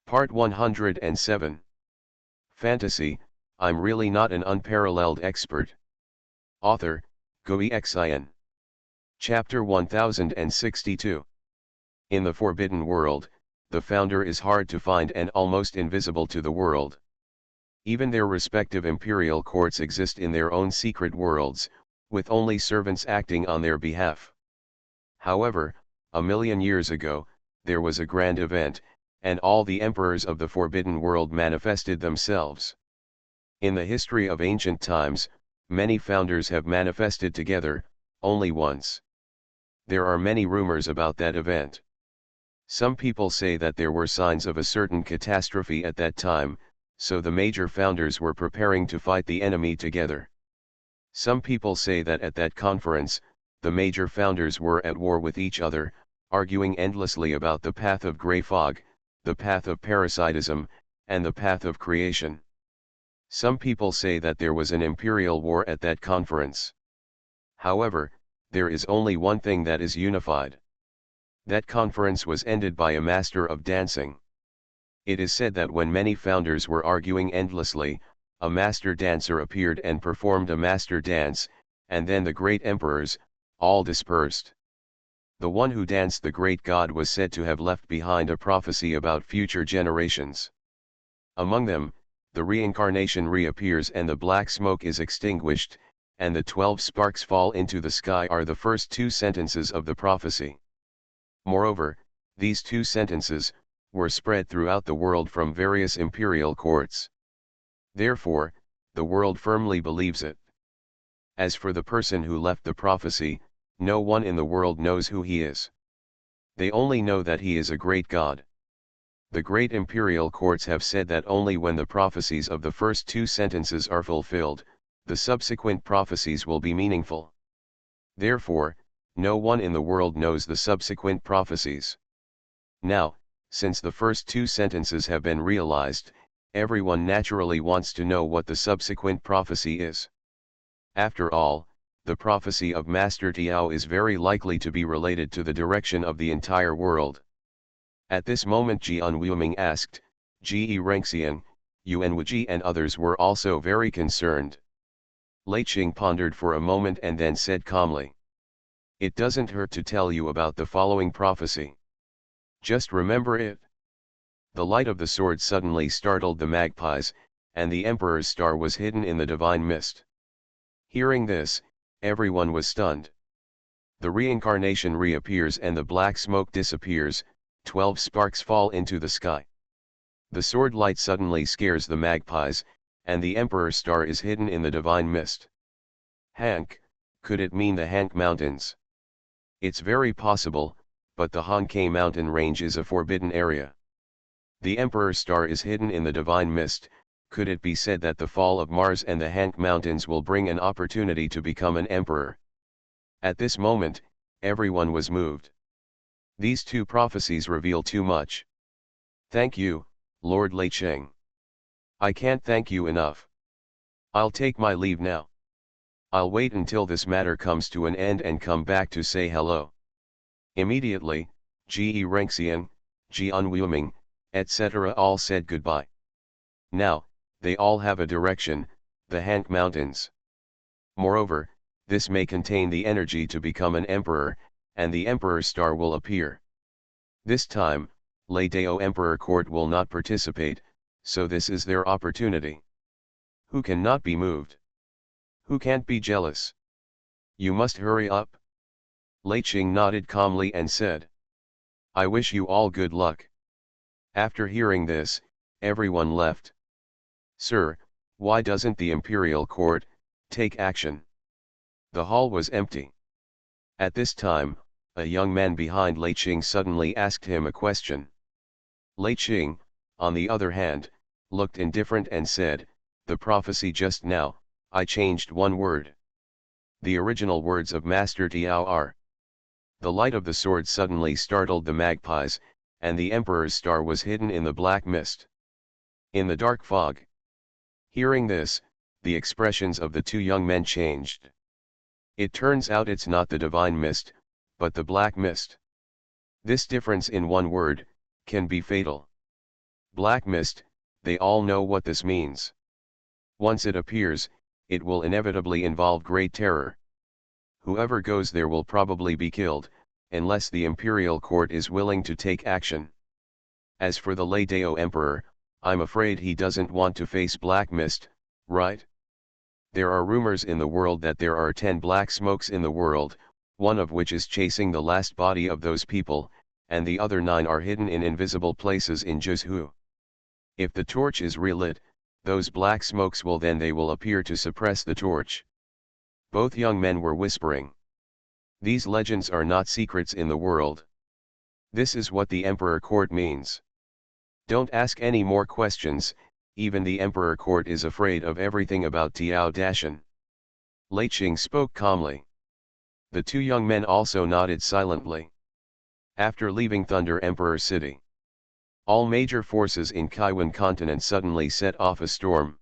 Part 107. Fantasy, I'm really not an unparalleled expert. Author, Xuanhuan. Chapter 1062. In the Forbidden World, the founder is hard to find and almost invisible to the world. Even their respective imperial courts exist in their own secret worlds, with only servants acting on their behalf. However, 1,000,000 years ago, there was a grand event, and all the emperors of the Forbidden World manifested themselves. In the history of ancient times, many founders have manifested together, only once. There are many rumors about that event. Some people say that there were signs of a certain catastrophe at that time, so the major founders were preparing to fight the enemy together. Some people say that at that conference, the major founders were at war with each other, arguing endlessly about the path of gray fog, the path of parasitism, and the path of creation. Some people say that there was an imperial war at that conference. However, there is only one thing that is unified. That conference was ended by a master of dancing. It is said that when many founders were arguing endlessly, a master dancer appeared and performed a master dance, and then the great emperors, all dispersed. The one who danced the great god was said to have left behind a prophecy about future generations. Among them, the reincarnation reappears and the black smoke is extinguished, and the 12 sparks fall into the sky are the first two sentences of the prophecy. Moreover, these two sentences were spread throughout the world from various imperial courts. Therefore, the world firmly believes it. As for the person who left the prophecy, no one in the world knows who he is. They only know that he is a great god. The great imperial courts have said that only when the prophecies of the first two sentences are fulfilled, the subsequent prophecies will be meaningful. Therefore, no one in the world knows the subsequent prophecies. Now, since the first two sentences have been realized, everyone naturally wants to know what the subsequent prophecy is. After all, the prophecy of Master Tiao is very likely to be related to the direction of the entire world. At this moment Xuanhuan asked, Ge Renxian, Yuanwuji and others were also very concerned. Lei Qing pondered for a moment and then said calmly. It doesn't hurt to tell you about the following prophecy. Just remember it. The light of the sword suddenly startled the magpies, and the emperor's star was hidden in the divine mist. Hearing this, everyone was stunned. The reincarnation reappears and the black smoke disappears, 12 sparks fall into the sky. The sword light suddenly scares the magpies, and the emperor's star is hidden in the divine mist. Hank, could it mean the Hank Mountains? It's very possible, but the Hankei mountain range is a forbidden area. The emperor's star is hidden in the divine mist. Could it be said that the fall of Mars and the Hank Mountains will bring an opportunity to become an emperor? At this moment, everyone was moved. These two prophecies reveal too much. Thank you, Lord Lei Qing. I can't thank you enough. I'll take my leave now. I'll wait until this matter comes to an end and come back to say hello. Immediately, Ge Renxian, Xuanhuan, etc. all said goodbye. Now, they all have a direction, the Hank Mountains. Moreover, this may contain the energy to become an emperor, and the emperor's star will appear. This time, Lei Dao Emperor Court will not participate, so this is their opportunity. Who cannot be moved? Who can't be jealous? You must hurry up. Lei Qing nodded calmly and said. I wish you all good luck. After hearing this, everyone left. Sir, why doesn't the imperial court take action? The hall was empty. At this time, a young man behind Lei Qing suddenly asked him a question. Lei Qing, on the other hand, looked indifferent and said, the prophecy just now, I changed one word. The original words of Master Tiao are. The light of the sword suddenly startled the magpies, and the emperor's star was hidden in the black mist. In the dark fog. Hearing this, the expressions of the two young men changed. It turns out it's not the divine mist, but the black mist. This difference in one word can be fatal. Black mist, they all know what this means. Once it appears, it will inevitably involve great terror. Whoever goes there will probably be killed, unless the imperial court is willing to take action. As for the Lei Dao Emperor, I'm afraid he doesn't want to face black mist, right? There are rumors in the world that there are 10 black smokes in the world, one of which is chasing the last body of those people, and the other 9 are hidden in invisible places in Zhuzhou. If the torch is relit, those black smokes they will appear to suppress the torch. Both young men were whispering. These legends are not secrets in the world. This is what the Emperor Court means. Don't ask any more questions, even the Emperor Court is afraid of everything about Tiao Dashan. Lei Qing spoke calmly. The 2 young men also nodded silently. After leaving Thunder Emperor City, all major forces in Kaiwan continent suddenly set off a storm.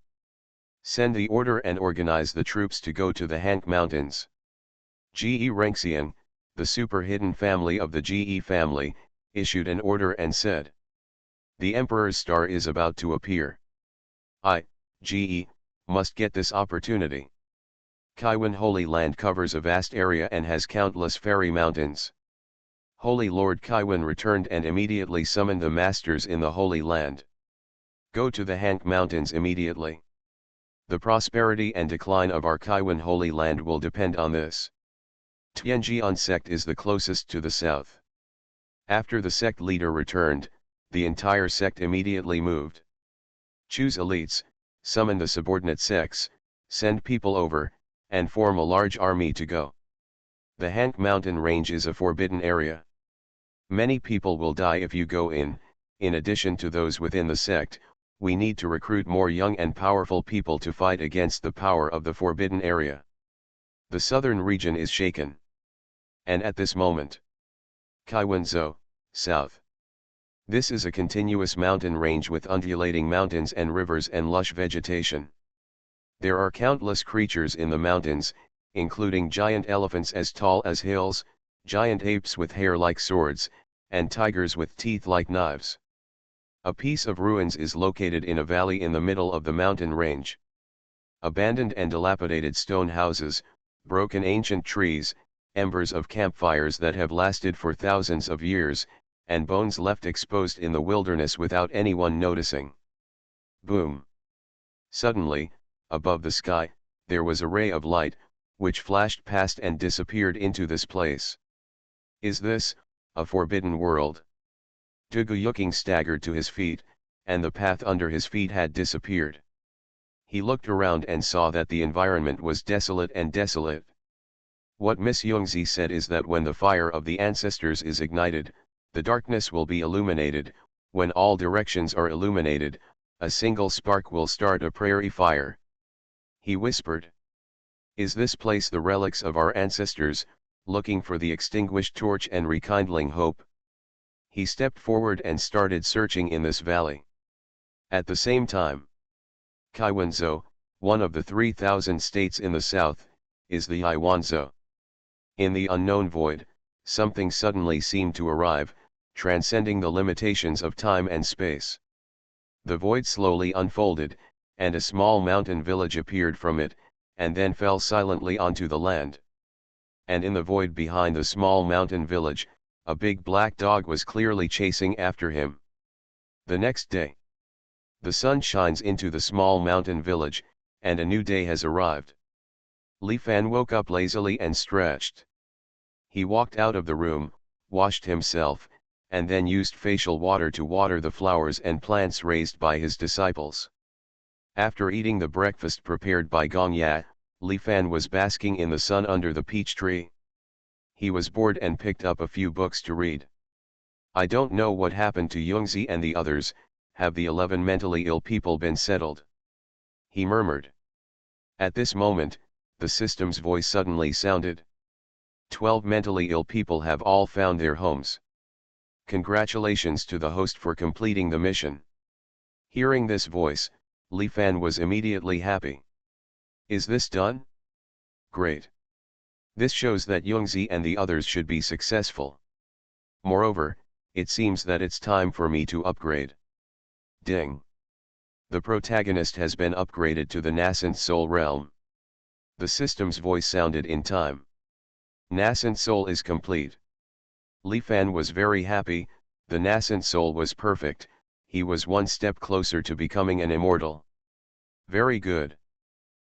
Send the order and organize the troops to go to the Hank Mountains. Ge Renxian, the super hidden family of the Ge family, issued an order and said, "The Emperor's star is about to appear. I, Ge, must get this opportunity." Kaiwan Holy Land covers a vast area and has countless fairy mountains. Holy Lord Kaiwan returned and immediately summoned the masters in the Holy Land. Go to the Hank Mountains immediately. The prosperity and decline of our Kaiwan Holy Land will depend on this. Tianjian sect is the closest to the south. After the sect leader returned, the entire sect immediately moved. Choose elites, summon the subordinate sects, send people over, and form a large army to go. The Hank mountain range is a forbidden area. Many people will die if you go in addition to those within the sect, we need to recruit more young and powerful people to fight against the power of the forbidden area. The southern region is shaken. And at this moment, Kaiwanzhou, south. This is a continuous mountain range with undulating mountains and rivers and lush vegetation. There are countless creatures in the mountains, including giant elephants as tall as hills, giant apes with hair like swords, and tigers with teeth like knives. A piece of ruins is located in a valley in the middle of the mountain range. Abandoned and dilapidated stone houses, broken ancient trees, embers of campfires that have lasted for thousands of years, and bones left exposed in the wilderness without anyone noticing. Boom! Suddenly, above the sky, there was a ray of light, which flashed past and disappeared into this place. Is this a forbidden world? Duguyuking staggered to his feet, and the path under his feet had disappeared. He looked around and saw that the environment was desolate and desolate. What Miss Yongzi said is that when the fire of the ancestors is ignited, the darkness will be illuminated. When all directions are illuminated, a single spark will start a prairie fire. He whispered. Is this place the relics of our ancestors, looking for the extinguished torch and rekindling hope? He stepped forward and started searching in this valley. At the same time, Kaiwanzhou, one of the 3,000 states in the south, is the Yaiwanzhou. In the unknown void, something suddenly seemed to arrive, transcending the limitations of time and space. The void slowly unfolded, and a small mountain village appeared from it, and then fell silently onto the land. And in the void behind the small mountain village, a big black dog was clearly chasing after him. The next day, the sun shines into the small mountain village, and a new day has arrived. Li Fan woke up lazily and stretched. He walked out of the room, washed himself, and then used facial water to water the flowers and plants raised by his disciples. After eating the breakfast prepared by Gong Ya, Li Fan was basking in the sun under the peach tree. He was bored and picked up a few books to read. I don't know what happened to Yongzi and the others, have the 11 mentally ill people been settled? He murmured. At this moment, the system's voice suddenly sounded. 12 mentally ill people have all found their homes. Congratulations to the host for completing the mission. Hearing this voice, Li Fan was immediately happy. Is this done? Great. This shows that Yongzi and the others should be successful. Moreover, it seems that it's time for me to upgrade. Ding. The protagonist has been upgraded to the nascent soul realm. The system's voice sounded in time. Nascent soul is complete. Li Fan was very happy, the nascent soul was perfect, he was one step closer to becoming an immortal. Very good.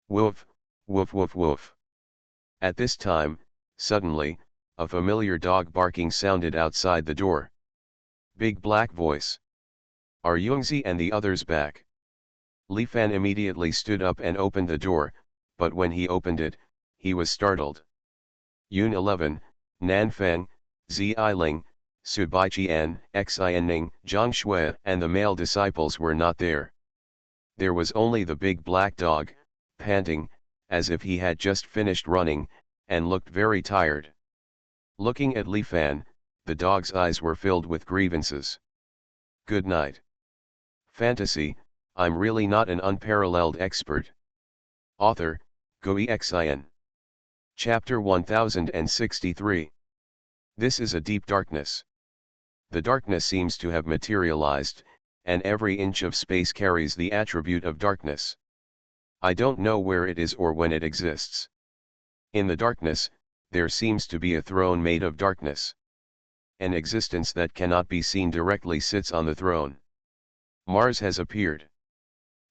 Woof, woof woof woof. At this time, suddenly, a familiar dog barking sounded outside the door. Big black voice. Are Yungzi and the others back? Li Fan immediately stood up and opened the door, but when he opened it, he was startled. Yun 11, Nanfeng, Ziling, Subaiqian, Xianning, Zhongshui and the male disciples were not there. There was only the big black dog, panting, as if he had just finished running, and looked very tired. Looking at Li Fan, the dog's eyes were filled with grievances. Good night. Fantasy, I'm really not an unparalleled expert. Author, Xuanhuan. Chapter 1063. This is a deep darkness. The darkness seems to have materialized, and every inch of space carries the attribute of darkness. I don't know where it is or when it exists. In the darkness, there seems to be a throne made of darkness. An existence that cannot be seen directly sits on the throne. Mars has appeared.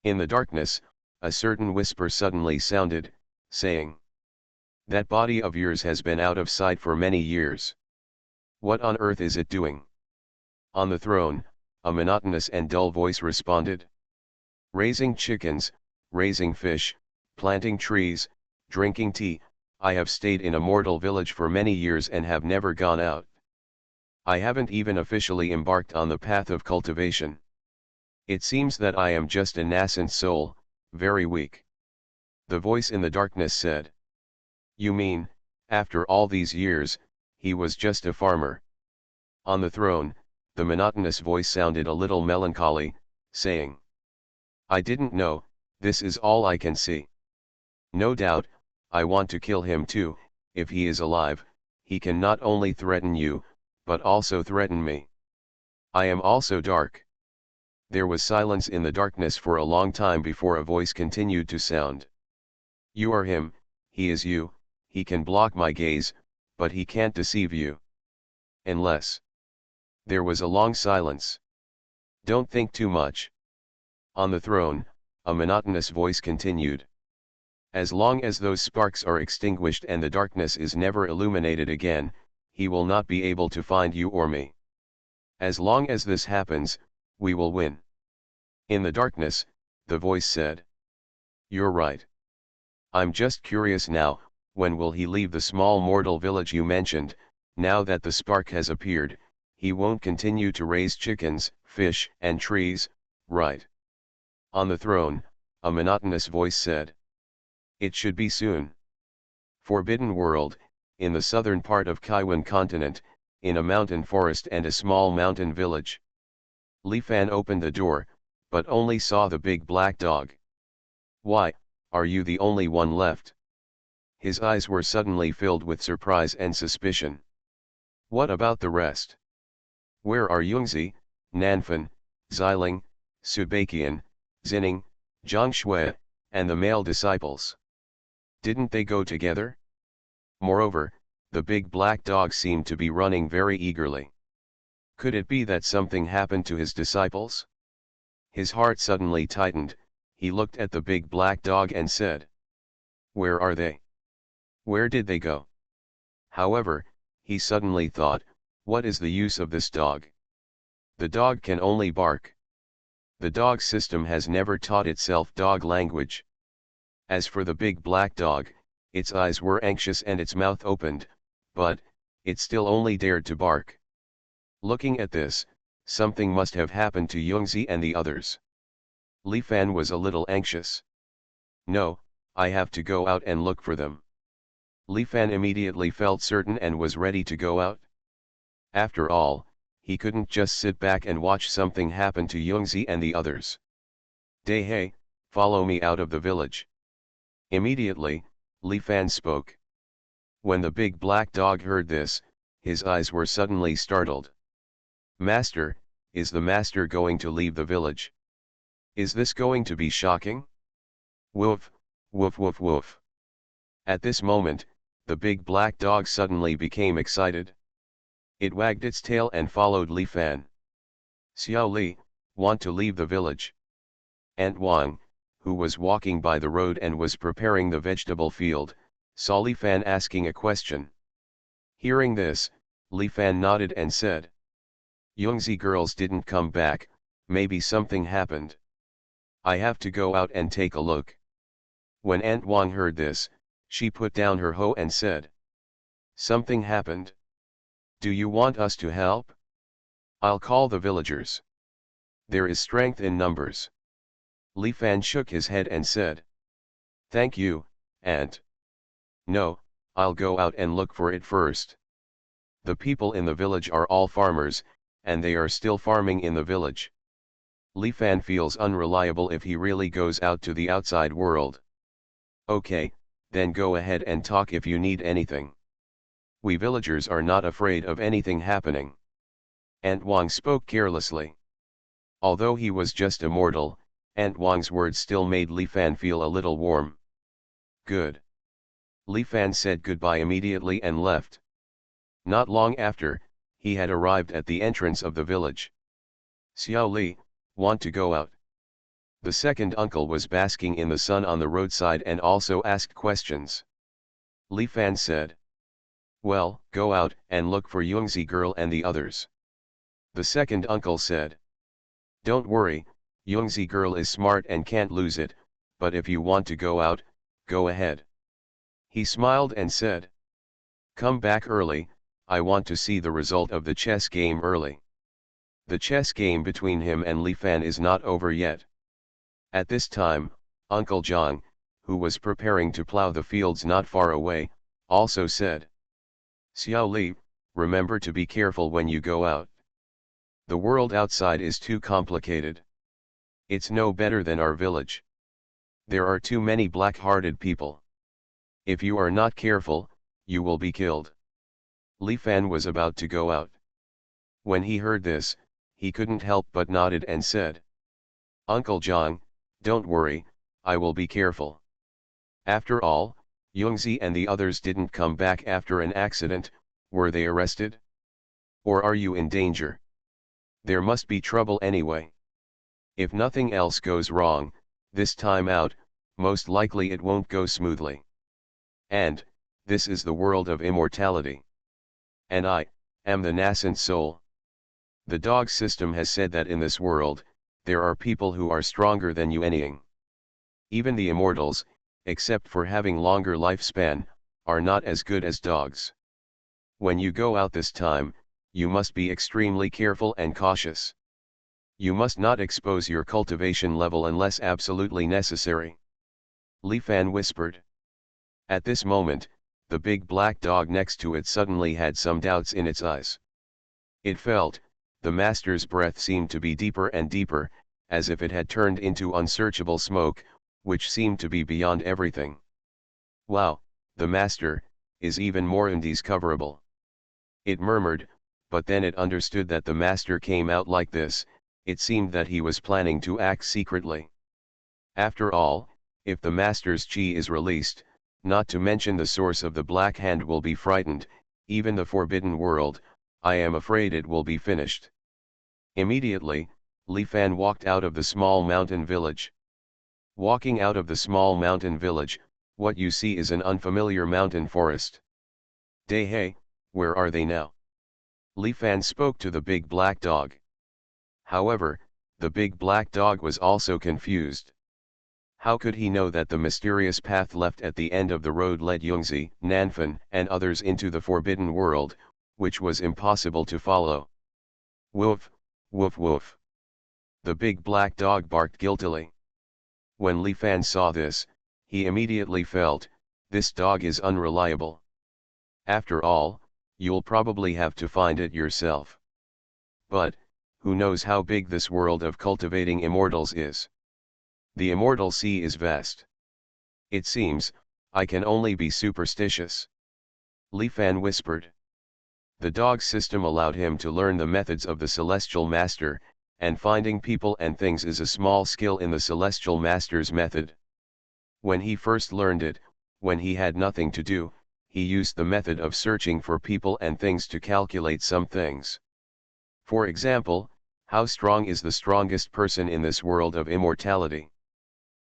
In the darkness, a certain whisper suddenly sounded, saying, "That body of yours has been out of sight for many years. What on earth is it doing?" On the throne, a monotonous and dull voice responded. "Raising chickens, raising fish, planting trees, drinking tea, I have stayed in a mortal village for many years and have never gone out. I haven't even officially embarked on the path of cultivation. It seems that I am just a nascent soul, very weak." The voice in the darkness said. "You mean, after all these years, he was just a farmer?" On the throne, the monotonous voice sounded a little melancholy, saying, "I didn't know, this is all I can see. No doubt, I want to kill him too. If he is alive, he can not only threaten you, but also threaten me. I am also dark." There was silence in the darkness for a long time before a voice continued to sound. "You are him, he is you, he can block my gaze, but he can't deceive you. Unless." There was a long silence. "Don't think too much." On the throne, a monotonous voice continued. "As long as those sparks are extinguished and the darkness is never illuminated again, he will not be able to find you or me. As long as this happens, we will win." In the darkness, the voice said. "You're right. I'm just curious now, when will he leave the small mortal village you mentioned? Now that the spark has appeared, he won't continue to raise chickens, fish, and trees, right?" On the throne, a monotonous voice said. "It should be soon. Forbidden World, in the southern part of Kaiwan continent, in a mountain forest and a small mountain village." Li Fan opened the door, but only saw the big black dog. "Why, are you the only one left?" His eyes were suddenly filled with surprise and suspicion. "What about the rest? Where are Yungzi, Nanfan, Ziling, Subaiqian, Xining, Zhongshui, and the male disciples? Didn't they go together?" Moreover, the big black dog seemed to be running very eagerly. Could it be that something happened to his disciples? His heart suddenly tightened, he looked at the big black dog and said, "Where are they? Where did they go?" However, he suddenly thought, what is the use of this dog? The dog can only bark. The dog system has never taught itself dog language. As for the big black dog, its eyes were anxious and its mouth opened, but it still only dared to bark. Looking at this, something must have happened to Yungzi and the others. Li Fan was a little anxious. "No, I have to go out and look for them." Li Fan immediately felt certain and was ready to go out. After all, he couldn't just sit back and watch something happen to Yungzi and the others. "Hey, follow me out of the village." Immediately, Li Fan spoke. When the big black dog heard this, his eyes were suddenly startled. "Master, is the master going to leave the village?" Is this going to be shocking? Woof, woof woof woof. At this moment, the big black dog suddenly became excited. It wagged its tail and followed Li Fan. Xiao Li, want to leave the village? Aunt Wang, who was walking by the road and was preparing the vegetable field, saw Li Fan asking a question. Hearing this, Li Fan nodded and said, Yongzi girls didn't come back, maybe something happened. I have to go out and take a look. When Aunt Wang heard this, she put down her hoe and said, something happened? Do you want us to help? I'll call the villagers. There is strength in numbers. Li Fan shook his head and said, thank you, Aunt. No, I'll go out and look for it first. The people in the village are all farmers, and they are still farming in the village. Li Fan feels unreliable if he really goes out to the outside world. Okay, then go ahead and talk if you need anything. We villagers are not afraid of anything happening. Aunt Wang spoke carelessly. Although he was just a mortal, Aunt Wang's words still made Li Fan feel a little warm. Good. Li Fan said goodbye immediately and left. Not long after, he had arrived at the entrance of the village. Xiao Li, want to go out? The second uncle was basking in the sun on the roadside and also asked questions. Li Fan said, well, go out and look for Yongzi girl and the others. The second uncle said, don't worry, Yongzi girl is smart and can't lose it, but if you want to go out, go ahead. He smiled and said, come back early, I want to see the result of the chess game early. The chess game between him and Li Fan is not over yet. At this time, Uncle Zhang, who was preparing to plow the fields not far away, also said, Xiao Li, remember to be careful when you go out. The world outside is too complicated. It's no better than our village. There are too many black-hearted people. If you are not careful, you will be killed. Li Fan was about to go out. When he heard this, he couldn't help but nodded and said, Uncle Zhang, don't worry, I will be careful. After all, Yongzi and the others didn't come back after an accident, were they arrested? Or are you in danger? There must be trouble anyway. If nothing else goes wrong, this time out, most likely it won't go smoothly. And, this is the world of immortality. And I am the nascent soul. The dog system has said that in this world, there are people who are stronger than you anything. Even the immortals, except for having longer lifespan, are not as good as dogs. When you go out this time, you must be extremely careful and cautious. You must not expose your cultivation level unless absolutely necessary. Li Fan whispered. At this moment, the big black dog next to it suddenly had some doubts in its eyes. It felt, the master's breath seemed to be deeper and deeper, as if it had turned into unsearchable smoke, which seemed to be beyond everything. Wow, the master is even more undiscoverable. It murmured, but then it understood that the master came out like this, it seemed that he was planning to act secretly. After all, if the master's chi is released, not to mention the source of the Black Hand will be frightened, even the forbidden world, I am afraid it will be finished. Immediately, Li Fan walked out of the small mountain village. Walking out of the small mountain village, what you see is an unfamiliar mountain forest. Hey, where are they now? Li Fan spoke to the big black dog. However, the big black dog was also confused. How could he know that the mysterious path left at the end of the road led Yongzi, Nanfan, and others into the forbidden world, which was impossible to follow? Woof, woof woof. The big black dog barked guiltily. When Li Fan saw this, he immediately felt, this dog is unreliable. After all, you'll probably have to find it yourself. But, who knows how big this world of cultivating immortals is? The immortal sea is vast. It seems, I can only be superstitious. Li Fan whispered. The dog system allowed him to learn the methods of the celestial master, and finding people and things is a small skill in the Celestial Master's method. When he first learned it, when he had nothing to do, he used the method of searching for people and things to calculate some things. For example, how strong is the strongest person in this world of immortality?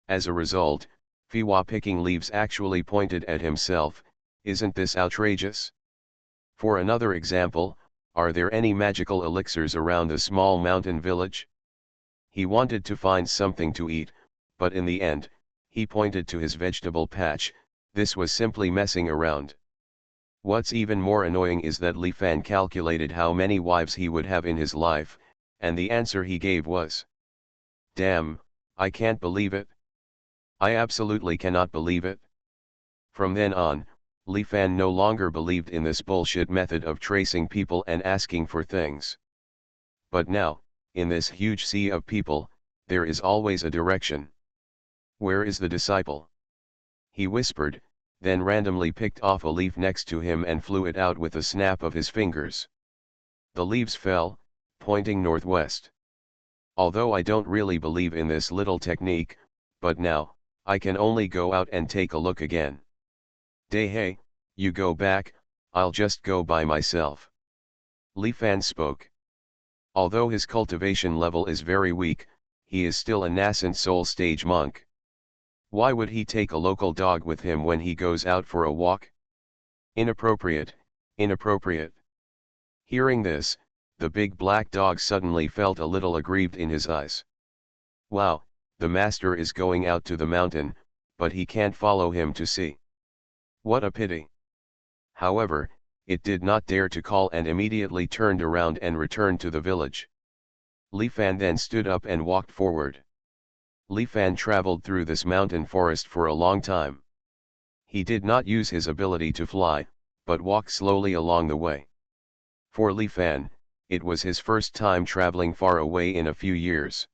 As a result, Fiwa picking leaves actually pointed at himself. Isn't this outrageous? For another example, are there any magical elixirs around the small mountain village? He wanted to find something to eat, but in the end, he pointed to his vegetable patch. This was simply messing around. What's even more annoying is that Li Fan calculated how many wives he would have in his life, and the answer he gave was, "Damn, I can't believe it. I absolutely cannot believe it." From then on, Li Fan no longer believed in this bullshit method of tracing people and asking for things. But now, in this huge sea of people, there is always a direction. Where is the disciple? He whispered, then randomly picked off a leaf next to him and flew it out with a snap of his fingers. The leaves fell, pointing northwest. Although I don't really believe in this little technique, but now, I can only go out and take a look again. Hey, you go back, I'll just go by myself. Li Fan spoke. Although his cultivation level is very weak, he is still a nascent soul stage monk. Why would he take a local dog with him when he goes out for a walk? Inappropriate, inappropriate. Hearing this, the big black dog suddenly felt a little aggrieved in his eyes. Wow, the master is going out to the mountain, but he can't follow him to see. What a pity. However, it did not dare to call and immediately turned around and returned to the village. Li Fan then stood up and walked forward. Li Fan traveled through this mountain forest for a long time. He did not use his ability to fly, but walked slowly along the way. For Li Fan, it was his first time traveling far away in a few years.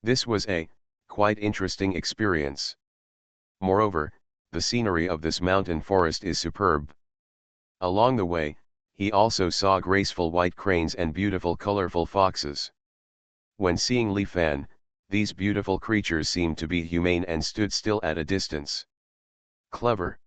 This was a quite interesting experience. Moreover, the scenery of this mountain forest is superb. Along the way, he also saw graceful white cranes and beautiful colorful foxes. When seeing Li Fan, these beautiful creatures seemed to be humane and stood still at a distance. Clever.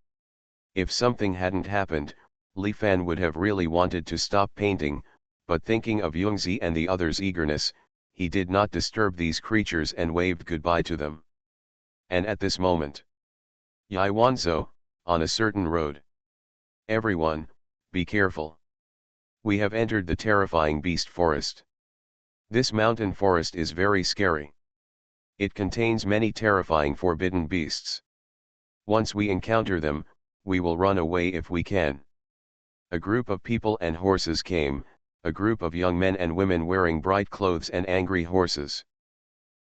If something hadn't happened, Li Fan would have really wanted to stop painting, but thinking of Yungzi and the others' eagerness, he did not disturb these creatures and waved goodbye to them. And at this moment, Yaiwanzhou, on a certain road. Everyone, be careful. We have entered the terrifying beast forest. This mountain forest is very scary. It contains many terrifying forbidden beasts. Once we encounter them, we will run away if we can. A group of people and horses came, a group of young men and women wearing bright clothes and angry horses.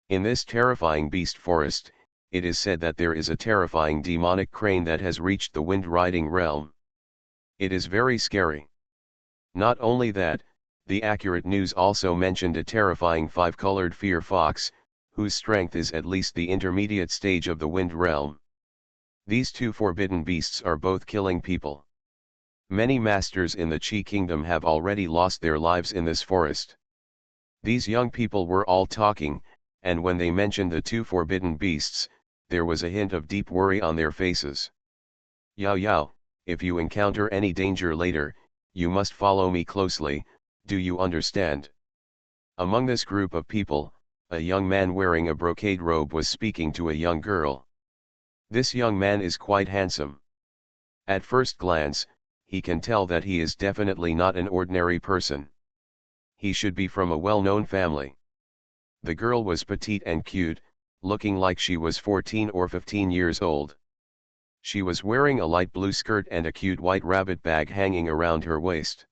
In this terrifying beast forest, it is said that there is a terrifying demonic crane that has reached the wind-riding realm. It is very scary. Not only that, the accurate news also mentioned a terrifying five-colored fear fox, whose strength is at least the intermediate stage of the wind realm. These two forbidden beasts are both killing people. Many masters in the Qi kingdom have already lost their lives in this forest. These young people were all talking, and when they mentioned the two forbidden beasts, there was a hint of deep worry on their faces. Yao Yao, if you encounter any danger later, you must follow me closely, do you understand? Among this group of people, a young man wearing a brocade robe was speaking to a young girl. This young man is quite handsome. At first glance, he can tell that he is definitely not an ordinary person. He should be from a well-known family. The girl was petite and cute, looking like she was 14 or 15 years old. She was wearing a light blue skirt and a cute white rabbit bag hanging around her waist.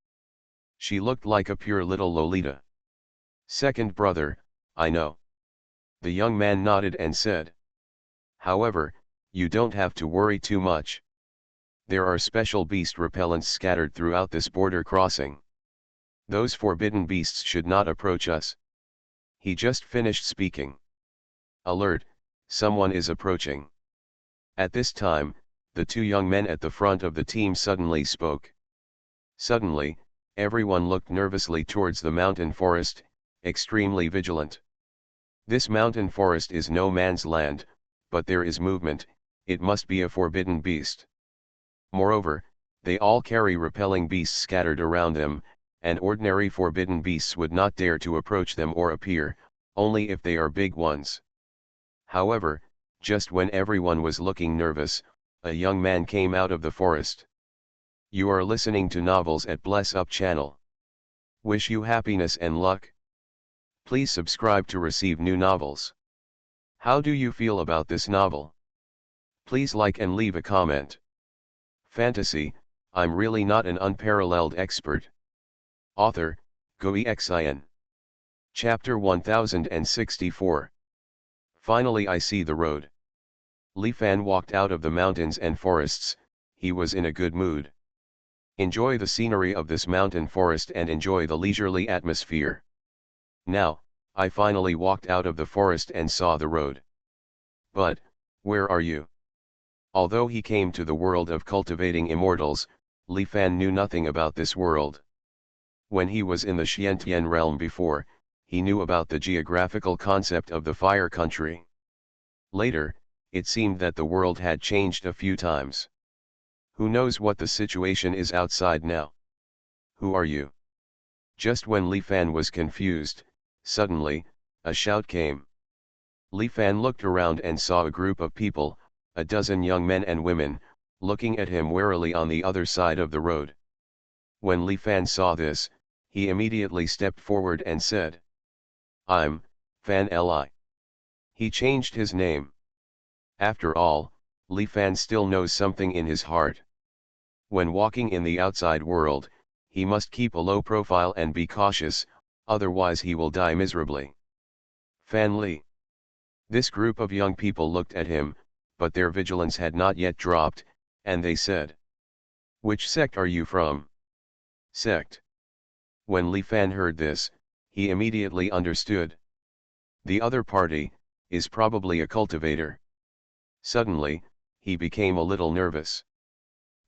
She looked like a pure little Lolita. Second brother, I know. The young man nodded and said. However, you don't have to worry too much. There are special beast repellents scattered throughout this border crossing. Those forbidden beasts should not approach us. He just finished speaking. Alert, someone is approaching. At this time, the two young men at the front of the team suddenly spoke. Suddenly, everyone looked nervously towards the mountain forest, extremely vigilant. This mountain forest is no man's land, but there is movement, it must be a forbidden beast. Moreover, they all carry repelling beasts scattered around them, and ordinary forbidden beasts would not dare to approach them or appear, only if they are big ones. However, just when everyone was looking nervous, a young man came out of the forest. You are listening to Novels at Bless Up channel. Wish you happiness and luck. Please subscribe to receive new novels. How do you feel about this novel? Please like and leave a comment. Fantasy, I'm really not an unparalleled expert. Author, Xuanhuan. Chapter 1064. Finally I see the road. Li Fan walked out of the mountains and forests, he was in a good mood. Enjoy the scenery of this mountain forest and enjoy the leisurely atmosphere. Now, I finally walked out of the forest and saw the road. But, where are you? Although he came to the world of cultivating immortals, Li Fan knew nothing about this world. When he was in the Xiantian realm before, he knew about the geographical concept of the fire country. Later, it seemed that the world had changed a few times. Who knows what the situation is outside now? Who are you? Just when Li Fan was confused, suddenly, a shout came. Li Fan looked around and saw a group of people, a dozen young men and women, looking at him warily on the other side of the road. When Li Fan saw this, he immediately stepped forward and said, I'm Fan Li. He changed his name. After all, Li Fan still knows something in his heart. When walking in the outside world, he must keep a low profile and be cautious, otherwise he will die miserably. Fan Li. This group of young people looked at him, but their vigilance had not yet dropped, and they said, which sect are you from? Sect. When Li Fan heard this, he immediately understood. The other party is probably a cultivator. Suddenly, he became a little nervous.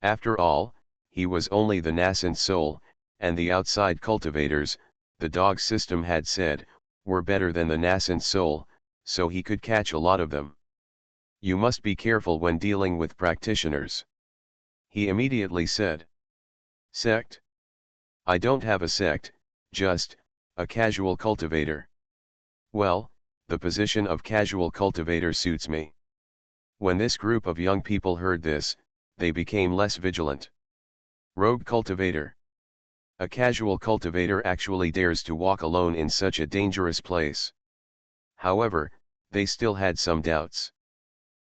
After all, he was only the nascent soul, and the outside cultivators, the dog system had said, were better than the nascent soul, so he could catch a lot of them. You must be careful when dealing with practitioners. He immediately said. Sect? I don't have a sect, just a casual cultivator. Well, the position of casual cultivator suits me. When this group of young people heard this, they became less vigilant. Rogue cultivator. A casual cultivator actually dares to walk alone in such a dangerous place. However, they still had some doubts.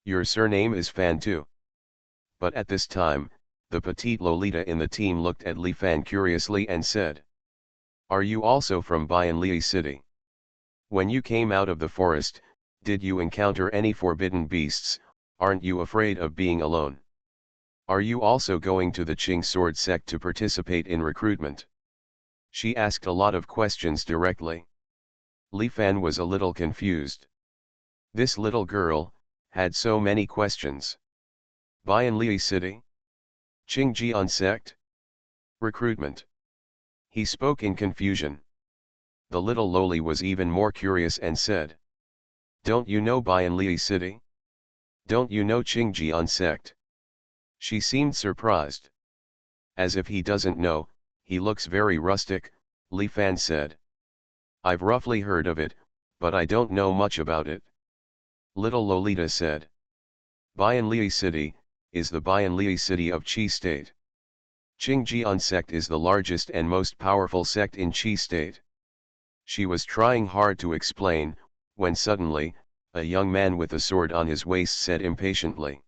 Your surname is Fan too. But at this time, the petite Lolita in the team looked at Li Fan curiously and said, are you also from Bianli City? When you came out of the forest, did you encounter any forbidden beasts? Aren't you afraid of being alone? Are you also going to the Qing sword sect to participate in recruitment? She asked a lot of questions directly. Li Fan was a little confused. This little girl had so many questions. Bianli City? Qingjian sect? Recruitment. He spoke in confusion. The little loli was even more curious and said, don't you know Bianli City? Don't you know Qingjian sect? She seemed surprised. As if he doesn't know, he looks very rustic, Li Fan said. I've roughly heard of it, but I don't know much about it. Little Lolita said. Bianli City is the Bianli City of Qi State. Qingjian sect is the largest and most powerful sect in Qi State. She was trying hard to explain, when suddenly, a young man with a sword on his waist said impatiently.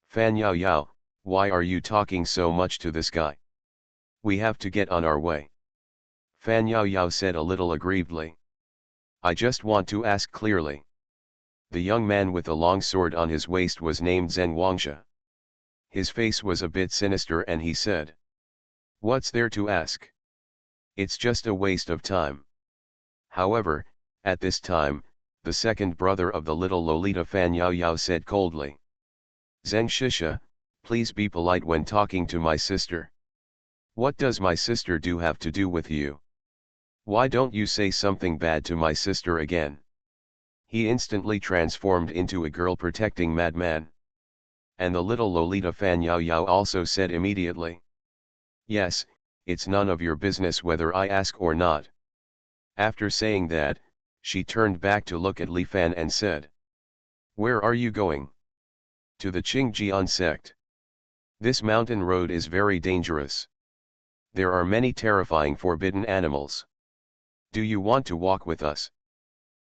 Fan Yao Yao, why are you talking so much to this guy? We have to get on our way. Fan Yao Yao said a little aggrievedly. I just want to ask clearly. The young man with the long sword on his waist was named Zheng Wangsha. His face was a bit sinister and he said. What's there to ask? It's just a waste of time. However, at this time, the second brother of the little Lolita Fan Yao Yao said coldly. Zheng Shisha, please be polite when talking to my sister. What does my sister have to do with you? Why don't you say something bad to my sister again? He instantly transformed into a girl-protecting madman. And the little Lolita Fan Yao Yao also said immediately. Yes, it's none of your business whether I ask or not. After saying that, she turned back to look at Li Fan and said. Where are you going? To the Qingjian sect. This mountain road is very dangerous. There are many terrifying forbidden animals. Do you want to walk with us?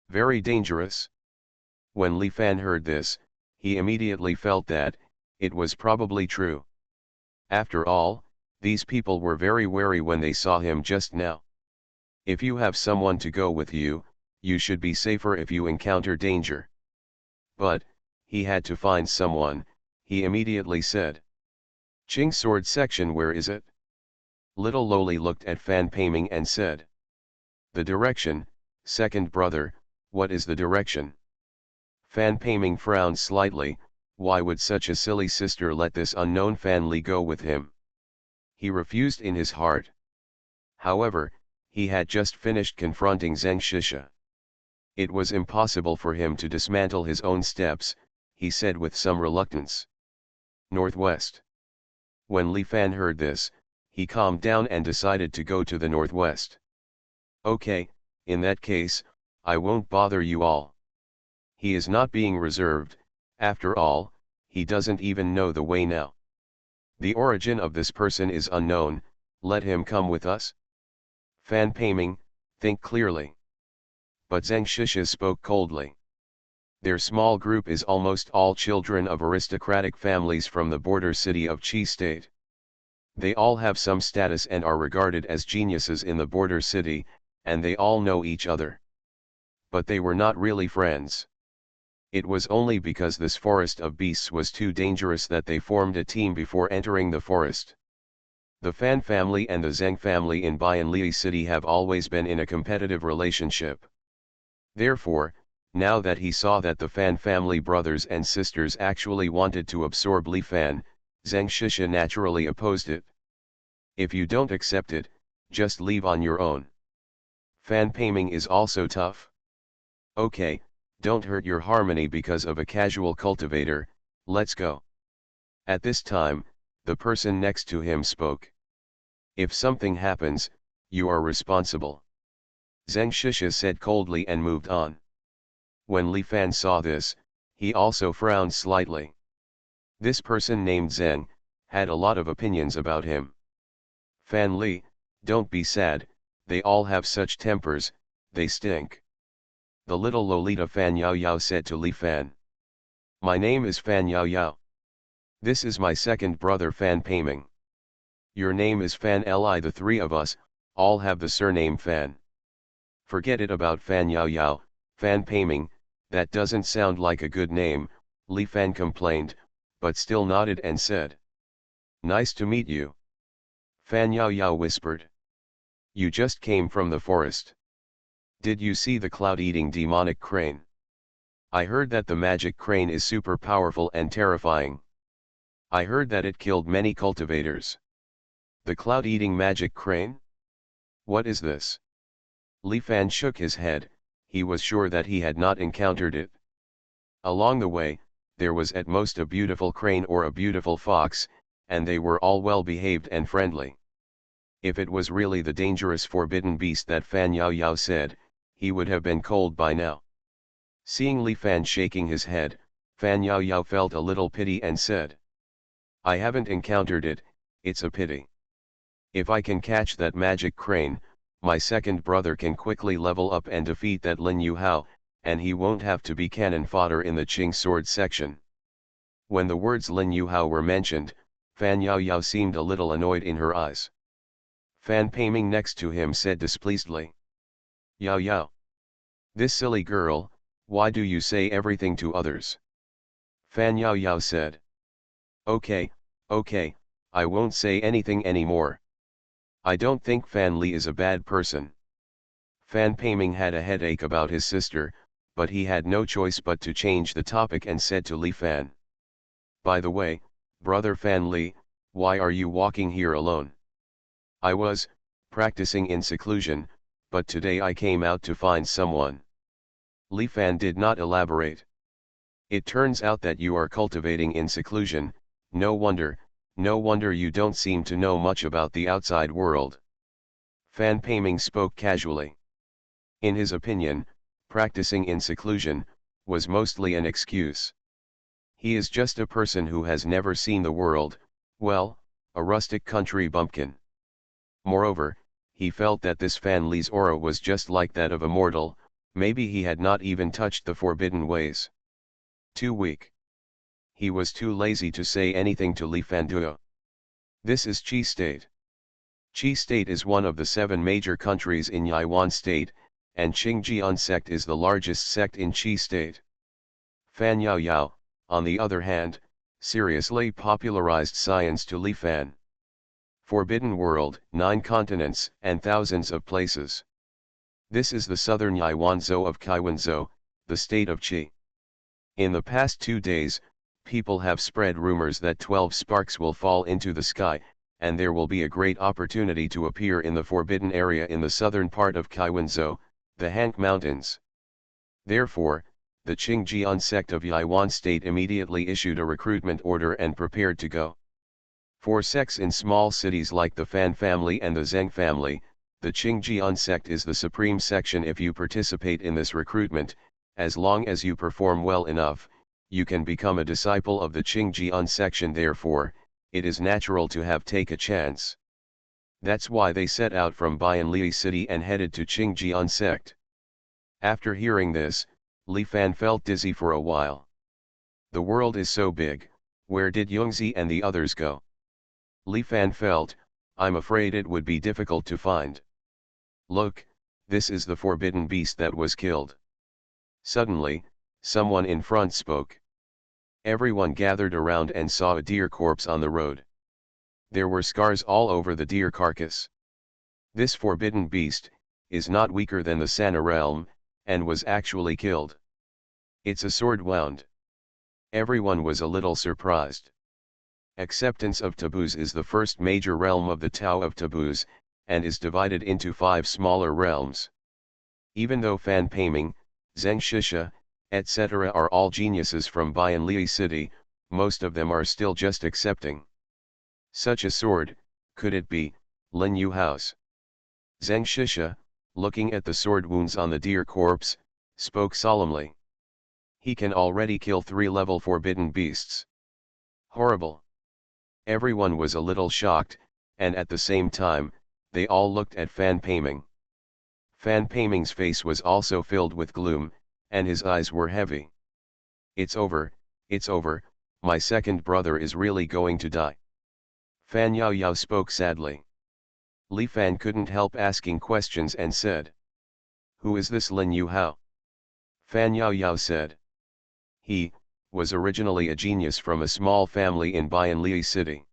Very dangerous? When Li Fan heard this, he immediately felt that it was probably true. After all, these people were very wary when they saw him just now. If you have someone to go with you, you should be safer if you encounter danger. But, he had to find someone, he immediately said. Qing sword section, where is it? Little Loli looked at Fan Peiming and said. The direction, second brother, what is the direction? Fan Peiming frowned slightly. Why would such a silly sister let this unknown Fan Li go with him? He refused in his heart. However, he had just finished confronting Zheng Shisha. It was impossible for him to dismantle his own steps, he said with some reluctance. Northwest. When Li Fan heard this, he calmed down and decided to go to the northwest. Okay, in that case, I won't bother you all. He is not being reserved, after all, he doesn't even know the way now. The origin of this person is unknown, let him come with us. Fan Peiming, think clearly. But Zheng Shisha spoke coldly. Their small group is almost all children of aristocratic families from the border city of Qi State. They all have some status and are regarded as geniuses in the border city, and they all know each other. But they were not really friends. It was only because this forest of beasts was too dangerous that they formed a team before entering the forest. The Fan family and the Zheng family in Bianli City have always been in a competitive relationship. Therefore, now that he saw that the Fan family brothers and sisters actually wanted to absorb Li Fan, Zheng Shisha naturally opposed it. If you don't accept it, just leave on your own. Fan Peiming is also tough. Okay, don't hurt your harmony because of a casual cultivator, let's go. At this time, the person next to him spoke. If something happens, you are responsible. Zheng Shisha said coldly and moved on. When Li Fan saw this, he also frowned slightly. This person named Zheng had a lot of opinions about him. Fan Li, don't be sad, they all have such tempers, they stink. The little Lolita Fan Yao Yao said to Li Fan. My name is Fan Yao Yao. This is my second brother Fan Peiming. Your name is Fan Li. The three of us, all have the surname Fan. Forget it about Fan Yao Yao, Fan Peiming, that doesn't sound like a good name, Li Fan complained, but still nodded and said. Nice to meet you. Fan Yao Yao whispered. You just came from the forest. Did you see the cloud-eating demonic crane? I heard that the magic crane is super powerful and terrifying. I heard that it killed many cultivators. The cloud-eating magic crane? What is this? Li Fan shook his head, he was sure that he had not encountered it. Along the way, there was at most a beautiful crane or a beautiful fox, and they were all well behaved and friendly. If it was really the dangerous forbidden beast that Fan Yao Yao said, he would have been cold by now. Seeing Li Fan shaking his head, Fan Yao Yao felt a little pity and said. I haven't encountered it, it's a pity. If I can catch that magic crane, my second brother can quickly level up and defeat that Lin Yu Hao, and he won't have to be cannon fodder in the Qing sword section. When the words Lin Yu Hao were mentioned, Fan Yao Yao seemed a little annoyed in her eyes. Fan Peiming next to him said displeasedly. Yao Yao. This silly girl, why do you say everything to others? Fan Yao Yao said. Okay, I won't say anything anymore. I don't think Fan Li is a bad person. Fan Peiming had a headache about his sister, but he had no choice but to change the topic and said to Li Fan. By the way, brother Fan Li, why are you walking here alone? I was practicing in seclusion, but today I came out to find someone. Li Fan did not elaborate. It turns out that you are cultivating in seclusion, no wonder you don't seem to know much about the outside world. Fan Peiming spoke casually. In his opinion, practicing in seclusion was mostly an excuse. He is just a person who has never seen the world, well, a rustic country bumpkin. Moreover, he felt that this Fan Li's aura was just like that of a mortal, maybe he had not even touched the forbidden ways. Too weak. He was too lazy to say anything to Li Fanduo. This is Qi State. Qi State is one of the 7 major countries in Xuanhuan State, and Qingjian sect is the largest sect in Qi State. Fan Yaoyao, on the other hand, seriously popularized science to Li Fan. Forbidden world, 9 continents, and thousands of places. This is the southern Xuanzhou of Kaiwanzhou, the state of Qi. In the past 2 days, people have spread rumors that 12 sparks will fall into the sky, and there will be a great opportunity to appear in the forbidden area in the southern part of Kaiwanzhou, the Hank Mountains. Therefore, the Qingjian sect of Xuanhuan State immediately issued a recruitment order and prepared to go. For sects in small cities like the Fan family and the Zheng family, the Qingjian sect is the supreme section. If you participate in this recruitment, as long as you perform well enough, you can become a disciple of the Qingjian section. Therefore, it is natural to take a chance. That's why they set out from Bianli city and headed to Qingjian sect. After hearing this, Li Fan felt dizzy for a while. The world is so big, where did Yongzi and the others go? Li Fan felt, I'm afraid it would be difficult to find. Look, this is the forbidden beast that was killed. Suddenly, someone in front spoke. Everyone gathered around and saw a deer corpse on the road. There were scars all over the deer carcass. This forbidden beast is not weaker than the Sana realm, and was actually killed. It's a sword wound. Everyone was a little surprised. Acceptance of taboos is the first major realm of the Tao of taboos, and is divided into 5 smaller realms. Even though Fan Peiming, Zheng Shisha, etc. are all geniuses from Bianli city, most of them are still just accepting. Such a sword, could it be, Lin Yu House? Zheng Shisha, looking at the sword wounds on the deer corpse, spoke solemnly. He can already kill 3 level forbidden beasts. Horrible. Everyone was a little shocked, and at the same time, they all looked at Fan Peiming. Fan Peiming's face was also filled with gloom, and his eyes were heavy. It's over, my second brother is really going to die. Fan Yaoyao spoke sadly. Li Fan couldn't help asking questions and said. Who is this Lin Yu Hao? Fan Yaoyao said. He was originally a genius from a small family in Bianli city.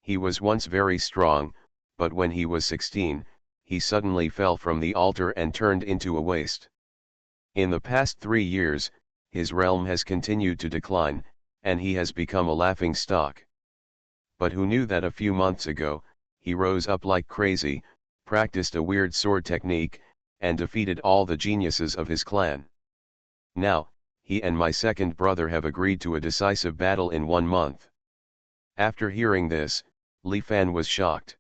He was once very strong, but when he was 16, he suddenly fell from the altar and turned into a waste. In the past 3 years, his realm has continued to decline, and he has become a laughing stock. But who knew that a few months ago, he rose up like crazy, practiced a weird sword technique, and defeated all the geniuses of his clan. Now, he and my second brother have agreed to a decisive battle in 1 month. After hearing this, Li Fan was shocked.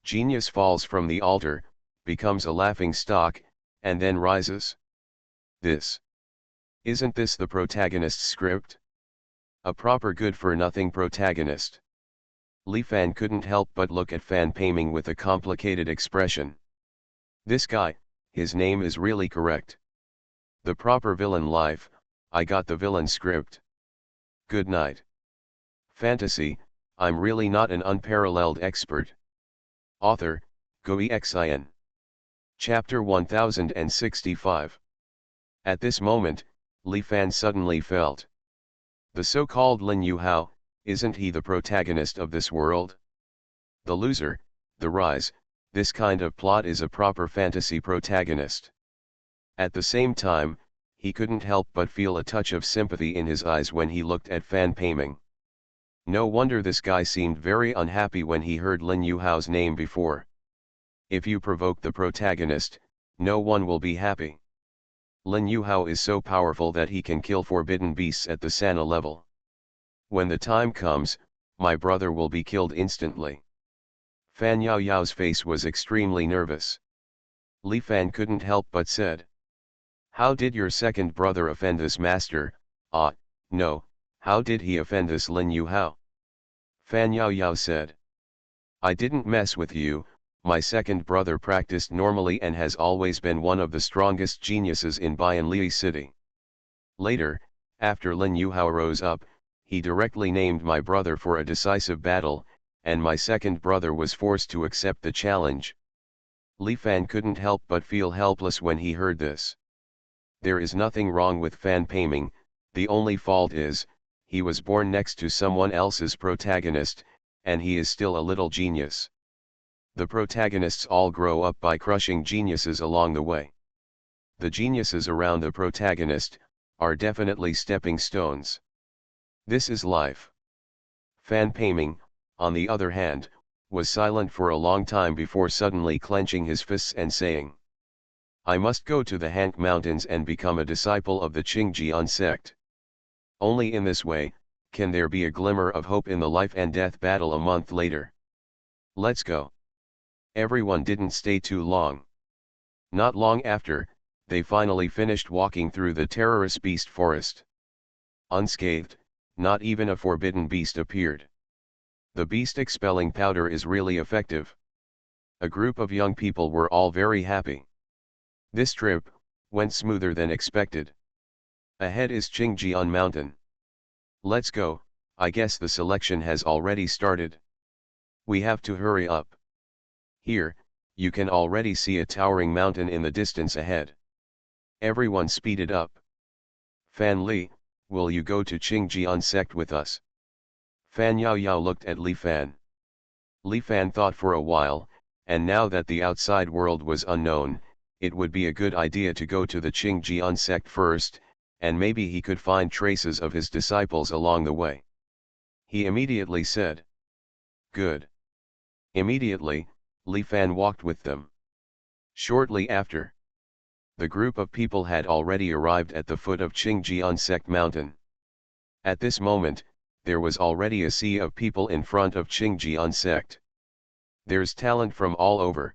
Genius falls from the altar, becomes a laughing stock, and then rises. Isn't this the protagonist's script? A proper good-for-nothing protagonist. Li Fan couldn't help but look at Fan Peiming with a complicated expression. This guy, his name is really correct. The proper villain life, I got the villain script. Good night. Fantasy, I'm really not an unparalleled expert. Author, Xuanhuan. Chapter 1065. At this moment, Li Fan suddenly felt. The so-called Lin Yu Hao, isn't he the protagonist of this world? The loser, the rise, this kind of plot is a proper fantasy protagonist. At the same time, he couldn't help but feel a touch of sympathy in his eyes when he looked at Fan Peiming. No wonder this guy seemed very unhappy when he heard Lin Yu Hao's name before. If you provoke the protagonist, no one will be happy. Lin Yuhao is so powerful that he can kill forbidden beasts at the Sana level. When the time comes, my brother will be killed instantly. Fan Yao Yao's face was extremely nervous. Li Fan couldn't help but said. How did your second brother offend this master? No, how did he offend this Lin Yuhao? Fan Yao Yao said. I didn't mess with you, my second brother practiced normally and has always been one of the strongest geniuses in Bianli City. Later, after Lin Yuhao rose up, he directly named my brother for a decisive battle, and my second brother was forced to accept the challenge. Li Fan couldn't help but feel helpless when he heard this. There is nothing wrong with Fan Peiming, the only fault is, he was born next to someone else's protagonist, and he is still a little genius. The protagonists all grow up by crushing geniuses along the way. The geniuses around the protagonist are definitely stepping stones. This is life. Fan Peiming, on the other hand, was silent for a long time before suddenly clenching his fists and saying, I must go to the Hank Mountains and become a disciple of the Qingjian sect. Only in this way can there be a glimmer of hope in the life and death battle a month later. Let's go. Everyone didn't stay too long. Not long after, they finally finished walking through the terrorous beast forest. Unscathed, not even a forbidden beast appeared. The beast expelling powder is really effective. A group of young people were all very happy. This trip went smoother than expected. Ahead is Qingjian Mountain. Let's go, I guess the selection has already started. We have to hurry up. Here, you can already see a towering mountain in the distance ahead. Everyone speeded up. Fan Li, will you go to Qingjian sect with us? Fan Yao Yao looked at Li Fan. Li Fan thought for a while, and now that the outside world was unknown, it would be a good idea to go to the Qingjian sect first, and maybe he could find traces of his disciples along the way. He immediately said. Good. Immediately, Li Fan walked with them. Shortly after, the group of people had already arrived at the foot of Qingjian sect mountain. At this moment, there was already a sea of people in front of Qingjian sect. There's talent from all over.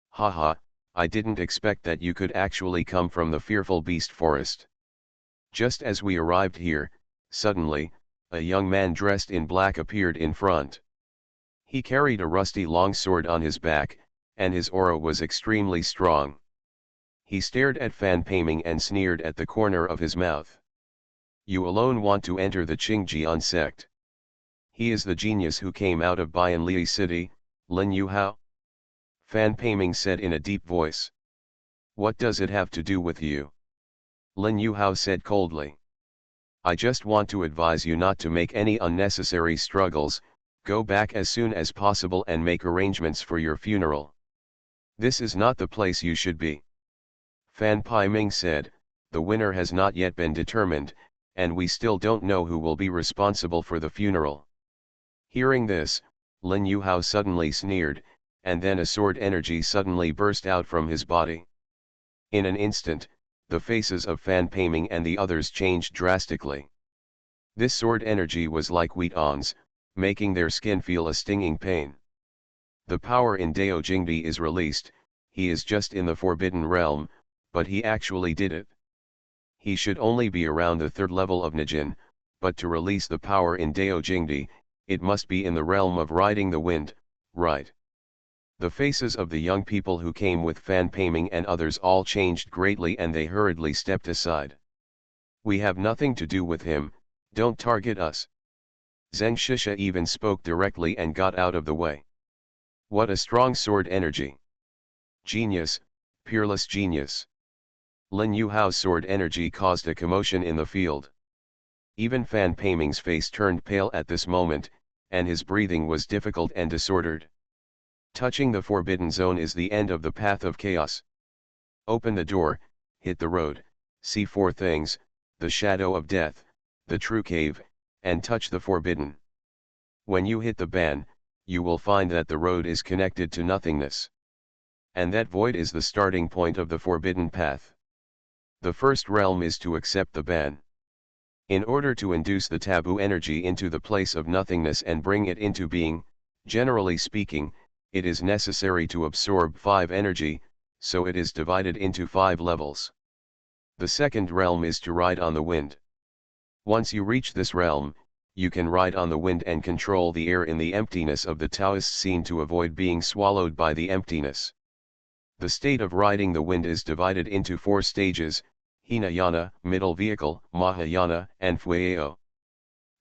Haha, I didn't expect that you could actually come from the fearful beast forest. Just as we arrived here, suddenly, a young man dressed in black appeared in front. He carried a rusty long sword on his back, and his aura was extremely strong. He stared at Fan Peiming and sneered at the corner of his mouth. You alone want to enter the Qingjian sect. He is the genius who came out of Bianli City, Lin Yuhao? Fan Peiming said in a deep voice. What does it have to do with you? Lin Yuhao said coldly. I just want to advise you not to make any unnecessary struggles, go back as soon as possible and make arrangements for your funeral. This is not the place you should be. Fan Peiming said, the winner has not yet been determined, and we still don't know who will be responsible for the funeral. Hearing this, Lin Yuhao suddenly sneered, and then a sword energy suddenly burst out from his body. In an instant, the faces of Fan Peiming and the others changed drastically. This sword energy was like wheat ons, making their skin feel a stinging pain. The power in Dao Jingdi is released, he is just in the forbidden realm, but he actually did it. He should only be around the third level of Nijin, but to release the power in Dao Jingdi, it must be in the realm of riding the wind, right? The faces of the young people who came with Fan Peiming and others all changed greatly and they hurriedly stepped aside. We have nothing to do with him, don't target us. Zheng Shisha even spoke directly and got out of the way. What a strong sword energy. Genius, peerless genius. Lin Yuhao's sword energy caused a commotion in the field. Even Fan Peiming's face turned pale at this moment, and his breathing was difficult and disordered. Touching the forbidden zone is the end of the path of chaos. Open the door, hit the road, see four things, the shadow of death, the true cave, and touch the forbidden. When you hit the ban, you will find that the road is connected to nothingness. and that void is the starting point of the forbidden path. The first realm is to accept the ban. In order to induce the taboo energy into the place of nothingness and bring it into being, generally speaking, it is necessary to absorb 5 energy, so it is divided into 5 levels. The second realm is to ride on the wind. Once you reach this realm, you can ride on the wind and control the air in the emptiness of the Taoist scene to avoid being swallowed by the emptiness. The state of riding the wind is divided into 4 stages: Hinayana, middle vehicle, Mahayana, and Phuyeo.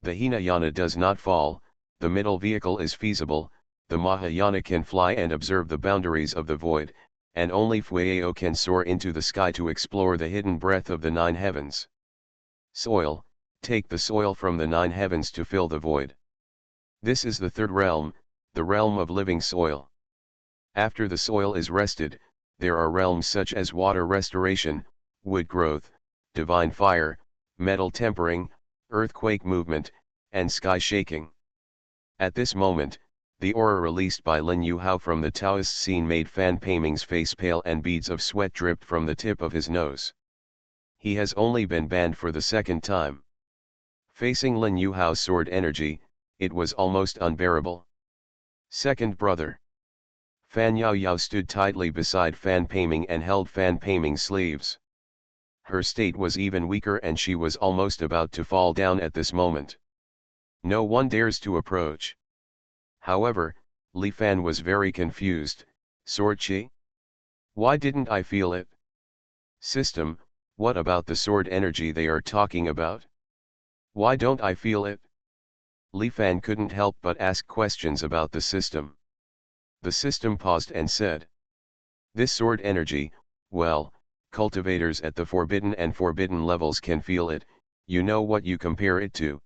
The Hinayana does not fall, the middle vehicle is feasible, the Mahayana can fly and observe the boundaries of the void, and only Phuyeo can soar into the sky to explore the hidden breadth of the 9 heavens. Soil, take the soil from the 9 heavens to fill the void. This is the third realm, the realm of living soil. After the soil is rested, there are realms such as water restoration, wood growth, divine fire, metal tempering, earthquake movement, and sky shaking. At this moment, the aura released by Lin Yuhao from the Taoist scene made Fan Peiming's face pale and beads of sweat dripped from the tip of his nose. He has only been banned for the second time. Facing Lin Yuhao's sword energy, it was almost unbearable. Second brother. Fan Yaoyao stood tightly beside Fan Peiming and held Fan Peiming's sleeves. Her state was even weaker and she was almost about to fall down at this moment. No one dares to approach. However, Li Fan was very confused. Sword chi? Why didn't I feel it? System, what about the sword energy they are talking about? Why don't I feel it? Li Fan couldn't help but ask questions about the system. The system paused and said, "This sword energy, well, cultivators at the forbidden and forbidden levels can feel it, you know what you compare it to."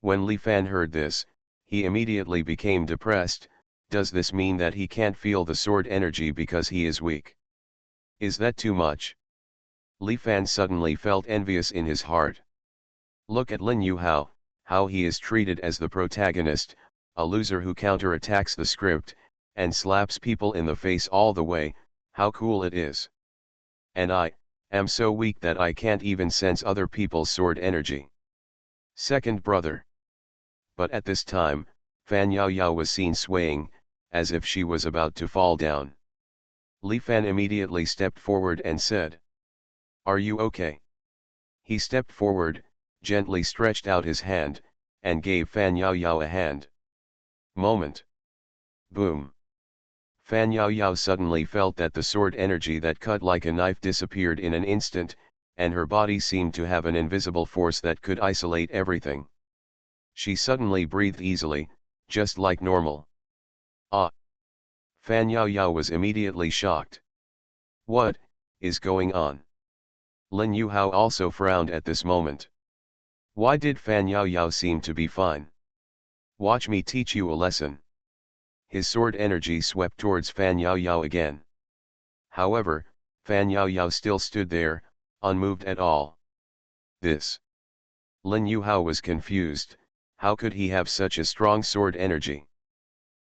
When Li Fan heard this, he immediately became depressed. Does this mean that he can't feel the sword energy because he is weak? Is that too much? Li Fan suddenly felt envious in his heart. Look at Lin Yuhao, how he is treated as the protagonist, a loser who counterattacks the script, and slaps people in the face all the way. How cool it is. And I am so weak that I can't even sense other people's sword energy. Second brother. But at this time, Fan Yaoyao was seen swaying, as if she was about to fall down. Li Fan immediately stepped forward and said, "Are you okay?" He stepped forward, gently stretched out his hand, and gave Fan Yaoyao a hand. Moment. Boom. Fan Yaoyao suddenly felt that the sword energy that cut like a knife disappeared in an instant, and her body seemed to have an invisible force that could isolate everything. She suddenly breathed easily, just like normal. Ah! Fan Yaoyao was immediately shocked. What is going on? Lin Yuhao also frowned at this moment. Why did Fan Yaoyao seem to be fine? Watch me teach you a lesson. His sword energy swept towards Fan Yaoyao again. However, Fan Yaoyao still stood there, unmoved at all. This. Lin Yuhao was confused. How could he have such a strong sword energy?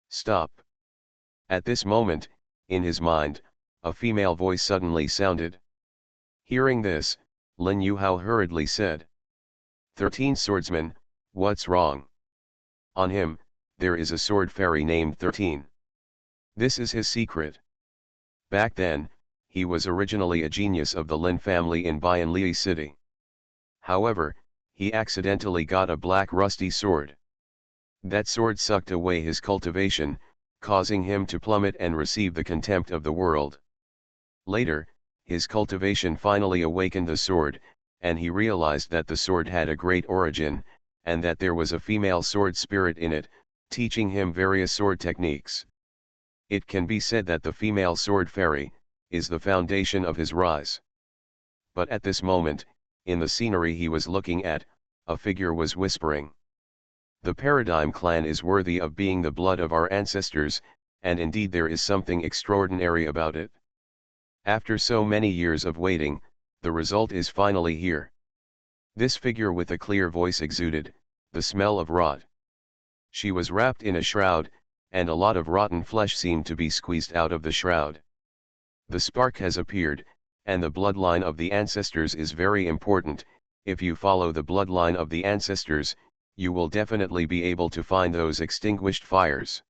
Stop. At this moment, in his mind, a female voice suddenly sounded. Hearing this, Lin Yuhao hurriedly said, 13 swordsman, what's wrong? On him, there is a sword fairy named 13. This is his secret. Back then, he was originally a genius of the Lin family in Bianli City. However, he accidentally got a black rusty sword. That sword sucked away his cultivation, causing him to plummet and receive the contempt of the world. Later, his cultivation finally awakened the sword, and he realized that the sword had a great origin, and that there was a female sword spirit in it, teaching him various sword techniques. It can be said that the female sword fairy is the foundation of his rise. But at this moment, in the scenery he was looking at, a figure was whispering. The Paradigm clan is worthy of being the blood of our ancestors, and indeed there is something extraordinary about it. After so many years of waiting, the result is finally here. This figure with a clear voice exuded the smell of rot. She was wrapped in a shroud, and a lot of rotten flesh seemed to be squeezed out of the shroud. The spark has appeared, and the bloodline of the ancestors is very important. If you follow the bloodline of the ancestors, you will definitely be able to find those extinguished fires.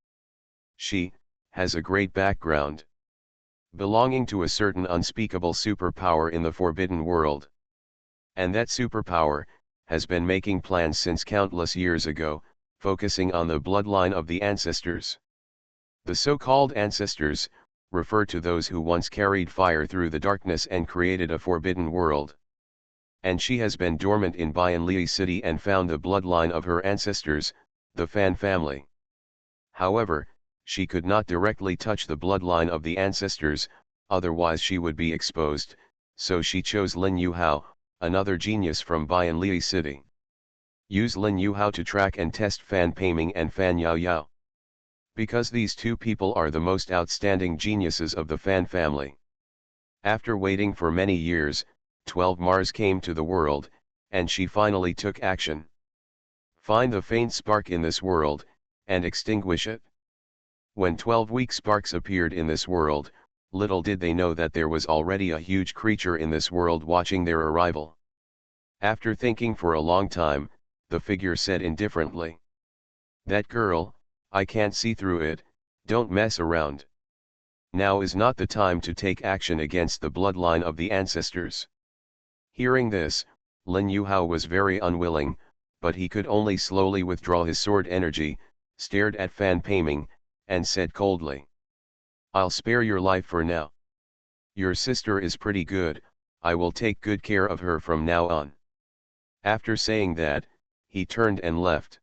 She has a great background, belonging to a certain unspeakable superpower in the forbidden world. And that superpower has been making plans since countless years ago, focusing on the bloodline of the ancestors. The so-called ancestors refer to those who once carried fire through the darkness and created a forbidden world. And she has been dormant in Bianli City and found the bloodline of her ancestors, the Fan family. However, she could not directly touch the bloodline of the ancestors, otherwise she would be exposed, so she chose Lin Yuhao, another genius from Bianli City. Use Lin Yuhao to track and test Fan Peiming and Fan Yao Yao. Because these two people are the most outstanding geniuses of the Fan family. After waiting for many years, 12 Mars came to the world, and she finally took action. Find the faint spark in this world, and extinguish it. When 12 weak sparks appeared in this world, little did they know that there was already a huge creature in this world watching their arrival. After thinking for a long time, the figure said indifferently, "That girl, I can't see through it, don't mess around. Now is not the time to take action against the bloodline of the ancestors." Hearing this, Lin Yuhao was very unwilling, but he could only slowly withdraw his sword energy, stared at Fan Peiming, and said coldly, "I'll spare your life for now. Your sister is pretty good, I will take good care of her from now on." After saying that, he turned and left.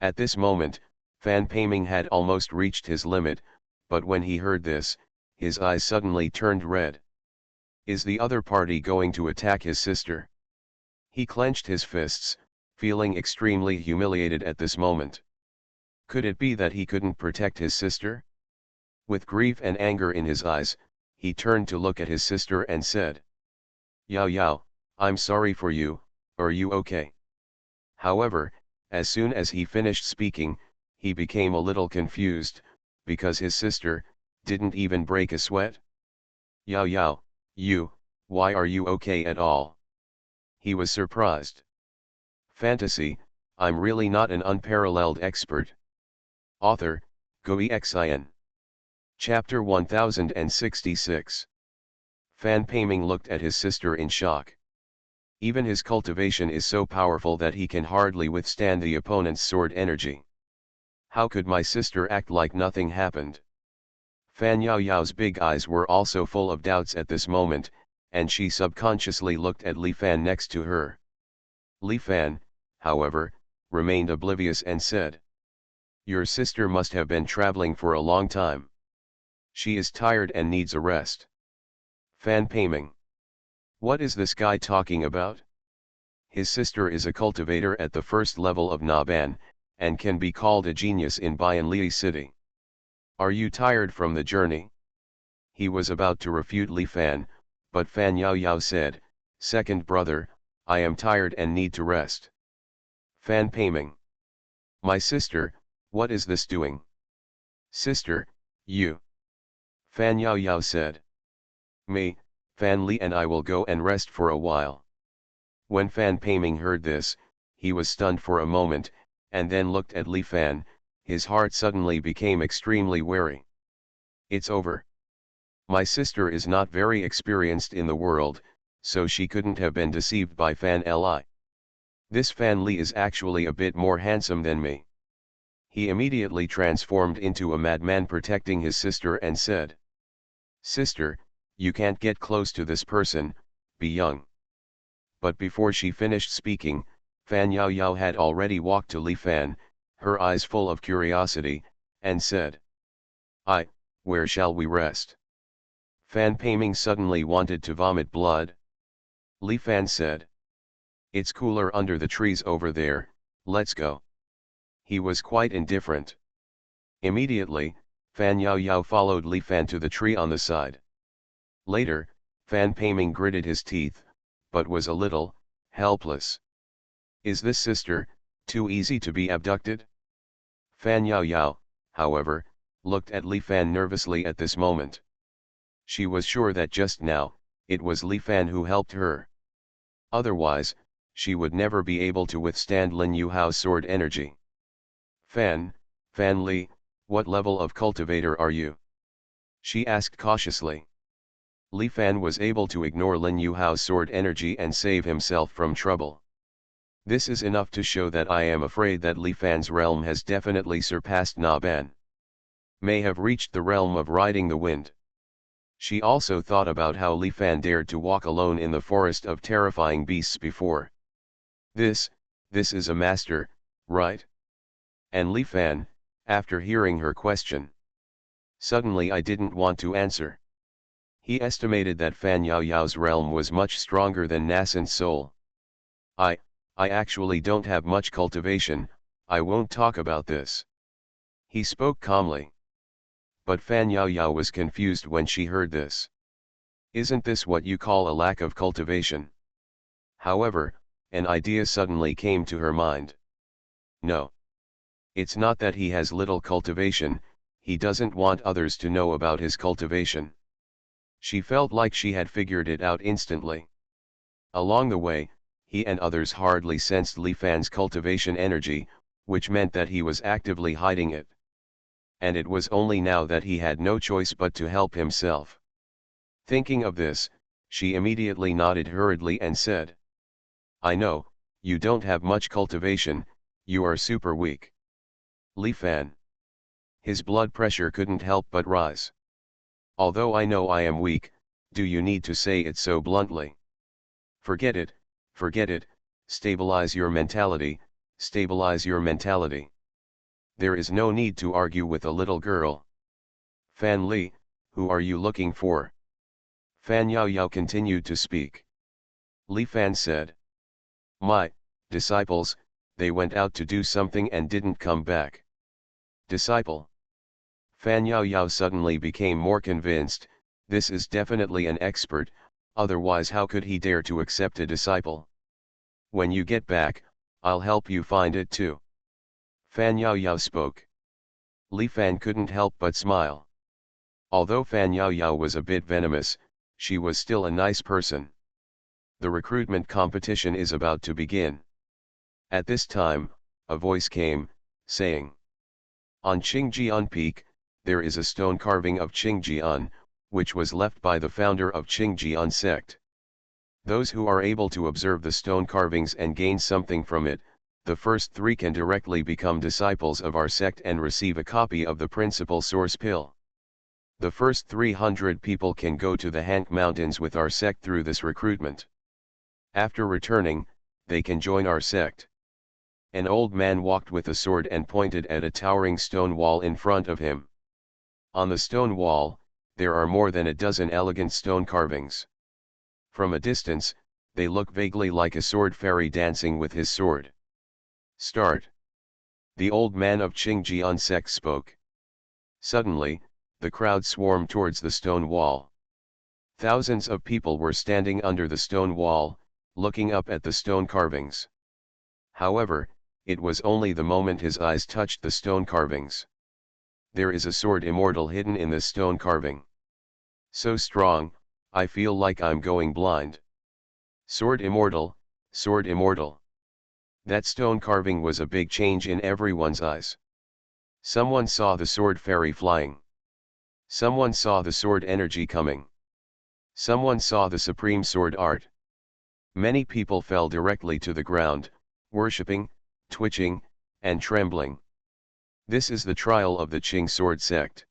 At this moment, Fan Peiming had almost reached his limit, but when he heard this, his eyes suddenly turned red. Is the other party going to attack his sister? He clenched his fists, feeling extremely humiliated at this moment. Could it be that he couldn't protect his sister? With grief and anger in his eyes, he turned to look at his sister and said, "Yao Yao, I'm sorry for you, are you okay?" However, as soon as he finished speaking, he became a little confused, because his sister didn't even break a sweat. "Yao Yao, why are you okay at all?" He was surprised. Fantasy, I'm really not an unparalleled expert. Author, Xuanhuan. Chapter 1066. Fan Peiming looked at his sister in shock. Even his cultivation is so powerful that he can hardly withstand the opponent's sword energy. How could my sister act like nothing happened? Fan Yao Yao's big eyes were also full of doubts at this moment, and she subconsciously looked at Li Fan next to her. Li Fan, however, remained oblivious and said, "Your sister must have been traveling for a long time. She is tired and needs a rest." Fan Peiming. What is this guy talking about? His sister is a cultivator at the first level of Naban, and can be called a genius in Bianli City. Are you tired from the journey? He was about to refute Li Fan, but Fan Yao Yao said, "Second brother, I am tired and need to rest." Fan Peiming. My sister, what is this doing? Sister, you. Fan Yao Yao said. Me, Fan Li and I will go and rest for a while. When Fan Peiming heard this, he was stunned for a moment, and then looked at Li Fan, his heart suddenly became extremely wary. It's over. My sister is not very experienced in the world, so she couldn't have been deceived by Fan Li. This Fan Li is actually a bit more handsome than me. He immediately transformed into a madman protecting his sister and said, "Sister, you can't get close to this person, be young." But before she finished speaking, Fan Yao Yao had already walked to Li Fan, her eyes full of curiosity, and said, Where shall we rest?" Fan Peiming suddenly wanted to vomit blood. Li Fan said, "It's cooler under the trees over there, let's go." He was quite indifferent. Immediately, Fan Yao Yao followed Li Fan to the tree on the side. Later, Fan Peiming gritted his teeth, but was a little helpless. Is this sister too easy to be abducted? Fan Yao Yao, however, looked at Li Fan nervously at this moment. She was sure that just now, it was Li Fan who helped her. Otherwise, she would never be able to withstand Lin Yuhao's sword energy. Fan Li, what level of cultivator are you? She asked cautiously. Li Fan was able to ignore Lin Yuhao's sword energy and save himself from trouble. This is enough to show that I am afraid that Li Fan's realm has definitely surpassed Na Ban. May have reached the realm of riding the wind. She also thought about how Li Fan dared to walk alone in the forest of terrifying beasts before. This is a master, right? And Li Fan, after hearing her question. Suddenly I didn't want to answer. He estimated that Fan Yaoyao's realm was much stronger than Nascent's soul. I actually don't have much cultivation, I won't talk about this. He spoke calmly. But Fan Yaoyao was confused when she heard this. Isn't this what you call a lack of cultivation? However, an idea suddenly came to her mind. No. It's not that he has little cultivation, he doesn't want others to know about his cultivation. She felt like she had figured it out instantly. Along the way, he and others hardly sensed Li Fan's cultivation energy, which meant that he was actively hiding it. And it was only now that he had no choice but to help himself. Thinking of this, she immediately nodded hurriedly and said, I know, you don't have much cultivation, you are super weak. Li Fan. His blood pressure couldn't help but rise. Although I know I am weak, do you need to say it so bluntly? Forget it, stabilize your mentality, stabilize your mentality. There is no need to argue with a little girl. Fan Li, who are you looking for? Fan Yaoyao continued to speak. Li Fan said. My disciples, they went out to do something and didn't come back. Disciple. Fan Yaoyao suddenly became more convinced, this is definitely an expert, otherwise how could he dare to accept a disciple? When you get back, I'll help you find it too. Fan Yaoyao spoke. Li Fan couldn't help but smile. Although Fan Yaoyao was a bit venomous, she was still a nice person. The recruitment competition is about to begin. At this time, a voice came, saying, on Qingjian Peak, there is a stone carving of Qingjian, which was left by the founder of Qingjian sect. Those who are able to observe the stone carvings and gain something from it, the first 3 can directly become disciples of our sect and receive a copy of the principal source pill. The first 300 people can go to the Hank Mountains with our sect through this recruitment. After returning, they can join our sect. An old man walked with a sword and pointed at a towering stone wall in front of him. On the stone wall, there are more than a dozen elegant stone carvings. From a distance, they look vaguely like a sword fairy dancing with his sword. Start. The old man of Qingjian sect spoke. Suddenly, the crowd swarmed towards the stone wall. Thousands of people were standing under the stone wall, looking up at the stone carvings. However, it was only the moment his eyes touched the stone carvings. There is a sword immortal hidden in this stone carving. So strong, I feel like I'm going blind. Sword immortal, sword immortal. That stone carving was a big change in everyone's eyes. Someone saw the sword fairy flying. Someone saw the sword energy coming. Someone saw the supreme sword art. Many people fell directly to the ground, worshipping, twitching, and trembling. This is the trial of the Qing sword sect.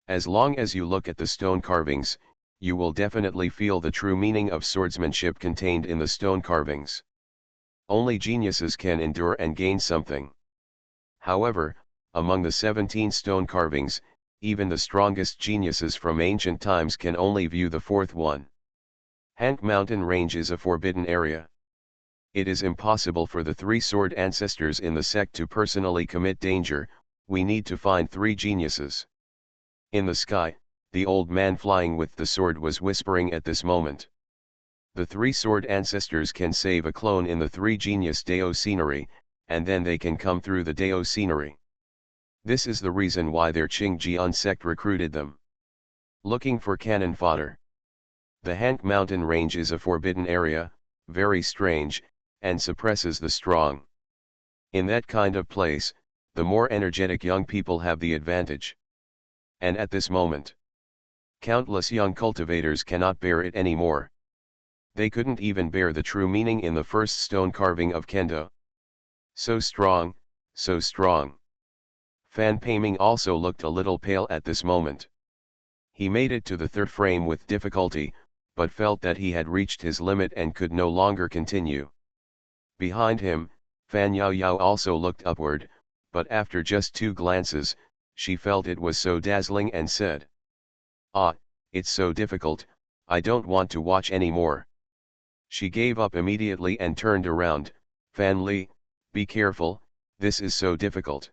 As long as you look at the stone carvings, you will definitely feel the true meaning of swordsmanship contained in the stone carvings. Only geniuses can endure and gain something. However, among the 17 stone carvings, even the strongest geniuses from ancient times can only view the 4th one. Hank Mountain Range is a forbidden area. It is impossible for the 3 sword ancestors in the sect to personally commit danger, we need to find 3 geniuses. In the sky, the old man flying with the sword was whispering at this moment. The 3 sword ancestors can save a clone in the 3 genius Dao scenery, and then they can come through the Dao scenery. This is the reason why their Qingjian sect recruited them. Looking for cannon fodder. The Hank mountain range is a forbidden area, very strange, and suppresses the strong. In that kind of place, the more energetic young people have the advantage. And at this moment, countless young cultivators cannot bear it anymore. They couldn't even bear the true meaning in the first stone carving of Kendo. So strong, so strong. Fan Peiming also looked a little pale at this moment. He made it to the third frame with difficulty, but felt that he had reached his limit and could no longer continue. Behind him, Fan Yao Yao also looked upward, but after just 2 glances, she felt it was so dazzling and said, "Ah, it's so difficult, I don't want to watch anymore." She gave up immediately and turned around. "Fan Li, be careful, this is so difficult."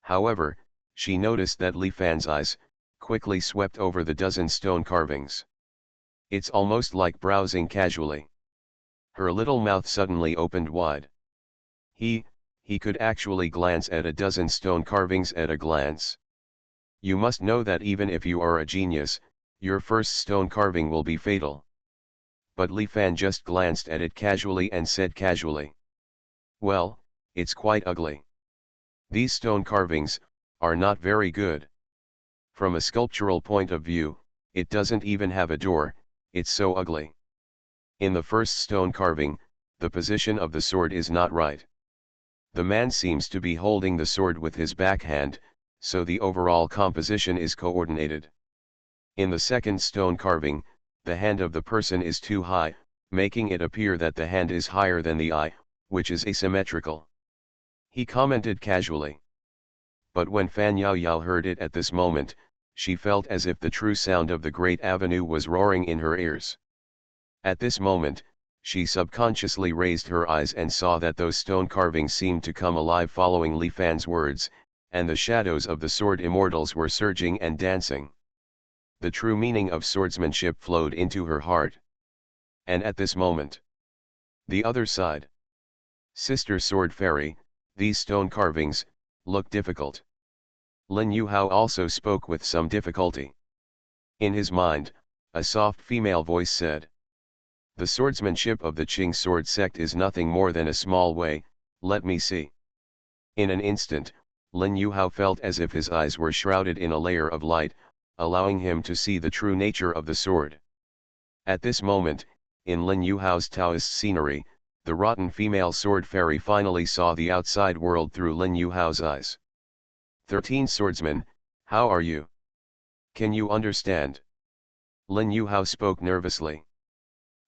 However, she noticed that Li Fan's eyes quickly swept over the dozen stone carvings. It's almost like browsing casually. Her little mouth suddenly opened wide. He could actually glance at a dozen stone carvings at a glance. You must know that even if you are a genius, your first stone carving will be fatal. But Li Fan just glanced at it casually and said casually, "Well, it's quite ugly. These stone carvings are not very good. From a sculptural point of view, it doesn't even have a door, it's so ugly. In the first stone carving, the position of the sword is not right. The man seems to be holding the sword with his backhand, so the overall composition is coordinated. In the second stone carving, the hand of the person is too high, making it appear that the hand is higher than the eye, which is asymmetrical." He commented casually. But when Fan Yao Yao heard it at this moment, she felt as if the true sound of the great avenue was roaring in her ears. At this moment, she subconsciously raised her eyes and saw that those stone carvings seemed to come alive following Li Fan's words, and the shadows of the sword immortals were surging and dancing. The true meaning of swordsmanship flowed into her heart. And at this moment, the other side. Sister Sword Fairy, these stone carvings look difficult. Lin Yuhao also spoke with some difficulty. In his mind, a soft female voice said, "The swordsmanship of the Qing sword sect is nothing more than a small way, let me see." In an instant, Lin Yuhao felt as if his eyes were shrouded in a layer of light, allowing him to see the true nature of the sword. At this moment, in Lin Yuhao's Taoist scenery, the rotten female sword fairy finally saw the outside world through Lin Yuhao's eyes. 13 swordsmen, how are you? Can you understand? Lin Yuhao spoke nervously.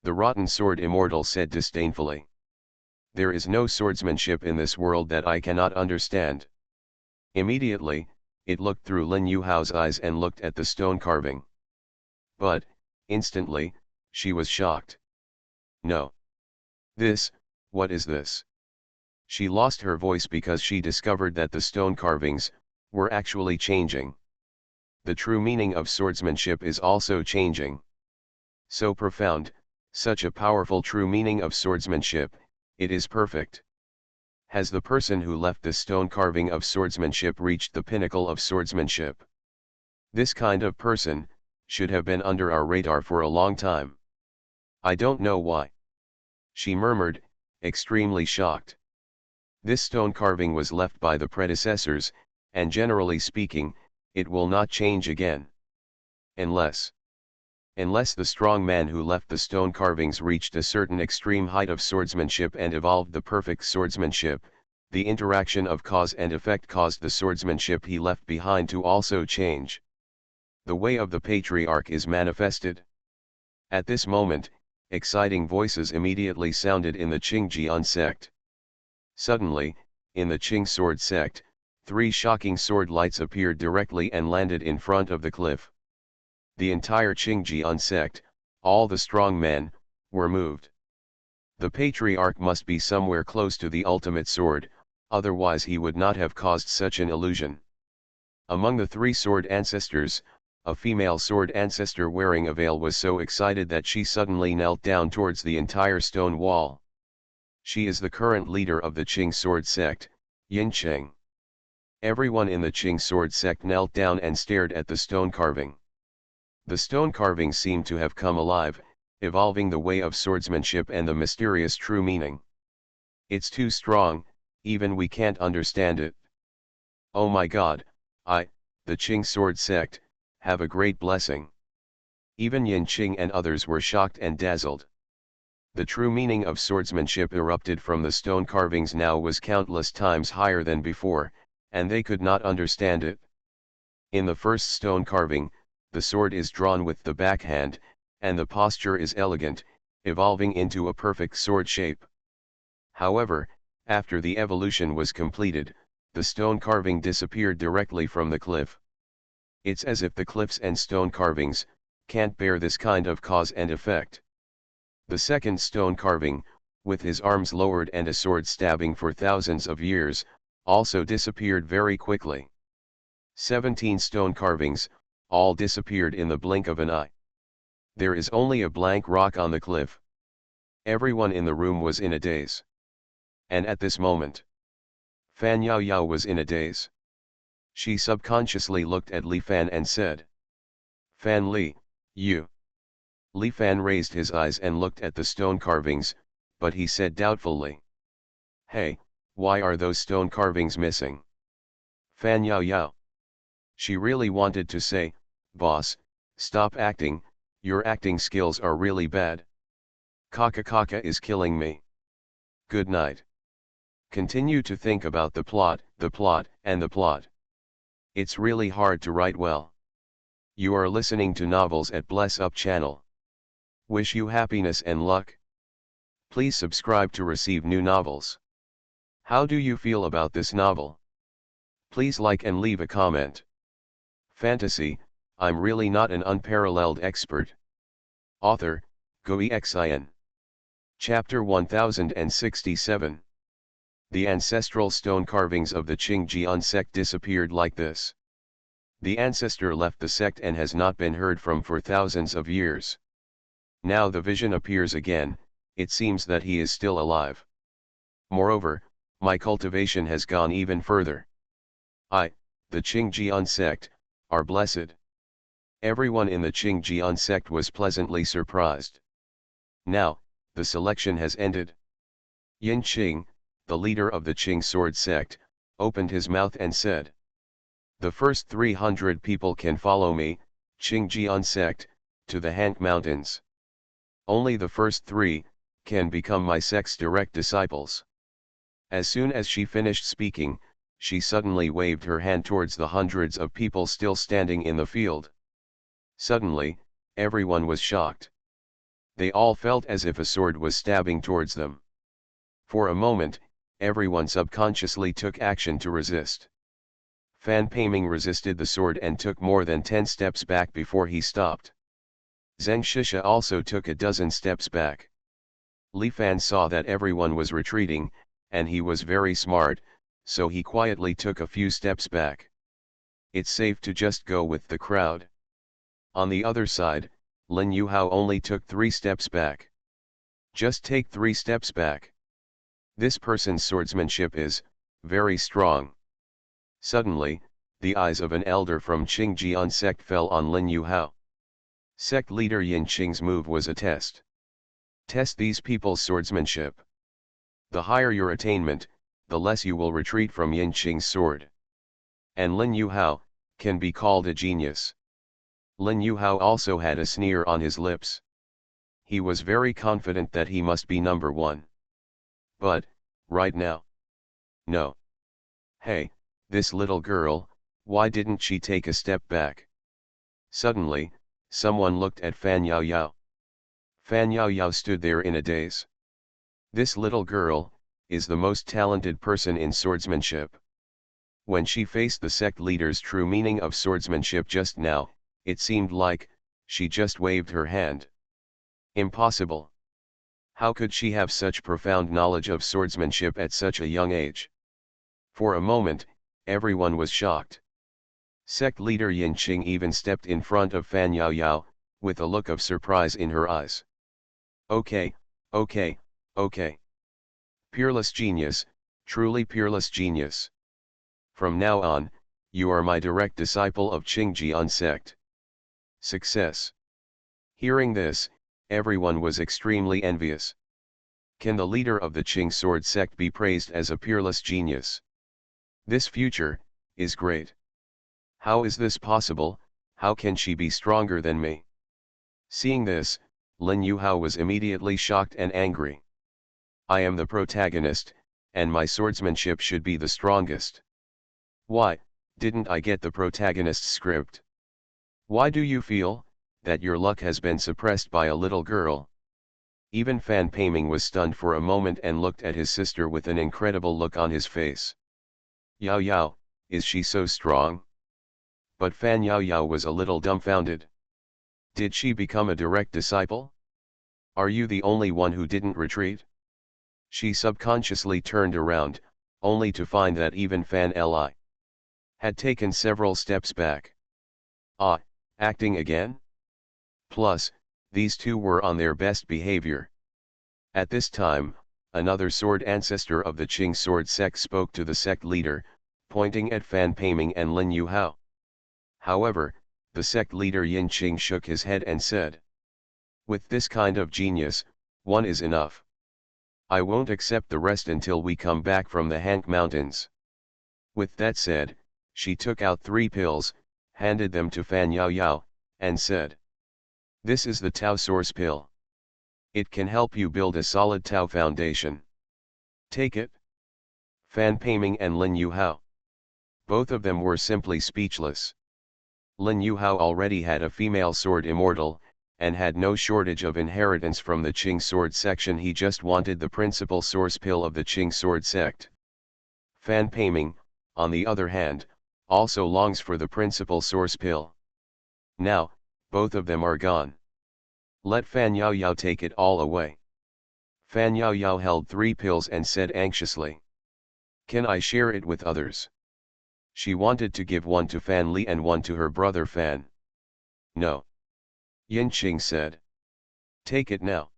The rotten sword immortal said disdainfully. There is no swordsmanship in this world that I cannot understand. Immediately, it looked through Lin Yuhao's eyes and looked at the stone carving. But, instantly, she was shocked. No. What is this? She lost her voice because she discovered that the stone carvings were actually changing. The true meaning of swordsmanship is also changing. So profound, such a powerful true meaning of swordsmanship, it is perfect. Has the person who left the stone carving of swordsmanship reached the pinnacle of swordsmanship? This kind of person should have been under our radar for a long time. I don't know why. She murmured, extremely shocked. This stone carving was left by the predecessors, and generally speaking, it will not change again. Unless the strong man who left the stone carvings reached a certain extreme height of swordsmanship and evolved the perfect swordsmanship, the interaction of cause and effect caused the swordsmanship he left behind to also change. The way of the patriarch is manifested. At this moment, exciting voices immediately sounded in the Qingjian sect. Suddenly, in the Qing sword sect, 3 shocking sword lights appeared directly and landed in front of the cliff. The entire Qingjian sect, all the strong men, were moved. The patriarch must be somewhere close to the ultimate sword, otherwise he would not have caused such an illusion. Among the 3 sword ancestors, a female sword ancestor wearing a veil was so excited that she suddenly knelt down towards the entire stone wall. She is the current leader of the Qing sword sect, Yin Cheng. Everyone in the Qing sword sect knelt down and stared at the stone carving. The stone carvings seem to have come alive, evolving the way of swordsmanship and the mysterious true meaning. It's too strong, even we can't understand it. Oh my God, the Qing sword sect, have a great blessing. Even Yin Qing and others were shocked and dazzled. The true meaning of swordsmanship erupted from the stone carvings now was countless times higher than before, and they could not understand it. In the first stone carving, the sword is drawn with the backhand, and the posture is elegant, evolving into a perfect sword shape. However, after the evolution was completed, the stone carving disappeared directly from the cliff. It's as if the cliffs and stone carvings can't bear this kind of cause and effect. The second stone carving, with his arms lowered and a sword stabbing for thousands of years, also disappeared very quickly. 17 stone carvings, all disappeared in the blink of an eye. There is only a blank rock on the cliff. Everyone in the room was in a daze. And at this moment, Fan Yaoyao was in a daze. She subconsciously looked at Li Fan and said, "Fan Li, you." Li Fan raised his eyes and looked at the stone carvings, but he said doubtfully, "Hey, why are those stone carvings missing?" Fan Yaoyao. She really wanted to say, "Boss, stop acting, your acting skills are really bad. Kaka is killing me. Good night." Continue to think about the plot, and the plot. It's really hard to write well. You are listening to novels at Bless Up channel. Wish you happiness and luck. Please subscribe to receive new novels. How do you feel about this novel? Please like and leave a comment. Fantasy, I'm really not an unparalleled expert. Author, Xuanhuan. Chapter 1067. The ancestral stone carvings of the Qing sect disappeared like this. The ancestor left the sect and has not been heard from for thousands of years. Now the vision appears again, it seems that he is still alive. Moreover, my cultivation has gone even further. The Qing sect, are blessed. Everyone in the Qing sect was pleasantly surprised. Now, the selection has ended. Yin Qing, the leader of the Qing sword sect, opened his mouth and said, "The first 300 people can follow me, Qing sect, to the Hank Mountains. Only the first 3 can become my sect's direct disciples." As soon as she finished speaking, she suddenly waved her hand towards the hundreds of people still standing in the field. Suddenly, everyone was shocked. They all felt as if a sword was stabbing towards them. For a moment, everyone subconsciously took action to resist. Fan Peiming resisted the sword and took more than 10 steps back before he stopped. Zheng Shisha also took a dozen steps back. Li Fan saw that everyone was retreating, and he was very smart, so he quietly took a few steps back. It's safe to just go with the crowd. On the other side, Lin Yuhao only took 3 steps back. Just take 3 steps back. This person's swordsmanship is very strong. Suddenly, the eyes of an elder from Qing sect fell on Lin Yuhao. Sect leader Yin Qing's move was a test. Test these people's swordsmanship. The higher your attainment, the less you will retreat from Yin Qing's sword. And Lin Yuhao can be called a genius. Lin Yuhao also had a sneer on his lips. He was very confident that he must be number 1. But, right now? No. Hey, this little girl, why didn't she take a step back? Suddenly, someone looked at Fan Yaoyao. Fan Yaoyao stood there in a daze. This little girl is the most talented person in swordsmanship. When she faced the sect leader's true meaning of swordsmanship just now, it seemed like she just waved her hand. Impossible. How could she have such profound knowledge of swordsmanship at such a young age? For a moment, everyone was shocked. Sect leader Yin Qing even stepped in front of Fan Yaoyao, with a look of surprise in her eyes. Okay. Peerless genius, truly peerless genius. From now on, you are my direct disciple of Qing sect. Success. Hearing this, everyone was extremely envious. Can the leader of the Qing sword sect be praised as a peerless genius? This future is great. How is this possible? How can she be stronger than me? Seeing this, Lin Yuhao was immediately shocked and angry. I am the protagonist, and my swordsmanship should be the strongest. Why, didn't I get the protagonist's script? Why do you feel that your luck has been suppressed by a little girl? Even Fan Peiming was stunned for a moment and looked at his sister with an incredible look on his face. Yao Yao, is she so strong? But Fan Yao Yao was a little dumbfounded. Did she become a direct disciple? Are you the only one who didn't retreat? She subconsciously turned around, only to find that even Fan Li had taken several steps back. Ah, acting again? Plus, these two were on their best behavior. At this time, another sword ancestor of the Qing sword sect spoke to the sect leader, pointing at Fan Peiming and Lin Yuhao. However, the sect leader Yin Qing shook his head and said, with this kind of genius, one is enough. I won't accept the rest until we come back from the Hank Mountains. With that said, she took out 3 pills, handed them to Fan Yao Yao, and said, this is the Tao Source pill. It can help you build a solid Tao foundation. Take it. Fan Peiming and Lin Yuhao. Both of them were simply speechless. Lin Yuhao already had a female sword immortal, and had no shortage of inheritance from the Qing sword section. He just wanted the principal source pill of the Qing sword sect. Fan Peiming, on the other hand, also longs for the principal source pill. Now, both of them are gone. Let Fan Yao Yao take it all away. Fan Yao Yao held 3 pills and said anxiously, can I share it with others? She wanted to give one to Fan Li and one to her brother Fan. No. Yin Qing said. Take it now.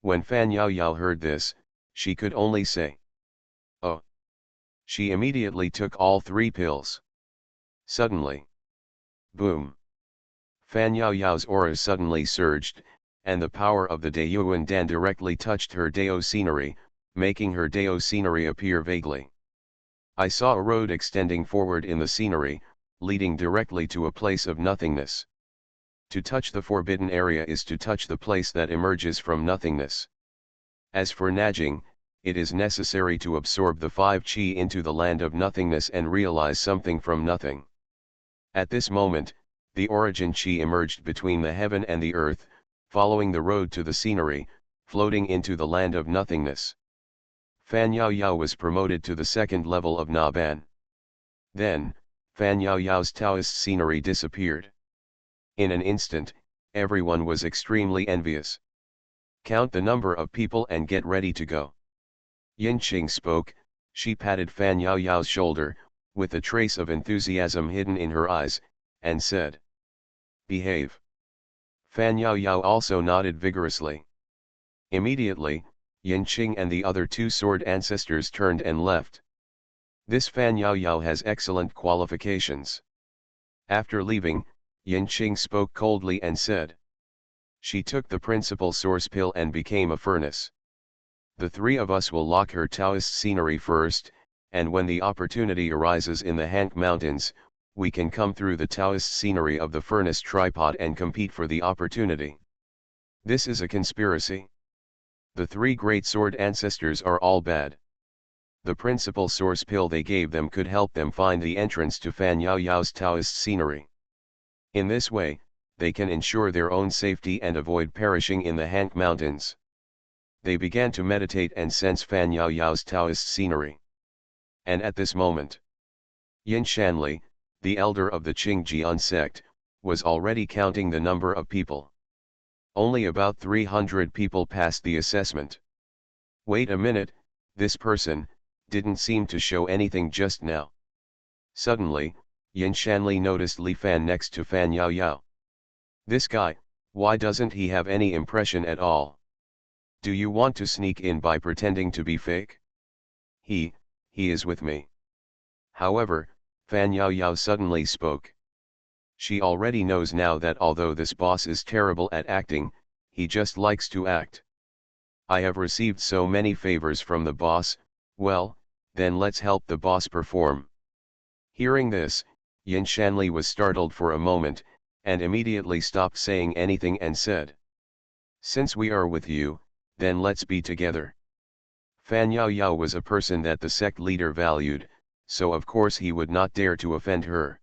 When Fan Yao Yao heard this, she could only say, oh. She immediately took all 3 pills. Suddenly. Boom. Fan Yao Yao's aura suddenly surged, and the power of the Daiyuan Dan directly touched her Dao scenery, making her Dao scenery appear vaguely. I saw a road extending forward in the scenery, leading directly to a place of nothingness. To touch the forbidden area is to touch the place that emerges from nothingness. As for Najing, it is necessary to absorb the 5 qi into the land of nothingness and realize something from nothing. At this moment, the origin qi emerged between the heaven and the earth, following the road to the scenery, floating into the land of nothingness. Fan Yao Yao was promoted to the 2nd level of Naban. Then, Fan Yao Yao's Taoist scenery disappeared. In an instant, everyone was extremely envious. Count the number of people and get ready to go. Yin Qing spoke. She patted Fan Yao Yao's shoulder, with a trace of enthusiasm hidden in her eyes, and said, behave. Fan Yao Yao also nodded vigorously. Immediately, Yin Qing and the other 2 sword ancestors turned and left. This Fan Yao Yao has excellent qualifications. After leaving, Yin Qing spoke coldly and said, she took the principal source pill and became a furnace. The 3 of us will lock her Taoist scenery first, and when the opportunity arises in the Hank Mountains, we can come through the Taoist scenery of the furnace tripod and compete for the opportunity. This is a conspiracy. The 3 great sword ancestors are all bad. The principal source pill they gave them could help them find the entrance to Fan Yao Yao's Taoist scenery. In this way, they can ensure their own safety and avoid perishing in the Hank Mountains. They began to meditate and sense Fan Yao Yao's Taoist scenery. And at this moment, Yin Shanli, the elder of the Qingjian sect, was already counting the number of people. Only about 300 people passed the assessment. Wait a minute, this person didn't seem to show anything just now. Suddenly, Yin Shanli noticed Li Fan next to Fan Yao Yao. This guy, why doesn't he have any impression at all? Do you want to sneak in by pretending to be fake? He is with me. However, Fan Yao Yao suddenly spoke. She already knows now that although this boss is terrible at acting, he just likes to act. I have received so many favors from the boss, well, then let's help the boss perform. Hearing this, Yin Shanli was startled for a moment, and immediately stopped saying anything and said, "Since we are with you, then let's be together." Fan Yao Yao was a person that the sect leader valued, so of course he would not dare to offend her.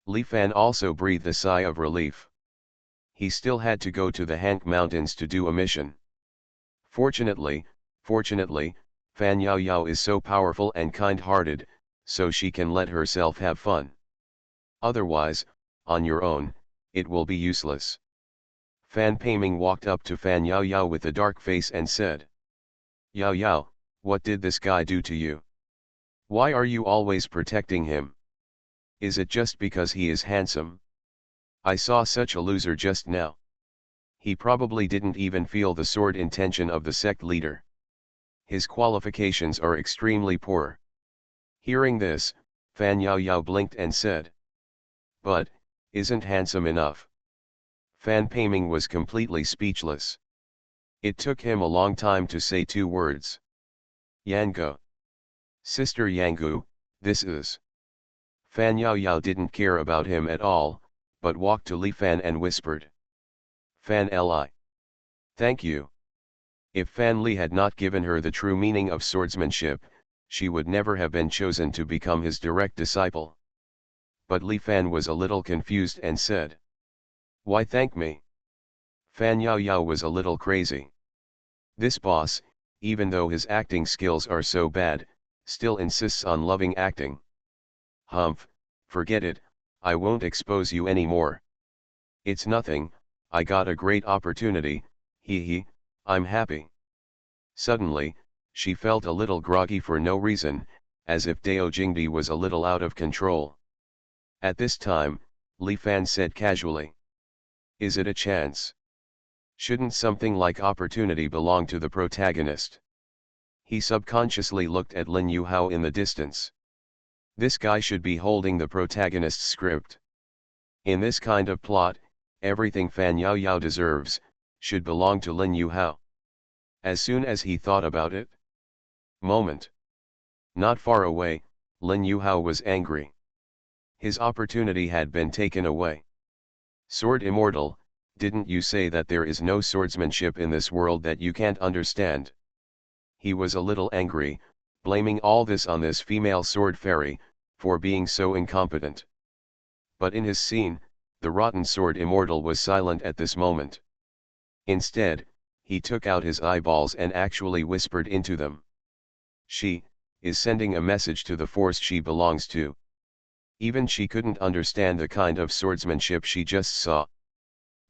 Li Fan also breathed a sigh of relief. He still had to go to the Hank Mountains to do a mission. Fortunately, Fan Yao Yao is so powerful and kind-hearted, so she can let herself have fun. Otherwise, on your own, it will be useless. Fan Peiming walked up to Fan Yao Yao with a dark face and said, "Yao Yao, what did this guy do to you? Why are you always protecting him? Is it just because he is handsome? I saw such a loser just now. He probably didn't even feel the sword intention of the sect leader. His qualifications are extremely poor." Hearing this, Fan Yao Yao blinked and said, "But, isn't handsome enough?" Fan Peiming was completely speechless. It took him a long time to say two words. "Yango. Sister Yangu, this is." Fan Yao Yao didn't care about him at all, but walked to Li Fan and whispered, "Fan Li. Thank you." If Fan Li had not given her the true meaning of swordsmanship, she would never have been chosen to become his direct disciple. But Li Fan was a little confused and said, "Why thank me?" Fan Yao Yao was a little crazy. This boss, even though his acting skills are so bad, still insists on loving acting. "Humph, forget it, I won't expose you anymore. It's nothing, I got a great opportunity, hee, I'm happy." Suddenly, she felt a little groggy for no reason, as if Dao Jingdi was a little out of control. At this time, Li Fan said casually, "Is it a chance? Shouldn't something like opportunity belong to the protagonist?" He subconsciously looked at Lin Yuhao in the distance. This guy should be holding the protagonist's script. In this kind of plot, everything Fan Yao Yao deserves, should belong to Lin Yuhao. As soon as he thought about it, not far away, Lin Yuhao was angry. His opportunity had been taken away. "Sword Immortal, didn't you say that there is no swordsmanship in this world that you can't understand?" He was a little angry, blaming all this on this female sword fairy, for being so incompetent. But in his scene, the rotten sword immortal was silent at this moment. Instead, he took out his eyeballs and actually whispered into them. "She is sending a message to the force she belongs to." Even she couldn't understand the kind of swordsmanship she just saw.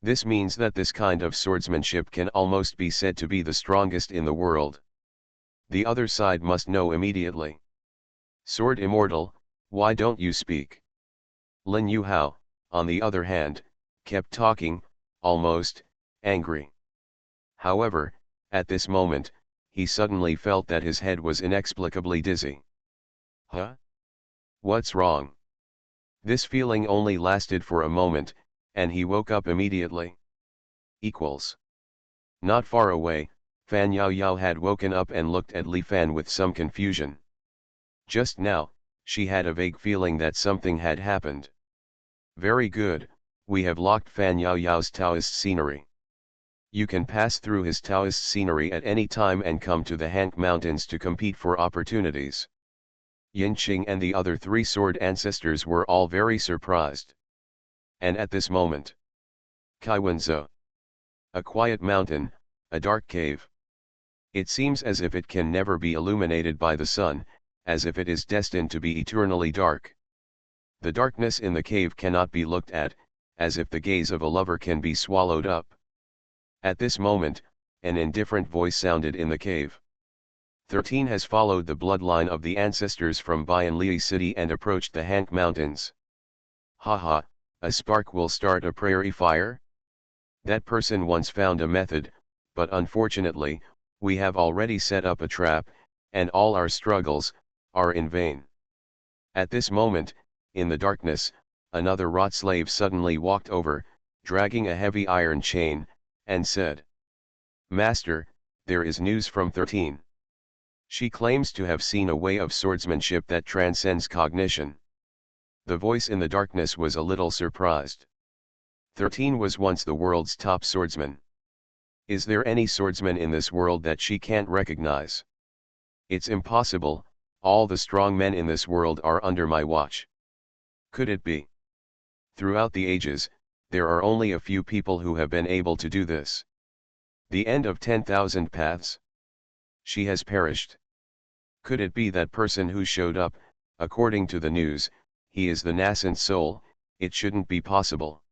This means that this kind of swordsmanship can almost be said to be the strongest in the world. The other side must know immediately. "Sword Immortal, why don't you speak?" Lin Yuhao, on the other hand, kept talking, almost angry. However, at this moment, he suddenly felt that his head was inexplicably dizzy. "Huh? What's wrong?" This feeling only lasted for a moment, and he woke up immediately. Not far away, Fan Yao Yao had woken up and looked at Li Fan with some confusion. Just now, she had a vague feeling that something had happened. "Very good, we have locked Fan Yao Yao's Taoist scenery. You can pass through his Taoist scenery at any time and come to the Hank Mountains to compete for opportunities." Yin Qing and the other three sword ancestors were all very surprised. And at this moment, Kaiwenzo. A quiet mountain, a dark cave. It seems as if it can never be illuminated by the sun, as if it is destined to be eternally dark. The darkness in the cave cannot be looked at, as if the gaze of a lover can be swallowed up. At this moment, an indifferent voice sounded in the cave. 13 has followed the bloodline of the ancestors from Bianli City and approached the Hank Mountains. Haha, a spark will start a prairie fire? That person once found a method, but unfortunately, we have already set up a trap, and all our struggles are in vain. At this moment, in the darkness, another rot slave suddenly walked over, dragging a heavy iron chain, and said, "Master, there is news from 13. She claims to have seen a way of swordsmanship that transcends cognition." The voice in the darkness was a little surprised. 13 was once the world's top swordsman. Is there any swordsman in this world that she can't recognize? It's impossible, all the strong men in this world are under my watch. Could it be? Throughout the ages, there are only a few people who have been able to do this. The end of 10,000 paths? She has perished. Could it be that person who showed up? According to the news, he is the nascent soul. It shouldn't be possible.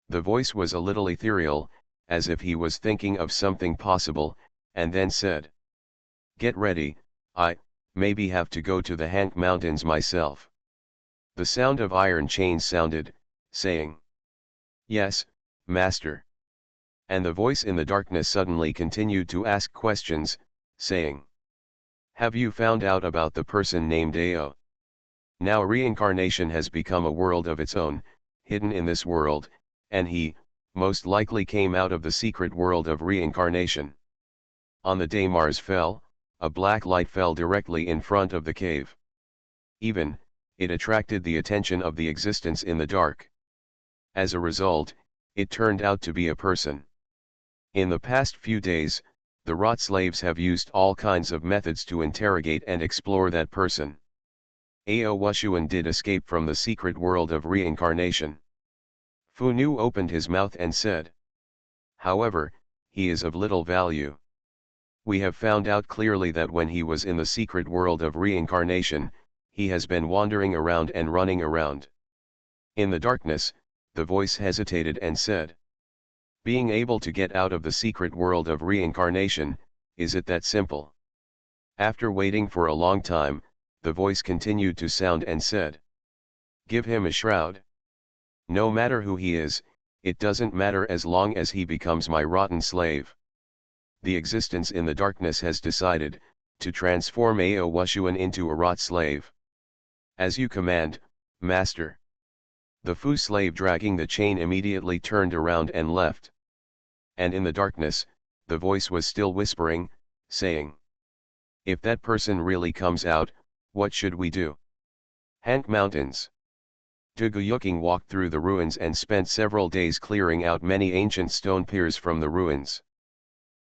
The voice was a little ethereal, as if he was thinking of something possible, and then said, "Get ready, I maybe have to go to the Hank Mountains myself." The sound of iron chains sounded, saying, "Yes, master." And the voice in the darkness suddenly continued to ask questions, saying, "Have you found out about the person named Ao? Now reincarnation has become a world of its own, hidden in this world, and he, most likely came out of the secret world of reincarnation. On the day Mars fell, a black light fell directly in front of the cave. It attracted the attention of the existence in the dark. As a result, it turned out to be a person. In the past few days, the rot slaves have used all kinds of methods to interrogate and explore that person. Ao Xuanhuan did escape from the secret world of reincarnation. Fu Nu opened his mouth and said, "However, he is of little value. We have found out clearly that when he was in the secret world of reincarnation, he has been wandering around and running around." In the darkness, the voice hesitated and said, "Being able to get out of the secret world of reincarnation, is it that simple?" After waiting for a long time, the voice continued to sound and said, "Give him a shroud. No matter who he is, it doesn't matter as long as he becomes my rotten slave. The existence in the darkness has decided to transform Ao Xuanhuan into a rot slave. As you command, master." The Fu slave dragging the chain immediately turned around and left. And in the darkness, the voice was still whispering, saying, "If that person really comes out, what should we do?" Hank Mountains. Duguyuking walked through the ruins and spent several days clearing out many ancient stone piers from the ruins.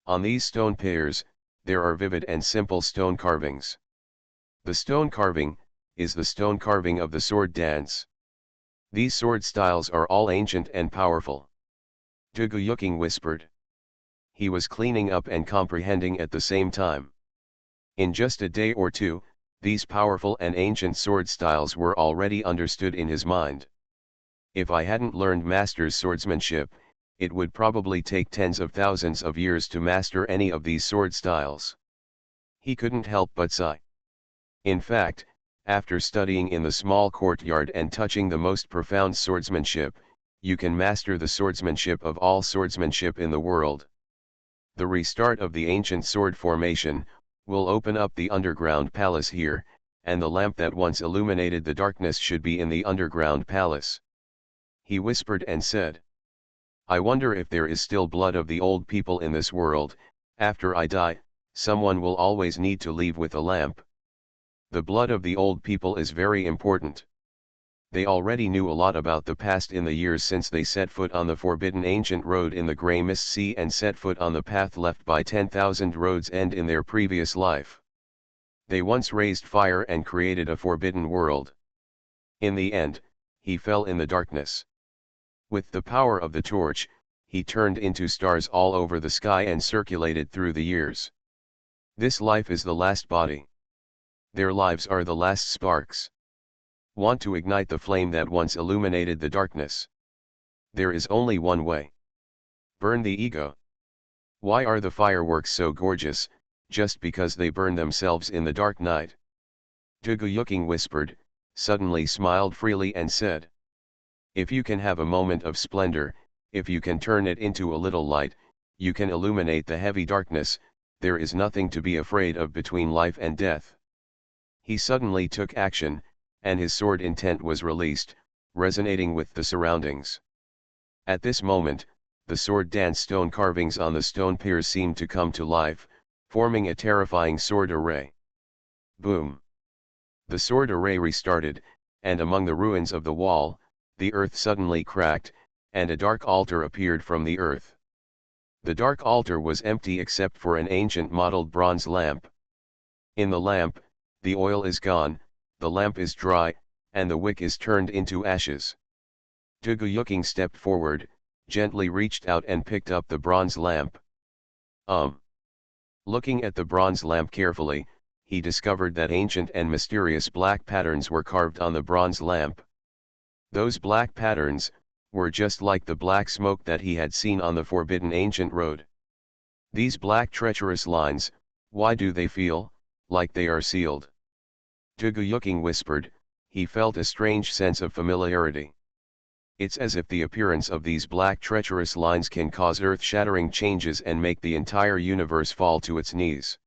On these stone piers, there are vivid and simple stone carvings. The stone carving is the stone carving of the sword dance. These sword styles are all ancient and powerful. Duguyuking whispered. He was cleaning up and comprehending at the same time. In just a day or two, these powerful and ancient sword styles were already understood in his mind. If I hadn't learned master's swordsmanship, it would probably take tens of thousands of years to master any of these sword styles. He couldn't help but sigh. In fact, after studying in the small courtyard and touching the most profound swordsmanship, you can master the swordsmanship of all swordsmanship in the world. The restart of the ancient sword formation will open up the underground palace here, and the lamp that once illuminated the darkness should be in the underground palace. He whispered and said, "I wonder if there is still blood of the old people in this world. After I die, someone will always need to leave with a lamp. The blood of the old people is very important. They already knew a lot about the past in the years since they set foot on the forbidden ancient road in the grey mist sea and set foot on the path left by 10,000 roads end in their previous life. They once raised fire and created a forbidden world. In the end, he fell in the darkness. With the power of the torch, he turned into stars all over the sky and circulated through the years. This life is the last body. Their lives are the last sparks. Want to ignite the flame that once illuminated the darkness? There is only one way. Burn the ego. Why are the fireworks so gorgeous? Just because they burn themselves in the dark night." Duguyuking whispered, suddenly smiled freely and said, "If you can have a moment of splendor, if you can turn it into a little light, you can illuminate the heavy darkness. There is nothing to be afraid of between life and death." He suddenly took action, and his sword intent was released, resonating with the surroundings. At this moment, the sword dance stone carvings on the stone piers seemed to come to life, forming a terrifying sword array. Boom! The sword array restarted, and among the ruins of the wall, the earth suddenly cracked, and a dark altar appeared from the earth. The dark altar was empty except for an ancient mottled bronze lamp. In the lamp, the oil is gone, the lamp is dry, and the wick is turned into ashes. Duguyuking stepped forward, gently reached out and picked up the bronze lamp. Looking at the bronze lamp carefully, he discovered that ancient and mysterious black patterns were carved on the bronze lamp. Those black patterns were just like the black smoke that he had seen on the forbidden ancient road. These black treacherous lines, why do they feel like they are sealed? Duguyuking whispered. He felt a strange sense of familiarity. It's as if the appearance of these black treacherous lines can cause earth-shattering changes and make the entire universe fall to its knees.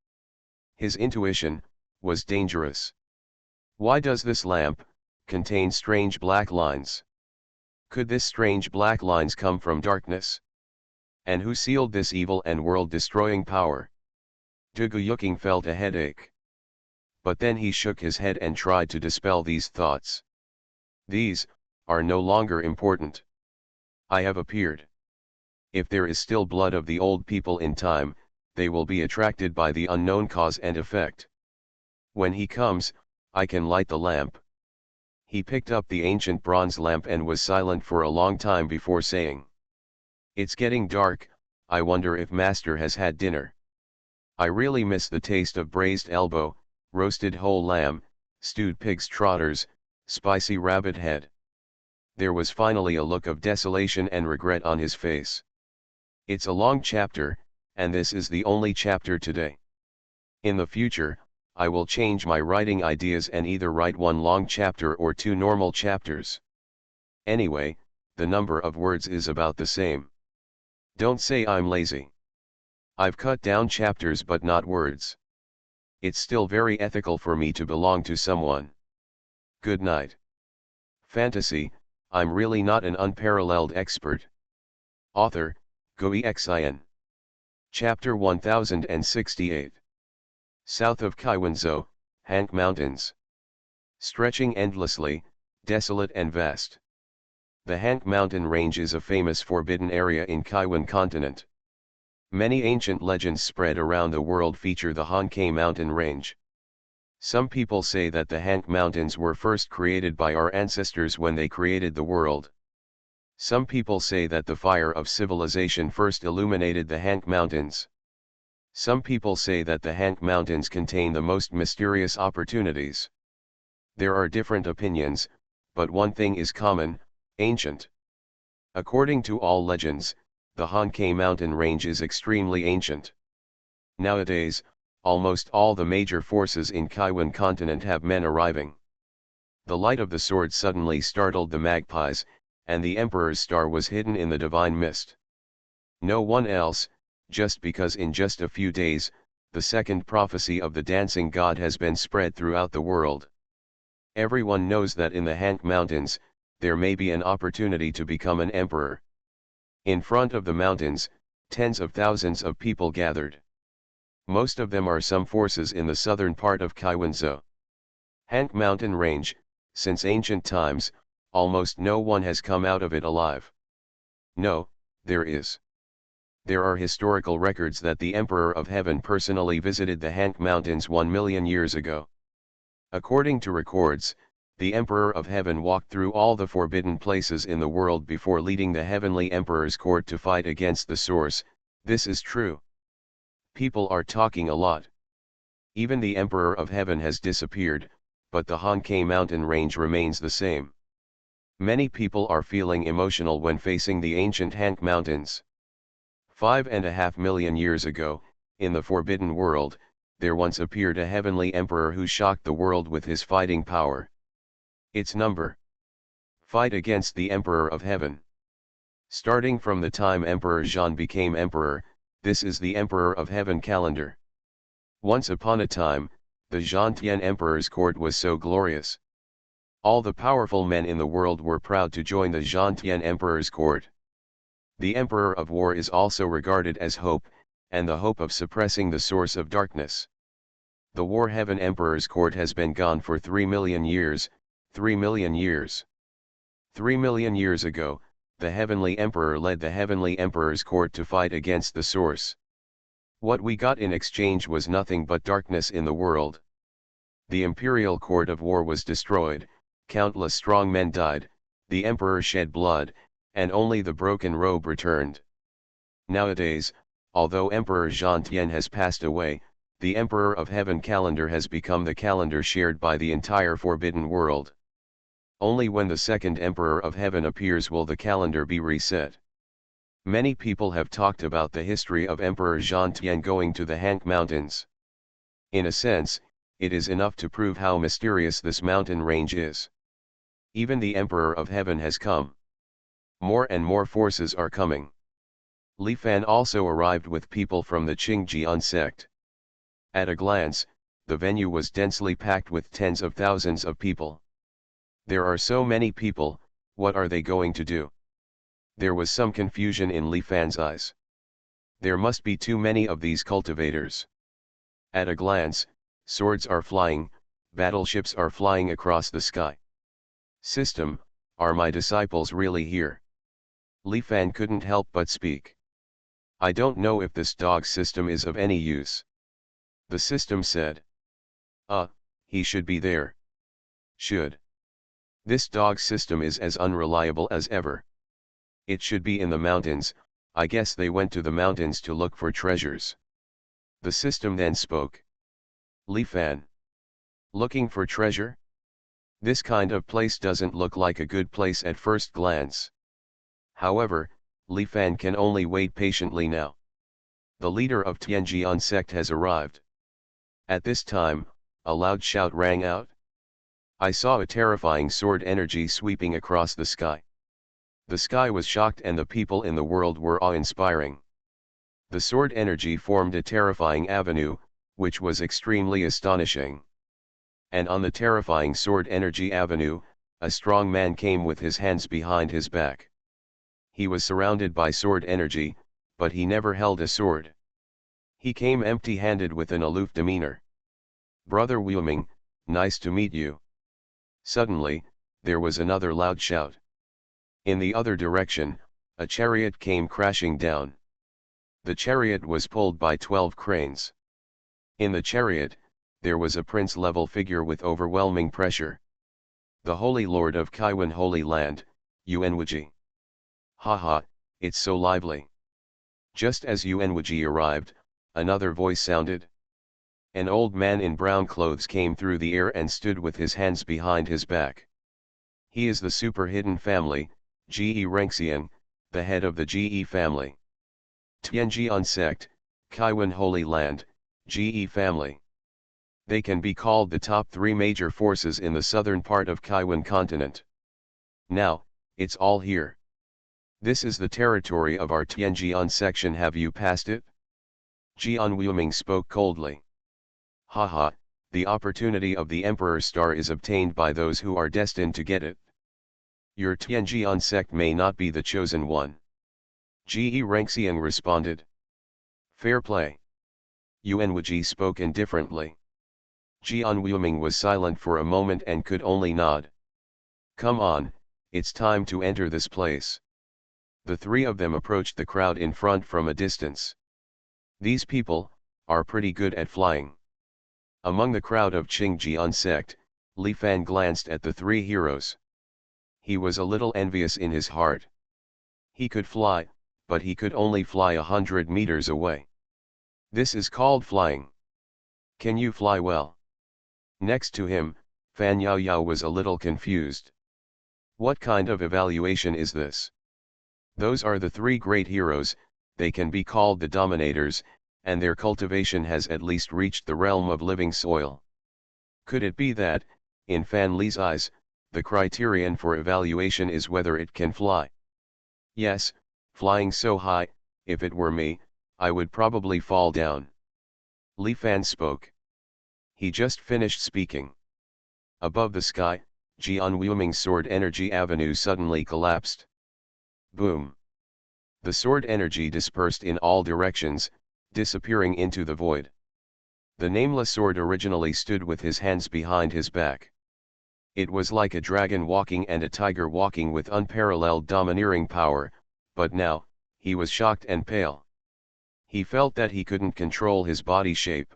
His intuition was dangerous. Why does this lamp contain strange black lines? Could this strange black lines come from darkness? And who sealed this evil and world-destroying power? Duguyuking felt a headache. But then he shook his head and tried to dispel these thoughts. These are no longer important. I have appeared. If there is still blood of the old people in time, they will be attracted by the unknown cause and effect. When he comes, I can light the lamp. He picked up the ancient bronze lamp and was silent for a long time before saying, "It's getting dark, I wonder if Master has had dinner. I really miss the taste of braised elbow, roasted whole lamb, stewed pig's trotters, spicy rabbit head." There was finally a look of desolation and regret on his face. It's a long chapter, and this is the only chapter today. In the future, I will change my writing ideas and either write one long chapter or two normal chapters. Anyway, the number of words is about the same. Don't say I'm lazy. I've cut down chapters but not words. It's still very ethical for me to belong to someone. Good night. Fantasy, I'm really not an unparalleled expert. Author, Xuanhuan. Chapter 1068. South of Xuanzhou, Hank Mountains. Stretching endlessly, desolate and vast. The Hank Mountain Range is a famous forbidden area in Xuanhuan continent. Many ancient legends spread around the world feature the Hanke Mountain Range. Some people say that the Hank Mountains were first created by our ancestors when they created the world. Some people say that the fire of civilization first illuminated the Hank Mountains. Some people say that the Hank Mountains contain the most mysterious opportunities. There are different opinions, but one thing is common: ancient. According to all legends, the Hanke Mountain Range is extremely ancient. Nowadays, almost all the major forces in Xuanhuan continent have men arriving. The light of the sword suddenly startled the magpies, and the Emperor's star was hidden in the divine mist. No one else, just because in just a few days, the second prophecy of the dancing god has been spread throughout the world. Everyone knows that in the Hank Mountains, there may be an opportunity to become an emperor. In front of the mountains, tens of thousands of people gathered. Most of them are some forces in the southern part of Xuanzhou. Hank Mountain Range, since ancient times, almost no one has come out of it alive. No, there is. There are historical records that the Emperor of Heaven personally visited the Hank Mountains 1 million years ago. According to records, the Emperor of Heaven walked through all the forbidden places in the world before leading the Heavenly Emperor's court to fight against the Source. This is true. People are talking a lot. Even the Emperor of Heaven has disappeared, but the Hanke Mountain Range remains the same. Many people are feeling emotional when facing the ancient Hank Mountains. 5.5 million years ago, in the Forbidden World, there once appeared a heavenly emperor who shocked the world with his fighting power. Its number. Fight against the Emperor of Heaven. Starting from the time Emperor Zhan became emperor, this is the Emperor of Heaven calendar. Once upon a time, the Zhantian Emperor's court was so glorious. All the powerful men in the world were proud to join the Xuanhuan Emperor's court. The Emperor of War is also regarded as hope, and the hope of suppressing the source of darkness. The War Heaven Emperor's court has been gone for 3 million years, 3 million years. 3 million years ago, the Heavenly Emperor led the Heavenly Emperor's court to fight against the source. What we got in exchange was nothing but darkness in the world. The Imperial Court of War was destroyed, countless strong men died, the Emperor shed blood, and only the broken robe returned. Nowadays, although Emperor Xuantian has passed away, the Emperor of Heaven calendar has become the calendar shared by the entire Forbidden World. Only when the second Emperor of Heaven appears will the calendar be reset. Many people have talked about the history of Emperor Xuantian going to the Hank Mountains. In a sense, it is enough to prove how mysterious this mountain range is. Even the Emperor of Heaven has come. More and more forces are coming. Li Fan also arrived with people from the Qingjian sect. At a glance, the venue was densely packed with tens of thousands of people. There are so many people, what are they going to do? There was some confusion in Li Fan's eyes. There must be too many of these cultivators. At a glance, swords are flying, battleships are flying across the sky. System, are my disciples really here? Li Fan couldn't help but speak. I don't know if this dog system is of any use. The system said. He should be there. Should. This dog system is as unreliable as ever. It should be in the mountains. I guess they went to the mountains to look for treasures. The system then spoke. Li Fan. Looking for treasure? This kind of place doesn't look like a good place at first glance. However, Li Fan can only wait patiently now. The leader of Tianjian sect has arrived. At this time, a loud shout rang out. I saw a terrifying sword energy sweeping across the sky. The sky was shocked and the people in the world were awe-inspiring. The sword energy formed a terrifying avenue, which was extremely astonishing. And on the terrifying sword energy avenue, a strong man came with his hands behind his back. He was surrounded by sword energy, but he never held a sword. He came empty-handed with an aloof demeanor. Brother Wuoming, nice to meet you. Suddenly, there was another loud shout. In the other direction, a chariot came crashing down. The chariot was pulled by 12 cranes. In the chariot, there was a prince-level figure with overwhelming pressure. The Holy Lord of Kaiwan Holy Land, Yuanwuji. Haha, it's so lively. Just as Yuanwuji arrived, another voice sounded. An old man in brown clothes came through the air and stood with his hands behind his back. He is the super hidden family, Ge Renxian, the head of the Ge family. Tianjian sect, Kaiwan Holy Land, Ge family. They can be called the top 3 major forces in the southern part of Kaiwan continent. Now, it's all here. This is the territory of our Tianjian section. Have you passed it? Jian Wuoming spoke coldly. Haha, the opportunity of the Emperor's star is obtained by those who are destined to get it. Your Tianjian sect may not be the chosen one. Ge Renxian responded. Fair play. Yuanwuji spoke indifferently. Jian Wuoming was silent for a moment and could only nod. Come on, it's time to enter this place. The 3 of them approached the crowd in front from a distance. These people are pretty good at flying. Among the crowd of Qingjian sect, Li Fan glanced at the 3 heroes. He was a little envious in his heart. He could fly, but he could only fly 100 meters away. This is called flying. Can you fly well? Next to him, Fan Yaoyao was a little confused. What kind of evaluation is this? Those are the 3 great heroes, they can be called the dominators, and their cultivation has at least reached the realm of living soil. Could it be that, in Fan Li's eyes, the criterion for evaluation is whether it can fly? Yes, flying so high, if it were me, I would probably fall down. Li Fan spoke. He just finished speaking. Above the sky, Xuanhuan's sword energy avenue suddenly collapsed. Boom! The sword energy dispersed in all directions, disappearing into the void. The nameless sword originally stood with his hands behind his back. It was like a dragon walking and a tiger walking with unparalleled domineering power, but now, he was shocked and pale. He felt that he couldn't control his body shape.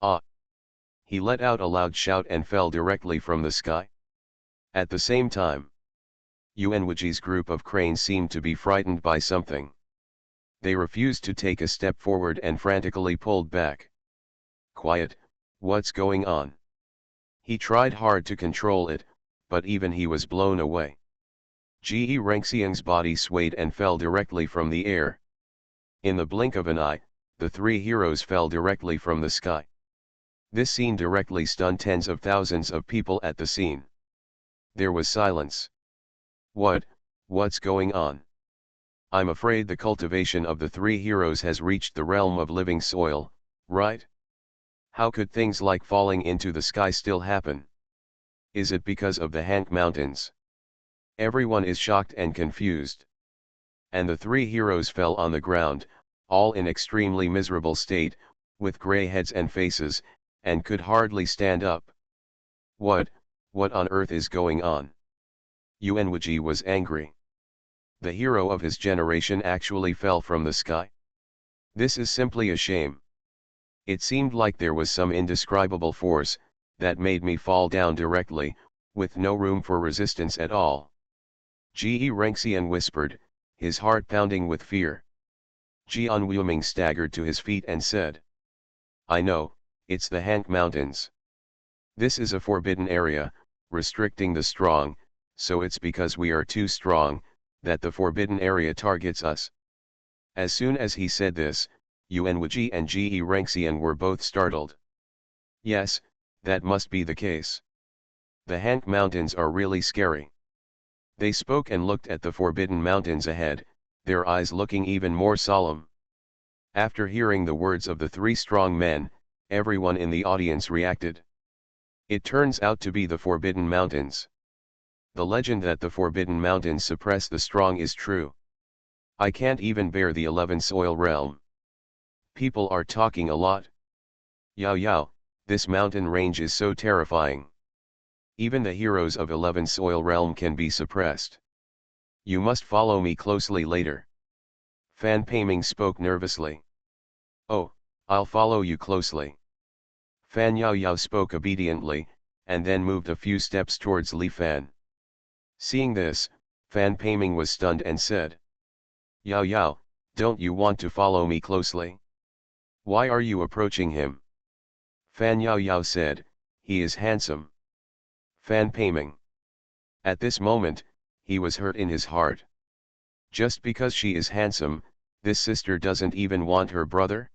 Ah! He let out a loud shout and fell directly from the sky. At the same time, Xuanhuan's group of cranes seemed to be frightened by something. They refused to take a step forward and frantically pulled back. Quiet, what's going on? He tried hard to control it, but even he was blown away. Ge Renxiang's body swayed and fell directly from the air. In the blink of an eye, the three heroes fell directly from the sky. This scene directly stunned tens of thousands of people at the scene. There was silence. What's going on? I'm afraid the cultivation of the three heroes has reached the realm of living soil, right? How could things like falling into the sky still happen? Is it because of the Hank Mountains? Everyone is shocked and confused. And the three heroes fell on the ground, all in extremely miserable state, with grey heads and faces, and could hardly stand up. What on earth is going on? Xuanhuan was angry. The hero of his generation actually fell from the sky. This is simply a shame. It seemed like there was some indescribable force that made me fall down directly, with no room for resistance at all. Ge Renxian whispered, his heart pounding with fear. Xuanhuan staggered to his feet and said, I know, it's the Hank Mountains. This is a forbidden area, restricting the strong, so it's because we are too strong, that the forbidden area targets us. As soon as he said this, Xuanhuan and Ge Renxian were both startled. Yes, that must be the case. The Hank Mountains are really scary. They spoke and looked at the forbidden mountains ahead, their eyes looking even more solemn. After hearing the words of the three strong men, everyone in the audience reacted. It turns out to be the Forbidden Mountains. The legend that the Forbidden Mountains suppress the strong is true. I can't even bear the 11 soil realm. People are talking a lot. Yao, this mountain range is so terrifying. Even the heroes of 11 soil realm can be suppressed. You must follow me closely later. Fan Peiming spoke nervously. Oh, I'll follow you closely. Fan Yao spoke obediently, and then moved a few steps towards Li Fan. Seeing this, Fan Peiming was stunned and said, Yao, don't you want to follow me closely? Why are you approaching him? Fan Yao said, he is handsome. Fan Peiming. At this moment, he was hurt in his heart. Just because she is handsome, this sister doesn't even want her brother?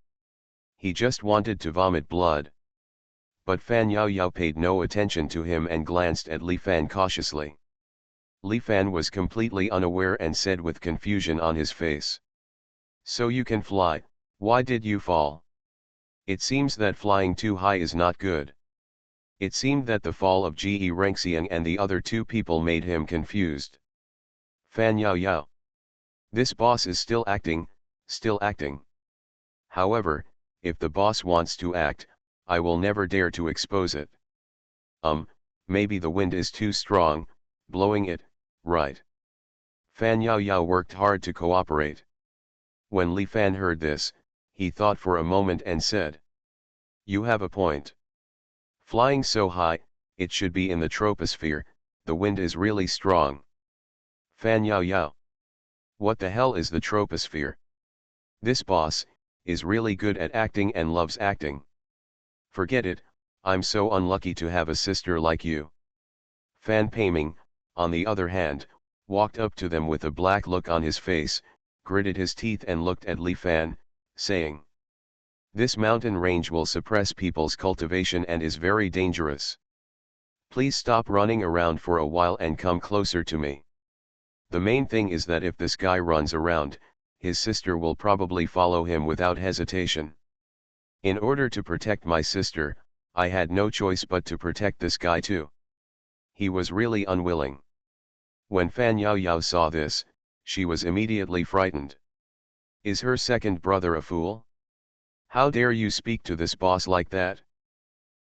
He just wanted to vomit blood. But Fan Yao paid no attention to him and glanced at Li Fan cautiously. Li Fan was completely unaware and said with confusion on his face. So you can fly, why did you fall? It seems that flying too high is not good. It seemed that the fall of Ge Renxian and the other two people made him confused. Fan Yao. This boss is still acting. However, if the boss wants to act, I will never dare to expose it. Maybe the wind is too strong, blowing it, right? Fan Yao worked hard to cooperate. When Li Fan heard this, he thought for a moment and said, you have a point. Flying so high, it should be in the troposphere, the wind is really strong. Fan Yao. What the hell is the troposphere? This boss is really good at acting and loves acting. Forget it, I'm so unlucky to have a sister like you. Fan Peiming, on the other hand, walked up to them with a black look on his face, gritted his teeth and looked at Li Fan, saying, this mountain range will suppress people's cultivation and is very dangerous. Please stop running around for a while and come closer to me. The main thing is that if this guy runs around, his sister will probably follow him without hesitation. In order to protect my sister, I had no choice but to protect this guy too. He was really unwilling. When Fan Yao Yao saw this, she was immediately frightened. Is her second brother a fool? How dare you speak to this boss like that?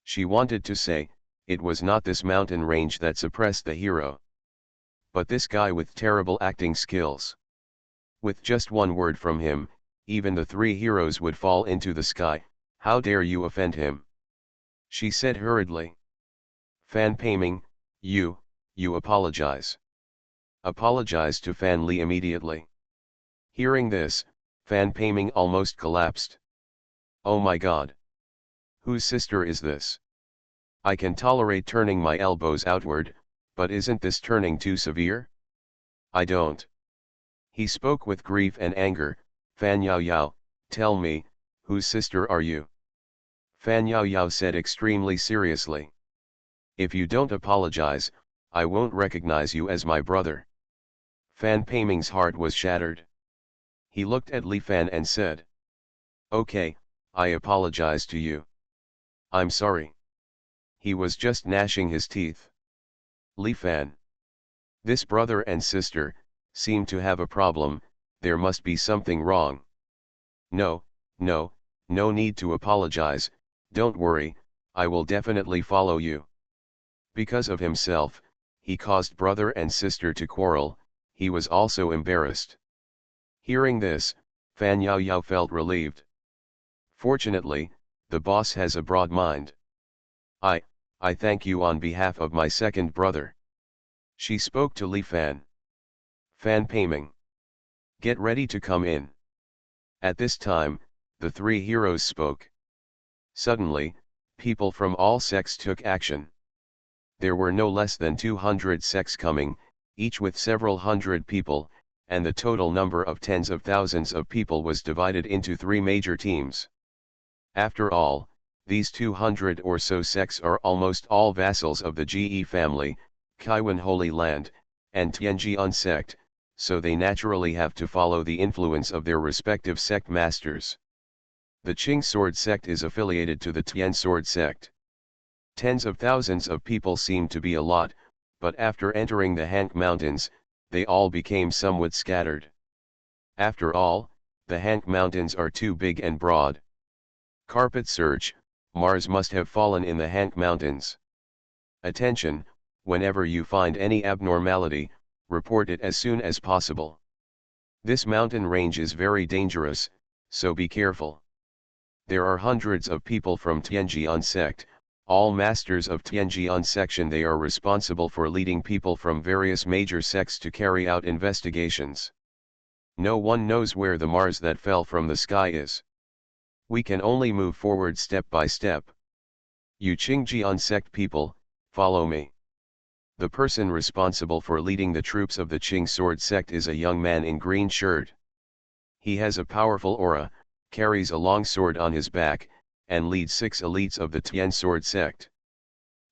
She wanted to say, it was not this mountain range that suppressed the hero, but this guy with terrible acting skills. With just one word from him, even the three heroes would fall into the sky. How dare you offend him? She said hurriedly. Fan Peiming, you apologize. Apologize to Fan Li immediately. Hearing this, Fan Peiming almost collapsed. Oh my god. Whose sister is this? I can tolerate turning my elbows outward, but isn't this turning too severe? I don't. He spoke with grief and anger. Fan Yao Yao, tell me, whose sister are you? Fan Yao Yao said extremely seriously. If you don't apologize, I won't recognize you as my brother. Fan Peiming's heart was shattered. He looked at Li Fan and said. Okay, I apologize to you. I'm sorry. He was just gnashing his teeth. Li Fan. This brother and sister seem to have a problem. There must be something wrong. No need to apologize, don't worry, I will definitely follow you. Because of himself, he caused brother and sister to quarrel. He was also embarrassed. Hearing this, Fan Yao Yao felt relieved. Fortunately, the boss has a broad mind. I thank you on behalf of my second brother. She spoke to Li Fan. Fan Peiming. Get ready to come in. At this time, the three heroes spoke. Suddenly, people from all sects took action. There were no less than 200 sects coming, each with several hundred people, and the total number of tens of thousands of people was divided into three major teams. After all, these 200 or so sects are almost all vassals of the Ge family, Kaiwan Holy Land, and Tianjian sect, so they naturally have to follow the influence of their respective sect masters. The Qing Sword sect is affiliated to the Tian Sword sect. Tens of thousands of people seem to be a lot, but after entering the Hank Mountains, they all became somewhat scattered. After all, the Hank Mountains are too big and broad. Carpet search, Mars must have fallen in the Hank Mountains. Attention, whenever you find any abnormality, report it as soon as possible. This mountain range is very dangerous, so be careful. There are hundreds of people from Tianjian sect, all masters of Tianjian section. They are responsible for leading people from various major sects to carry out investigations. No one knows where the Mars that fell from the sky is. We can only move forward step by step. You Qingjian sect people, follow me. The person responsible for leading the troops of the Qing Sword sect is a young man in green shirt. He has a powerful aura, carries a long sword on his back, and leads 6 elites of the Tian Sword sect.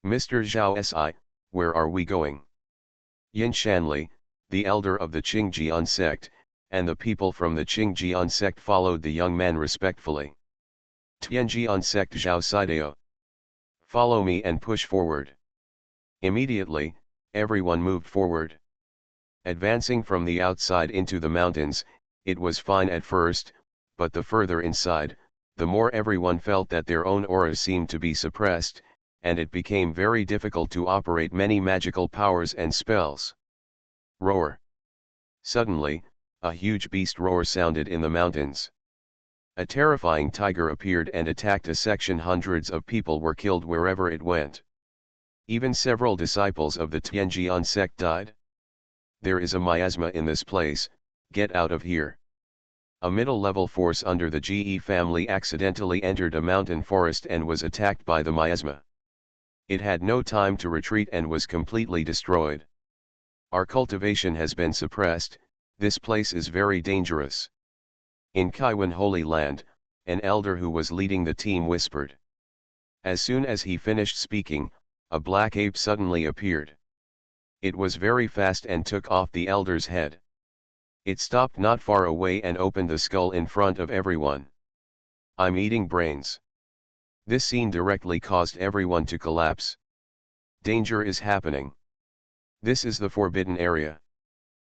Mr. Zhao Si, where are we going? Yin Shanli, the elder of the Qingjian sect, and the people from the Qingjian sect followed the young man respectfully. Tianjian sect Zhao Sideo. Follow me and push forward. Immediately, everyone moved forward. Advancing from the outside into the mountains, it was fine at first, but the further inside, the more everyone felt that their own auras seemed to be suppressed, and it became very difficult to operate many magical powers and spells. Roar. Suddenly, a huge beast roar sounded in the mountains. A terrifying tiger appeared and attacked a section. Hundreds of people were killed wherever it went. Even several disciples of the Tianjian sect died. There is a miasma in this place, get out of here. A middle-level force under the Ge family accidentally entered a mountain forest and was attacked by the miasma. It had no time to retreat and was completely destroyed. Our cultivation has been suppressed, this place is very dangerous. In Kaiwan Holy Land, an elder who was leading the team whispered. As soon as he finished speaking, a black ape suddenly appeared. It was very fast and took off the elder's head. It stopped not far away and opened the skull in front of everyone. I'm eating brains. This scene directly caused everyone to collapse. Danger is happening. This is the forbidden area.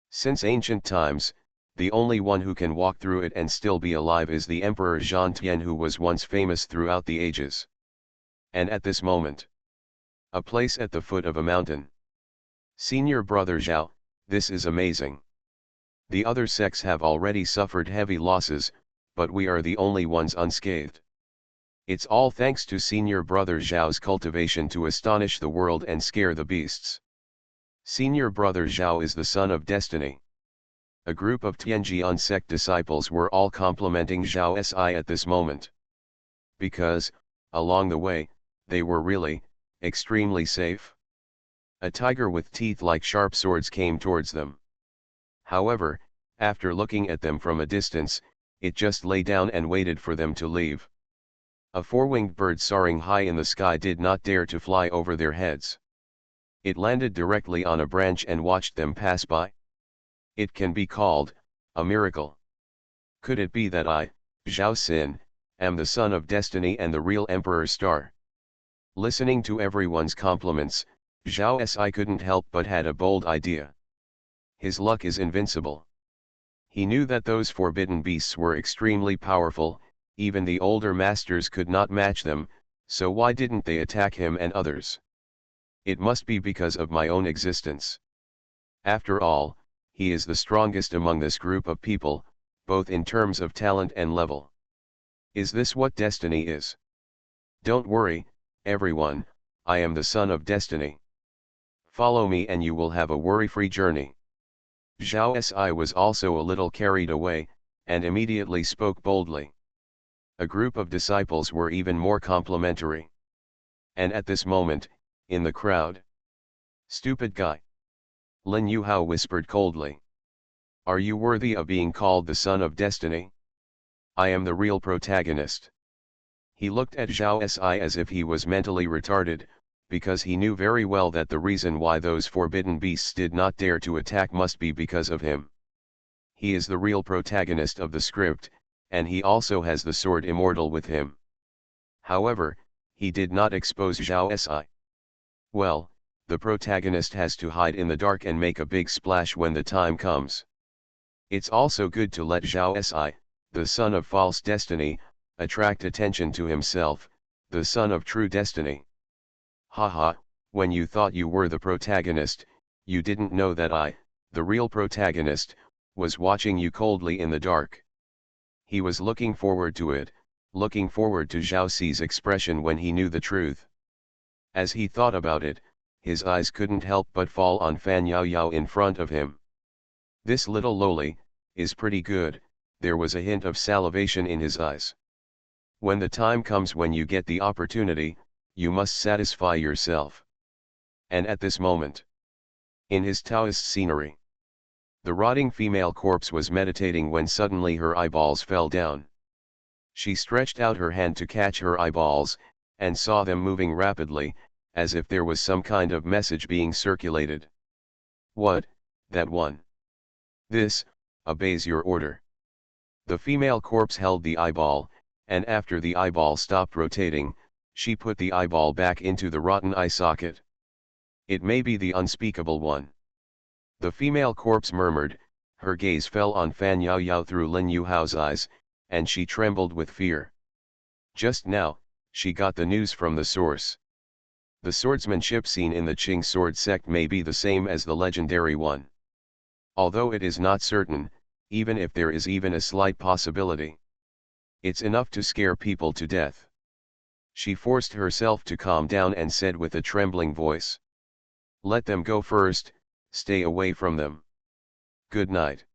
Since ancient times, the only one who can walk through it and still be alive is the Emperor Xuanhuan, who was once famous throughout the ages. And at this moment, a place at the foot of a mountain. Senior brother Zhao, this is amazing. The other sects have already suffered heavy losses, but we are the only ones unscathed. It's all thanks to senior brother Zhao's cultivation to astonish the world and scare the beasts. Senior brother Zhao is the son of destiny. A group of Tianjian sect disciples were all complimenting Zhao Si at this moment. Because, along the way, they were really, extremely safe. A tiger with teeth like sharp swords came towards them. However, after looking at them from a distance, it just lay down and waited for them to leave. A four-winged bird soaring high in the sky did not dare to fly over their heads. It landed directly on a branch and watched them pass by. It can be called a miracle. Could it be that I, Zhao Xin, am the son of destiny and the real emperor star? Listening to everyone's compliments, Zhao Si couldn't help but had a bold idea. His luck is invincible. He knew that those forbidden beasts were extremely powerful, even the older masters could not match them, so why didn't they attack him and others? It must be because of my own existence. After all, he is the strongest among this group of people, both in terms of talent and level. Is this what destiny is? Don't worry, everyone, I am the son of destiny. Follow me and you will have a worry-free journey. Zhao Si was also a little carried away, and immediately spoke boldly. A group of disciples were even more complimentary. And at this moment, in the crowd, "Stupid guy!" Lin Yuhao whispered coldly. "Are you worthy of being called the son of destiny? I am the real protagonist." He looked at Zhao Si as if he was mentally retarded, because he knew very well that the reason why those forbidden beasts did not dare to attack must be because of him. He is the real protagonist of the script, and he also has the sword immortal with him. However, he did not expose Zhao Si. Well, the protagonist has to hide in the dark and make a big splash when the time comes. It's also good to let Zhao Si, the son of false destiny, attract attention to himself, the son of true destiny. Haha, when you thought you were the protagonist, you didn't know that I, the real protagonist, was watching you coldly in the dark. He was looking forward to it, looking forward to Zhao Si's expression when he knew the truth. As he thought about it, his eyes couldn't help but fall on Fan Yao Yao in front of him. This little loli is pretty good. There was a hint of salivation in his eyes. When the time comes when you get the opportunity, you must satisfy yourself. And at this moment, in his Taoist scenery, the rotting female corpse was meditating when suddenly her eyeballs fell down. She stretched out her hand to catch her eyeballs, and saw them moving rapidly, as if there was some kind of message being circulated. What, that one? This, obeys your order. The female corpse held the eyeball, and after the eyeball stopped rotating, she put the eyeball back into the rotten eye socket. It may be the unspeakable one. The female corpse murmured, her gaze fell on Fan Yao Yao through Lin Yuhao's eyes, and she trembled with fear. Just now, she got the news from the source. The swordsmanship seen in the Qing sword sect may be the same as the legendary one. Although it is not certain, even if there is even a slight possibility, it's enough to scare people to death. She forced herself to calm down and said with a trembling voice, "Let them go first, stay away from them. Good night."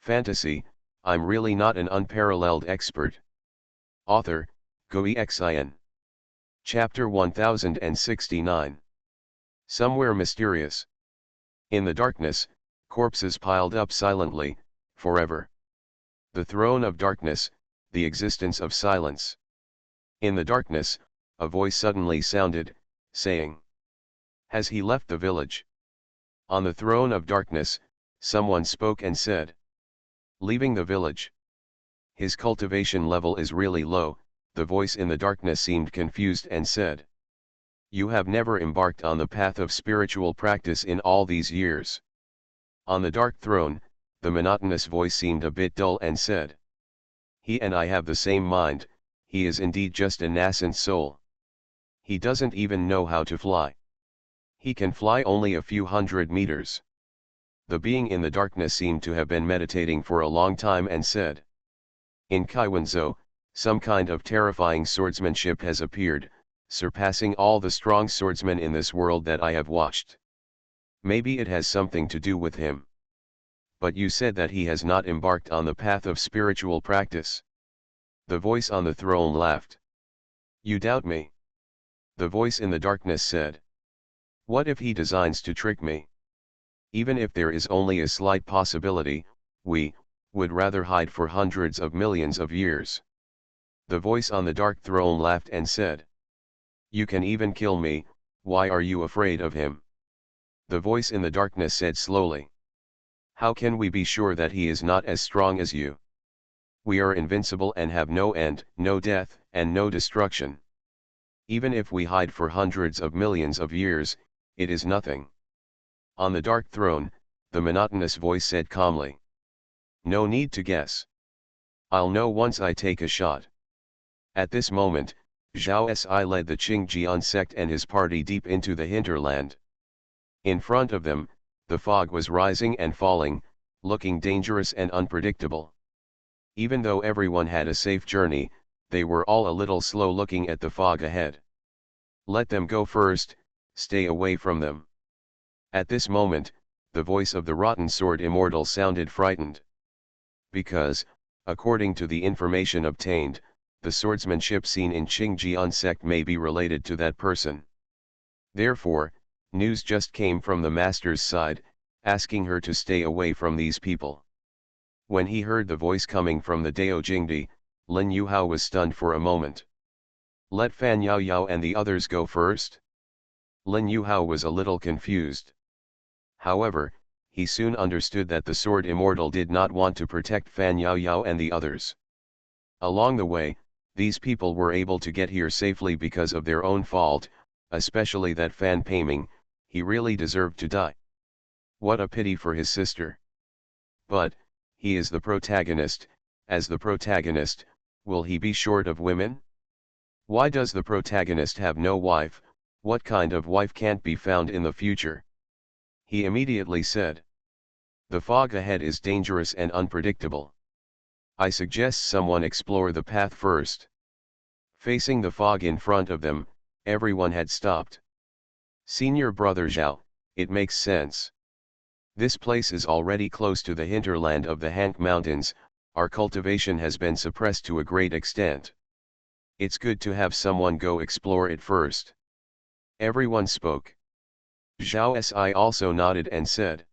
Fantasy, I'm really not an unparalleled expert. Author, Xuanhuan. Chapter 1069. Somewhere mysterious. In the darkness, corpses piled up silently, forever. The throne of darkness, the existence of silence. In the darkness, a voice suddenly sounded, saying, "Has he left the village?" On the throne of darkness, someone spoke and said, "Leaving the village? His cultivation level is really low." The voice in the darkness seemed confused and said, You have never embarked on the path of spiritual practice in all these years. On the dark throne, the monotonous voice seemed a bit dull and said, he and I have the same mind, he is indeed just a nascent soul. He doesn't even know how to fly. He can fly only a few hundred meters. The being in the darkness seemed to have been meditating for a long time and said, in Kaiwanzhou, some kind of terrifying swordsmanship has appeared, surpassing all the strong swordsmen in this world that I have watched. Maybe it has something to do with him. But you said that he has not embarked on the path of spiritual practice. The voice on the throne laughed. You doubt me? The voice in the darkness said. What if he designs to trick me? Even if there is only a slight possibility, we would rather hide for hundreds of millions of years. The voice on the dark throne laughed and said, you can even kill me, why are you afraid of him? The voice in the darkness said slowly, how can we be sure that he is not as strong as you? We are invincible and have no end, no death, and no destruction. Even if we hide for hundreds of millions of years, it is nothing. On the dark throne, the monotonous voice said calmly, no need to guess. I'll know once I take a shot. At this moment, Zhao Si led the Qingjian sect and his party deep into the hinterland. In front of them, the fog was rising and falling, looking dangerous and unpredictable. Even though everyone had a safe journey, they were all a little slow looking at the fog ahead. Let them go first, stay away from them. At this moment, the voice of the rotten sword immortal sounded frightened. Because, according to the information obtained, the swordsmanship seen in Qingjian sect may be related to that person. Therefore, news just came from the master's side, asking her to stay away from these people. When he heard the voice coming from the Dao Jingdi, Lin Yuhao was stunned for a moment. Let Fan Yao Yao and the others go first? Lin Yuhao was a little confused. However, he soon understood that the sword immortal did not want to protect Fan Yao Yao and the others. Along the way, these people were able to get here safely because of their own fault, especially that Fan Peiming, he really deserved to die. What a pity for his sister. But, he is the protagonist, as the protagonist, will he be short of women? Why does the protagonist have no wife? What kind of wife can't be found in the future? He immediately said. The fog ahead is dangerous and unpredictable. I suggest someone explore the path first. Facing the fog in front of them, everyone had stopped. Senior brother Zhao, it makes sense. This place is already close to the hinterland of the Hank Mountains, our cultivation has been suppressed to a great extent. It's good to have someone go explore it first. Everyone spoke. Zhao Si also nodded and said.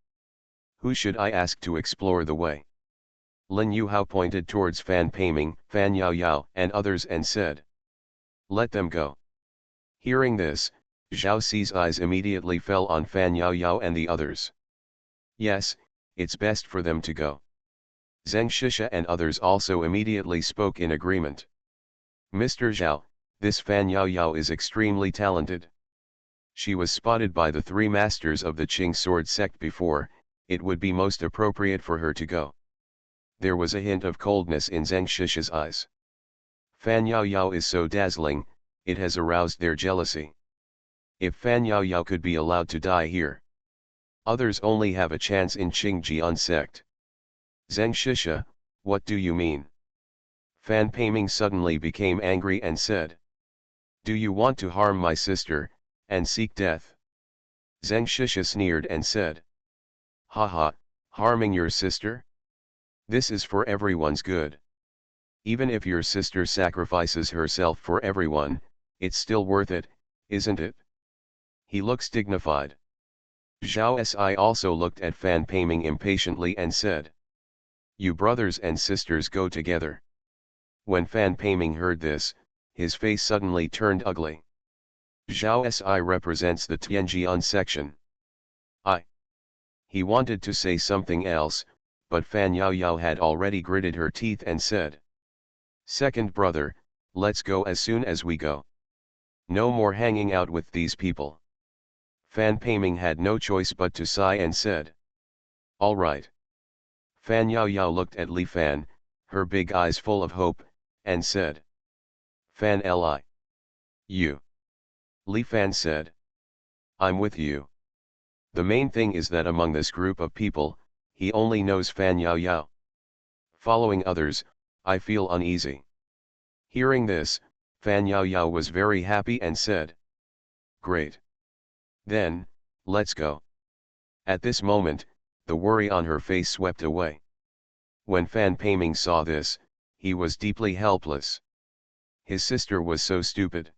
Who should I ask to explore the way? Lin Yuhao pointed towards Fan Peiming, Fan Yao Yao, and others and said. Let them go. Hearing this, Zhao Si's eyes immediately fell on Fan Yao Yao and the others. Yes, it's best for them to go. Zheng Shisha and others also immediately spoke in agreement. Mr. Zhao, this Fan Yao Yao is extremely talented. She was spotted by the three masters of the Qing sword sect before, it would be most appropriate for her to go. There was a hint of coldness in Zheng Shisha's eyes. Fan Yao Yao is so dazzling, it has aroused their jealousy. If Fan Yao Yao could be allowed to die here, others only have a chance in Qingjian sect. Zheng Shisha, what do you mean? Fan Peiming suddenly became angry and said. Do you want to harm my sister, and seek death? Zheng Shisha sneered and said. Haha, harming your sister? This is for everyone's good. Even if your sister sacrifices herself for everyone, it's still worth it, isn't it? He looks dignified. Zhao Si also looked at Fan Peiming impatiently and said. You brothers and sisters go together. When Fan Peiming heard this, his face suddenly turned ugly. Zhao Si represents the Tianjian section. He wanted to say something else, but Fan Yao Yao had already gritted her teeth and said. Second brother, let's go as soon as we go. No more hanging out with these people. Fan Peiming had no choice but to sigh and said, "All right." Fan Yao Yao looked at Li Fan, her big eyes full of hope, and said, "Fan Li. You." Li Fan said, "I'm with you. The main thing is that among this group of people, he only knows Fan Yao Yao. Following others, I feel uneasy." Hearing this, Fan Yao Yao was very happy and said, "Great. Then, let's go." At this moment, the worry on her face swept away. When Fan Peiming saw this, he was deeply helpless. His sister was so stupid.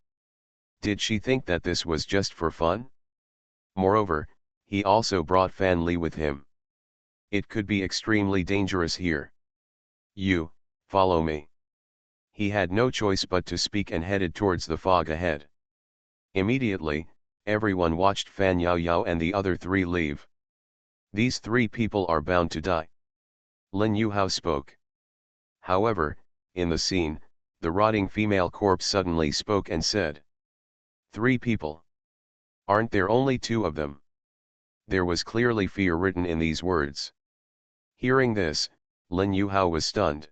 Did she think that this was just for fun? Moreover, he also brought Fan Li with him. It could be extremely dangerous here. "You, follow me." He had no choice but to speak and headed towards the fog ahead. Immediately, everyone watched Fan Yao Yao and the other three leave. "These three people are bound to die." Lin Yuhao spoke. However, in the scene, the rotting female corpse suddenly spoke and said, "Three people. Aren't there only two of them?" There was clearly fear written in these words. Hearing this, Lin Yuhao was stunned.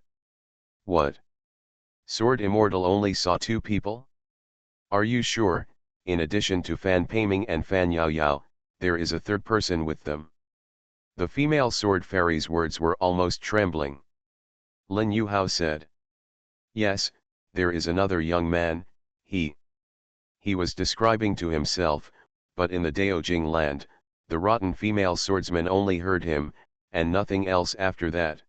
"What? Sword Immortal only saw two people? Are you sure, in addition to Fan Peiming and Fan Yao Yao, there is a third person with them?" The female sword fairy's words were almost trembling. Lin Yuhao said, "Yes, there is another young man, he." He was describing to himself, but in the Daojing land, the rotten female swordsman only heard him, and nothing else after that.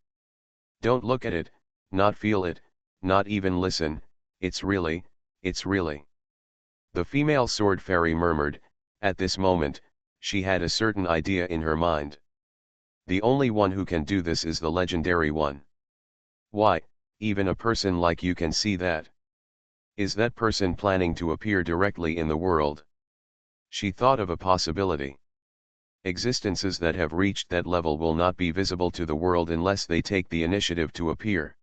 "Don't look at it, not feel it, not even listen, it's really. The female sword fairy murmured. At this moment, she had a certain idea in her mind. The only one who can do this is the legendary one. Why, even a person like you can see that. Is that person planning to appear directly in the world? She thought of a possibility. Existences that have reached that level will not be visible to the world unless they take the initiative to appear.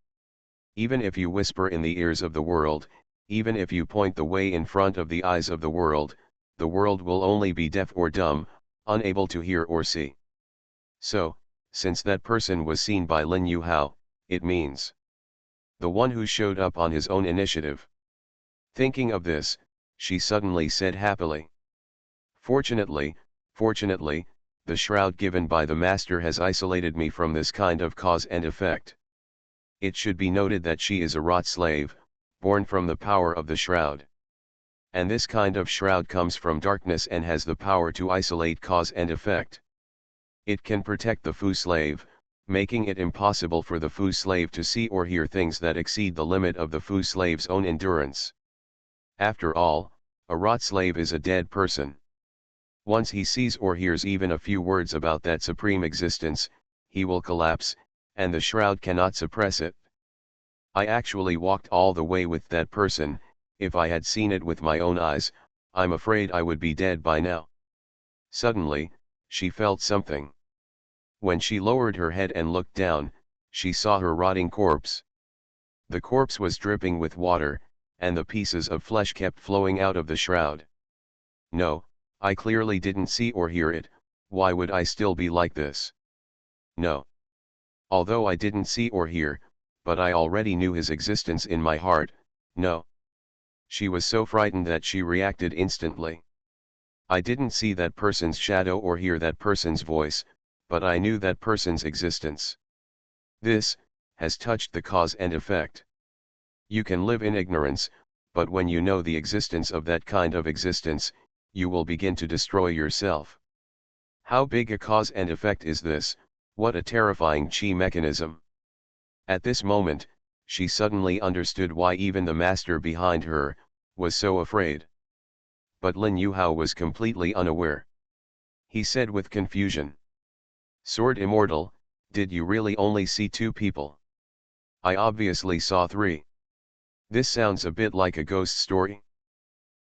Even if you whisper in the ears of the world, even if you point the way in front of the eyes of the world will only be deaf or dumb, unable to hear or see. So, since that person was seen by Lin Yuhao, it means the one who showed up on his own initiative." Thinking of this, she suddenly said happily, Fortunately, the shroud given by the master has isolated me from this kind of cause and effect." It should be noted that she is a rot slave, born from the power of the shroud. And this kind of shroud comes from darkness and has the power to isolate cause and effect. It can protect the Fu slave, making it impossible for the Fu slave to see or hear things that exceed the limit of the Fu slave's own endurance. After all, a rot slave is a dead person. Once he sees or hears even a few words about that supreme existence, he will collapse, and the shroud cannot suppress it. I actually walked all the way with that person. If I had seen it with my own eyes, I'm afraid I would be dead by now. Suddenly, she felt something. When she lowered her head and looked down, she saw her rotting corpse. The corpse was dripping with water, and the pieces of flesh kept flowing out of the shroud. No, I clearly didn't see or hear it. Why would I still be like this? No. Although I didn't see or hear, but I already knew his existence in my heart. No. She was so frightened that she reacted instantly. I didn't see that person's shadow or hear that person's voice, but I knew that person's existence. This has touched the cause and effect. You can live in ignorance, but when you know the existence of that kind of existence, you will begin to destroy yourself. How big a cause and effect is this? What a terrifying chi mechanism. At this moment, she suddenly understood why even the master behind her was so afraid. But Lin Yuhao was completely unaware. He said with confusion, "Sword Immortal, did you really only see two people? I obviously saw three. This sounds a bit like a ghost story.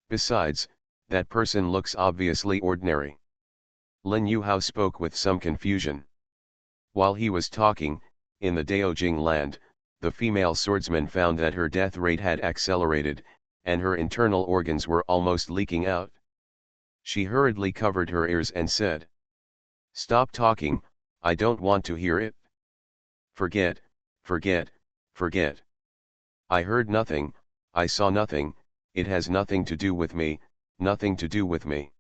Besides, that person looks obviously ordinary." Lin Yuhao spoke with some confusion. While he was talking, in the Daojing land, the female swordsman found that her death rate had accelerated, and her internal organs were almost leaking out. She hurriedly covered her ears and said, "Stop talking, I don't want to hear it. Forget, forget, forget. I heard nothing, I saw nothing, it has nothing to do with me, nothing to do with me."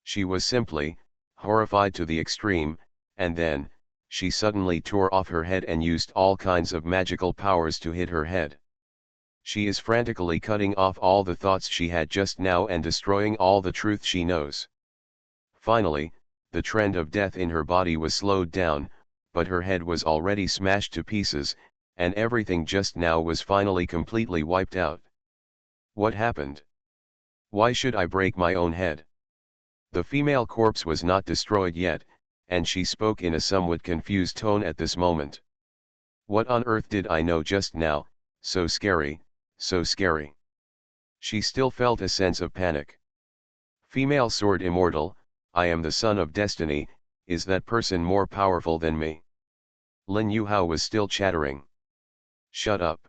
She was simply horrified to the extreme, and then she suddenly tore off her head and used all kinds of magical powers to hit her head. She is frantically cutting off all the thoughts she had just now and destroying all the truth she knows. Finally, the trend of death in her body was slowed down, but her head was already smashed to pieces, and everything just now was finally completely wiped out. What happened? Why should I break my own head? The female corpse was not destroyed yet, and she spoke in a somewhat confused tone at this moment. What on earth did I know just now? So scary, so scary. She still felt a sense of panic. Female sword immortal, I am the son of destiny, is that person more powerful than me? Lin Yuhao was still chattering. Shut up.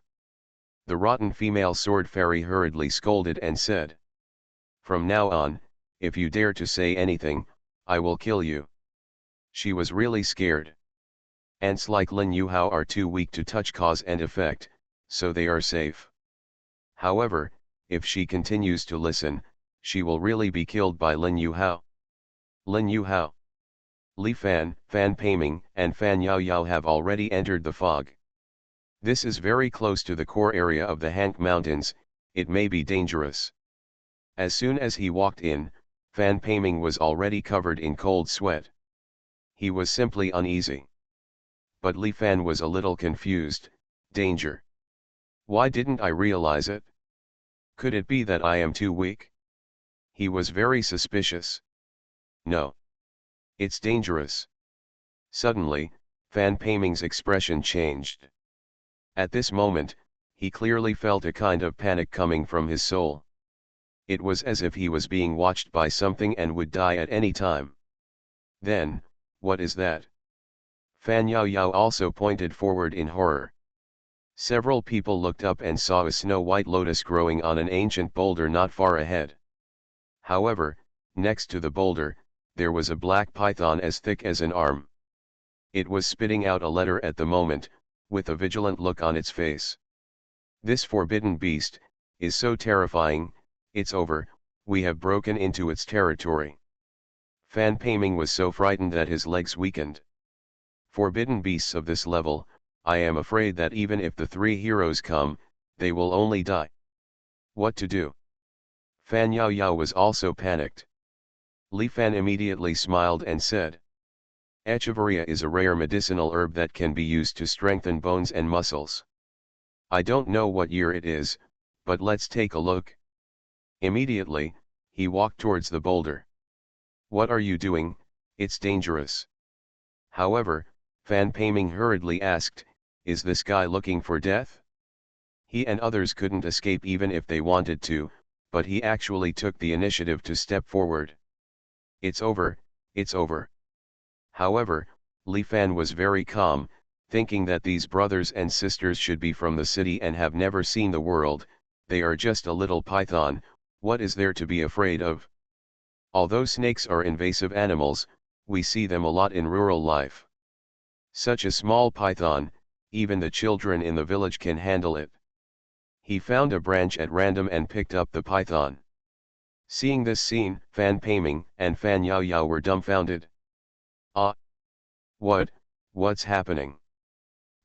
The rotten female sword fairy hurriedly scolded and said. From now on, if you dare to say anything, I will kill you. She was really scared. Ants like Lin Yuhao are too weak to touch cause and effect, so they are safe. However, if she continues to listen, she will really be killed by Lin Yuhao. Lin Yuhao, Li Fan, Fan Peiming, and Fan Yao Yao have already entered the fog. This is very close to the core area of the Hank Mountains, it may be dangerous. As soon as he walked in, Fan Peiming was already covered in cold sweat. He was simply uneasy. But Li Fan was a little confused. Danger. Why didn't I realize it? Could it be that I am too weak? He was very suspicious. No. It's dangerous. Suddenly, Fan Peiming's expression changed. At this moment, he clearly felt a kind of panic coming from his soul. It was as if he was being watched by something and would die at any time. Then, what is that? Fan Yao Yao also pointed forward in horror. Several people looked up and saw a snow-white lotus growing on an ancient boulder not far ahead. However, next to the boulder, there was a black python as thick as an arm. It was spitting out a letter at the moment, with a vigilant look on its face. This forbidden beast is so terrifying. It's over, we have broken into its territory. Fan Peiming was so frightened that his legs weakened. Forbidden beasts of this level, I am afraid that even if the three heroes come, they will only die. What to do? Fan Yao Yao was also panicked. Li Fan immediately smiled and said. Echeveria is a rare medicinal herb that can be used to strengthen bones and muscles. I don't know what year it is, but let's take a look. Immediately, he walked towards the boulder. What are you doing? It's dangerous. However, Fan Peiming hurriedly asked, is this guy looking for death? He and others couldn't escape even if they wanted to, but he actually took the initiative to step forward. It's over, it's over. However, Li Fan was very calm, thinking that these brothers and sisters should be from the city and have never seen the world. They are just a little python, what is there to be afraid of? Although snakes are invasive animals, we see them a lot in rural life. Such a small python, even the children in the village can handle it. He found a branch at random and picked up the python. Seeing this scene, Fan Peiming and Fan Yao Yao were dumbfounded. Ah! What's happening?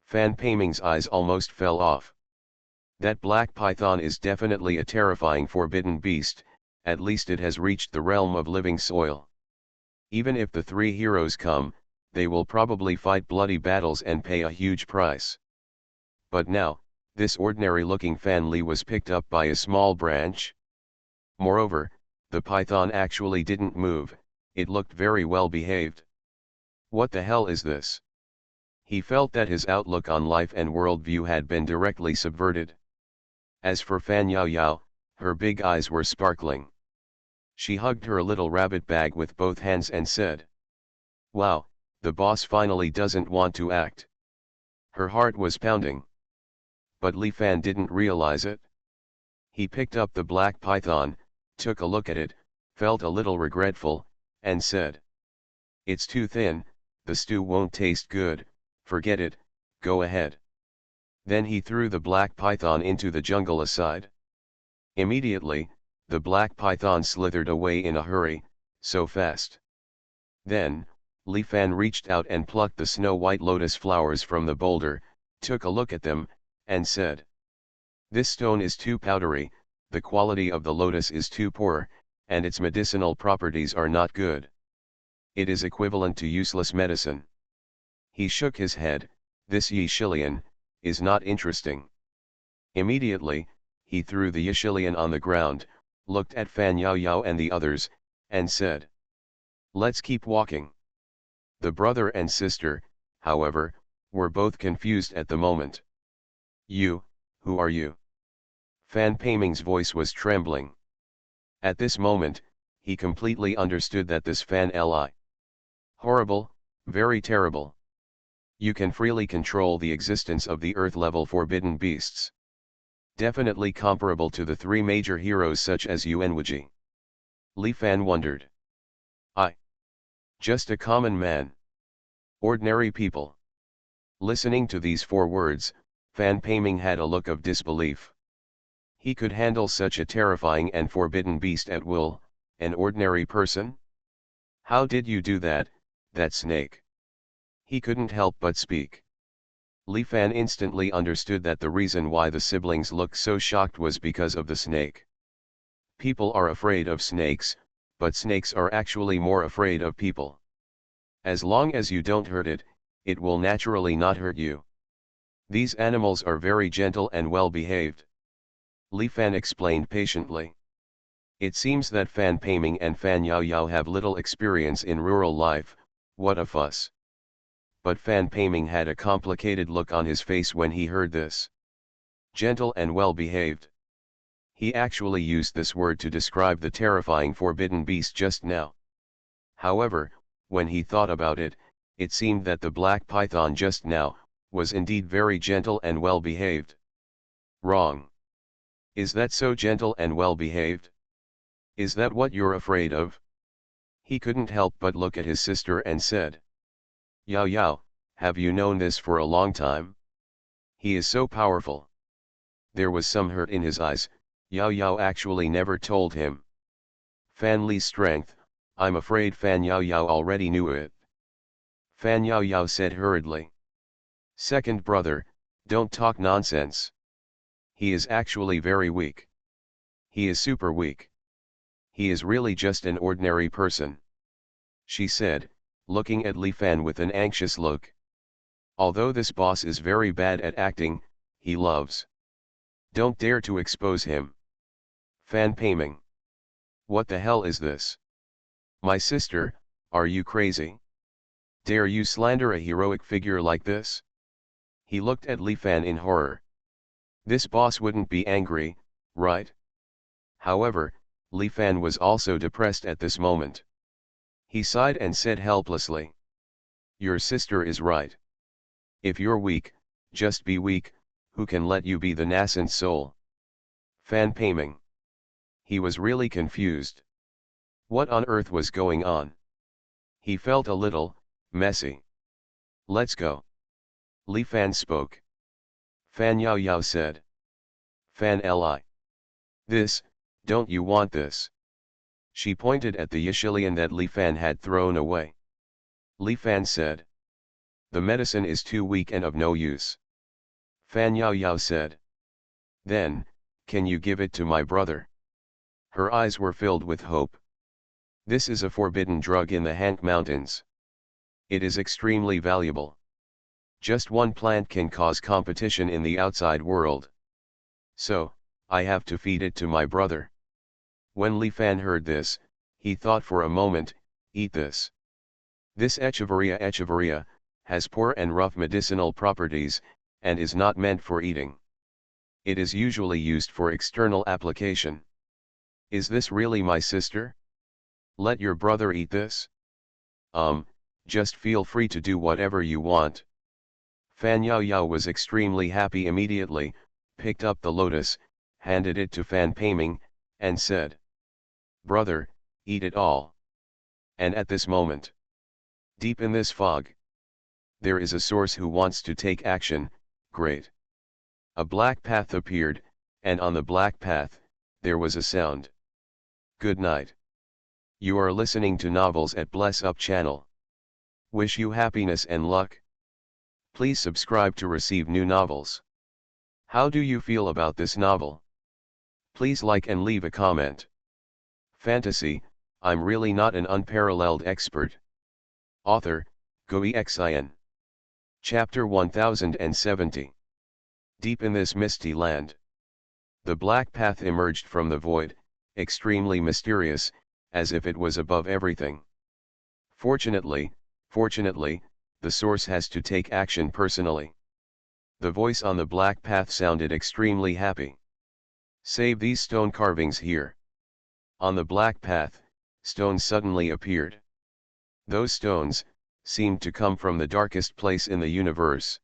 Fan Peiming's eyes almost fell off. That black python is definitely a terrifying forbidden beast, at least it has reached the realm of living soil. Even if the three heroes come, they will probably fight bloody battles and pay a huge price. But now, this ordinary-looking Fan Li was picked up by a small branch. Moreover, the python actually didn't move, it looked very well behaved. What the hell is this? He felt that his outlook on life and worldview had been directly subverted. As for Fan Yao Yao, her big eyes were sparkling. She hugged her little rabbit bag with both hands and said, "Wow, the boss finally doesn't want to act." Her heart was pounding. But Li Fan didn't realize it. He picked up the black python, took a look at it, felt a little regretful, and said, "It's too thin, the stew won't taste good, forget it, go ahead." Then he threw the black python into the jungle aside. Immediately, the black python slithered away in a hurry, so fast. Then, Li Fan reached out and plucked the snow-white lotus flowers from the boulder, took a look at them, and said, "This stone is too powdery, the quality of the lotus is too poor, and its medicinal properties are not good. It is equivalent to useless medicine." He shook his head, "This Yishilian is not interesting." Immediately, he threw the Yishilian on the ground, looked at Fan Yao Yao and the others, and said, "Let's keep walking." The brother and sister, however, were both confused at the moment. "You, who are you?" Fan Peiming's voice was trembling. At this moment, he completely understood that this Fan Li. Horrible, very terrible. You can freely control the existence of the earth-level forbidden beasts. Definitely comparable to the three major heroes such as Yuanwuji. Li Fan wondered. I. Just a common man. Ordinary people. Listening to these four words, Fan Peiming had a look of disbelief. He could handle such a terrifying and forbidden beast at will, an ordinary person? How did you do that, that snake? He couldn't help but speak. Li Fan instantly understood that the reason why the siblings looked so shocked was because of the snake. People are afraid of snakes, but snakes are actually more afraid of people. As long as you don't hurt it, it will naturally not hurt you. These animals are very gentle and well behaved. Li Fan explained patiently. It seems that Fan Peiming and Fan Yao Yao have little experience in rural life, what a fuss. But Fan Peiming had a complicated look on his face when he heard this. Gentle and well behaved. He actually used this word to describe the terrifying forbidden beast just now. However, when he thought about it, it seemed that the black python just now was indeed very gentle and well behaved. Wrong. Is that so gentle and well behaved? Is that what you're afraid of? He couldn't help but look at his sister and said, "Yao Yao, have you known this for a long time? He is so powerful." There was some hurt in his eyes. Yao Yao actually never told him. Fan Li's strength, I'm afraid Fan Yao Yao already knew it. Fan Yao Yao said hurriedly. "Second brother, don't talk nonsense. He is actually very weak. He is super weak. He is really just an ordinary person," she said, looking at Li Fan with an anxious look. "Although this boss is very bad at acting, he loves. Don't dare to expose him." Fan Peiming. What the hell is this? My sister, are you crazy? Dare you slander a heroic figure like this? He looked at Li Fan in horror. This boss wouldn't be angry, right? However, Li Fan was also depressed at this moment. He sighed and said helplessly, "Your sister is right. If you're weak, just be weak, who can let you be the nascent soul?" Fan Peiming. He was really confused. What on earth was going on? He felt a little messy. "Let's go." Li Fan spoke. Fan Yao Yao said. "Fan Li. This, don't you want this?" She pointed at the Yishilian that Li Fan had thrown away. Li Fan said. "The medicine is too weak and of no use." Fan Yao Yao said. "Then, can you give it to my brother?" Her eyes were filled with hope. This is a forbidden drug in the Hank Mountains. It is extremely valuable. Just one plant can cause competition in the outside world. So, I have to feed it to my brother. When Li Fan heard this, he thought for a moment, eat this. This echeveria has poor and rough medicinal properties, and is not meant for eating. It is usually used for external application. Is this really my sister? Let your brother eat this? Just feel free to do whatever you want. Fan Yao Yao was extremely happy immediately, picked up the lotus, handed it to Fan Paming, and said, "Brother, eat it all." And at this moment, deep in this fog, there is a source who wants to take action. Great. A black path appeared, and on the black path, there was a sound. Good night. You are listening to Novels at Bless Up channel. Wish you happiness and luck. Please subscribe to receive new novels. How do you feel about this novel? Please like and leave a comment. Fantasy, I'm really not an unparalleled expert. Author, Xuanhuan. Chapter 1070. Deep in this misty land. The black path emerged from the void, extremely mysterious, as if it was above everything. Fortunately, the source has to take action personally. The voice on the black path sounded extremely happy. Save these stone carvings here. On the black path, stones suddenly appeared. Those stones seemed to come from the darkest place in the universe.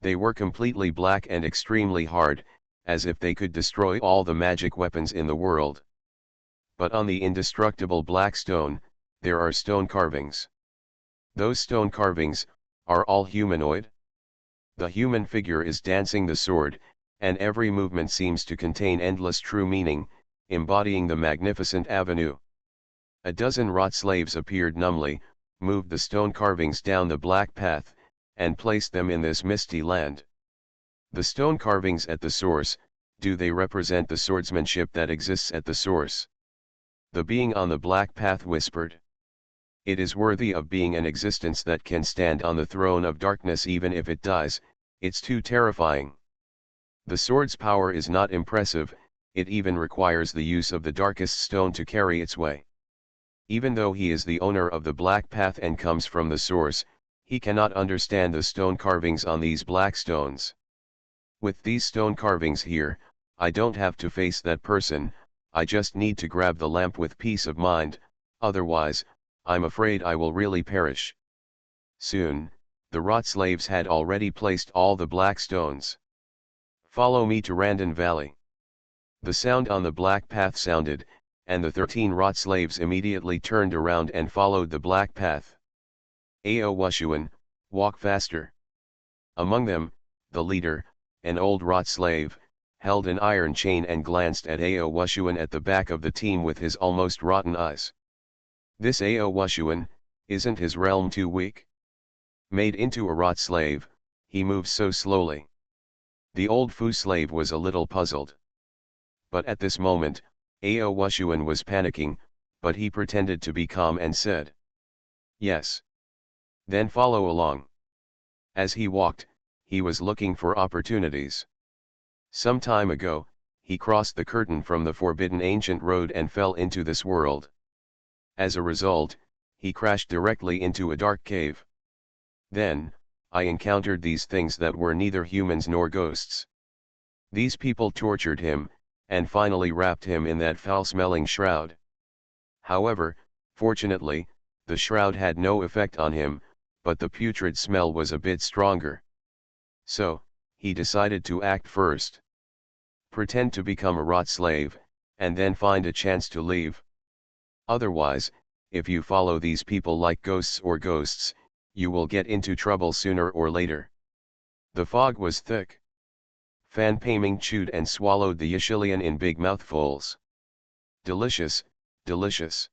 They were completely black and extremely hard, as if they could destroy all the magic weapons in the world. But on the indestructible black stone, there are stone carvings. Those stone carvings are all humanoid. The human figure is dancing the sword, and every movement seems to contain endless true meaning, embodying the magnificent avenue. A dozen rot slaves appeared numbly, moved the stone carvings down the black path, and placed them in this misty land. The stone carvings at the source, do they represent the swordsmanship that exists at the source? The being on the black path whispered. It is worthy of being an existence that can stand on the throne of darkness even if it dies, it's too terrifying. The sword's power is not impressive, it even requires the use of the darkest stone to carry its way. Even though he is the owner of the black path and comes from the source, he cannot understand the stone carvings on these black stones. With these stone carvings here, I don't have to face that person, I just need to grab the lamp with peace of mind, otherwise, I'm afraid I will really perish. Soon, the rot slaves had already placed all the black stones. Follow me to Randan Valley. The sound on the black path sounded, and the 13 rot slaves immediately turned around and followed the black path. Xuanhuan, walk faster. Among them, the leader, an old rot slave, held an iron chain and glanced at Xuanhuan at the back of the team with his almost rotten eyes. This Xuanhuan, isn't his realm too weak? Made into a rot slave, he moves so slowly. The old Fu slave was a little puzzled. But at this moment, Xuanhuan was panicking, but he pretended to be calm and said, "Yes." Then follow along. As he walked, he was looking for opportunities. Some time ago, he crossed the curtain from the forbidden ancient road and fell into this world. As a result, he crashed directly into a dark cave. Then, I encountered these things that were neither humans nor ghosts. These people tortured him, and finally wrapped him in that foul-smelling shroud. However, fortunately, the shroud had no effect on him, but the putrid smell was a bit stronger. So, he decided to act first. Pretend to become a rot slave, and then find a chance to leave. Otherwise, if you follow these people like ghosts, you will get into trouble sooner or later. The fog was thick. Fan Paming chewed and swallowed the Yishilian in big mouthfuls. Delicious, delicious.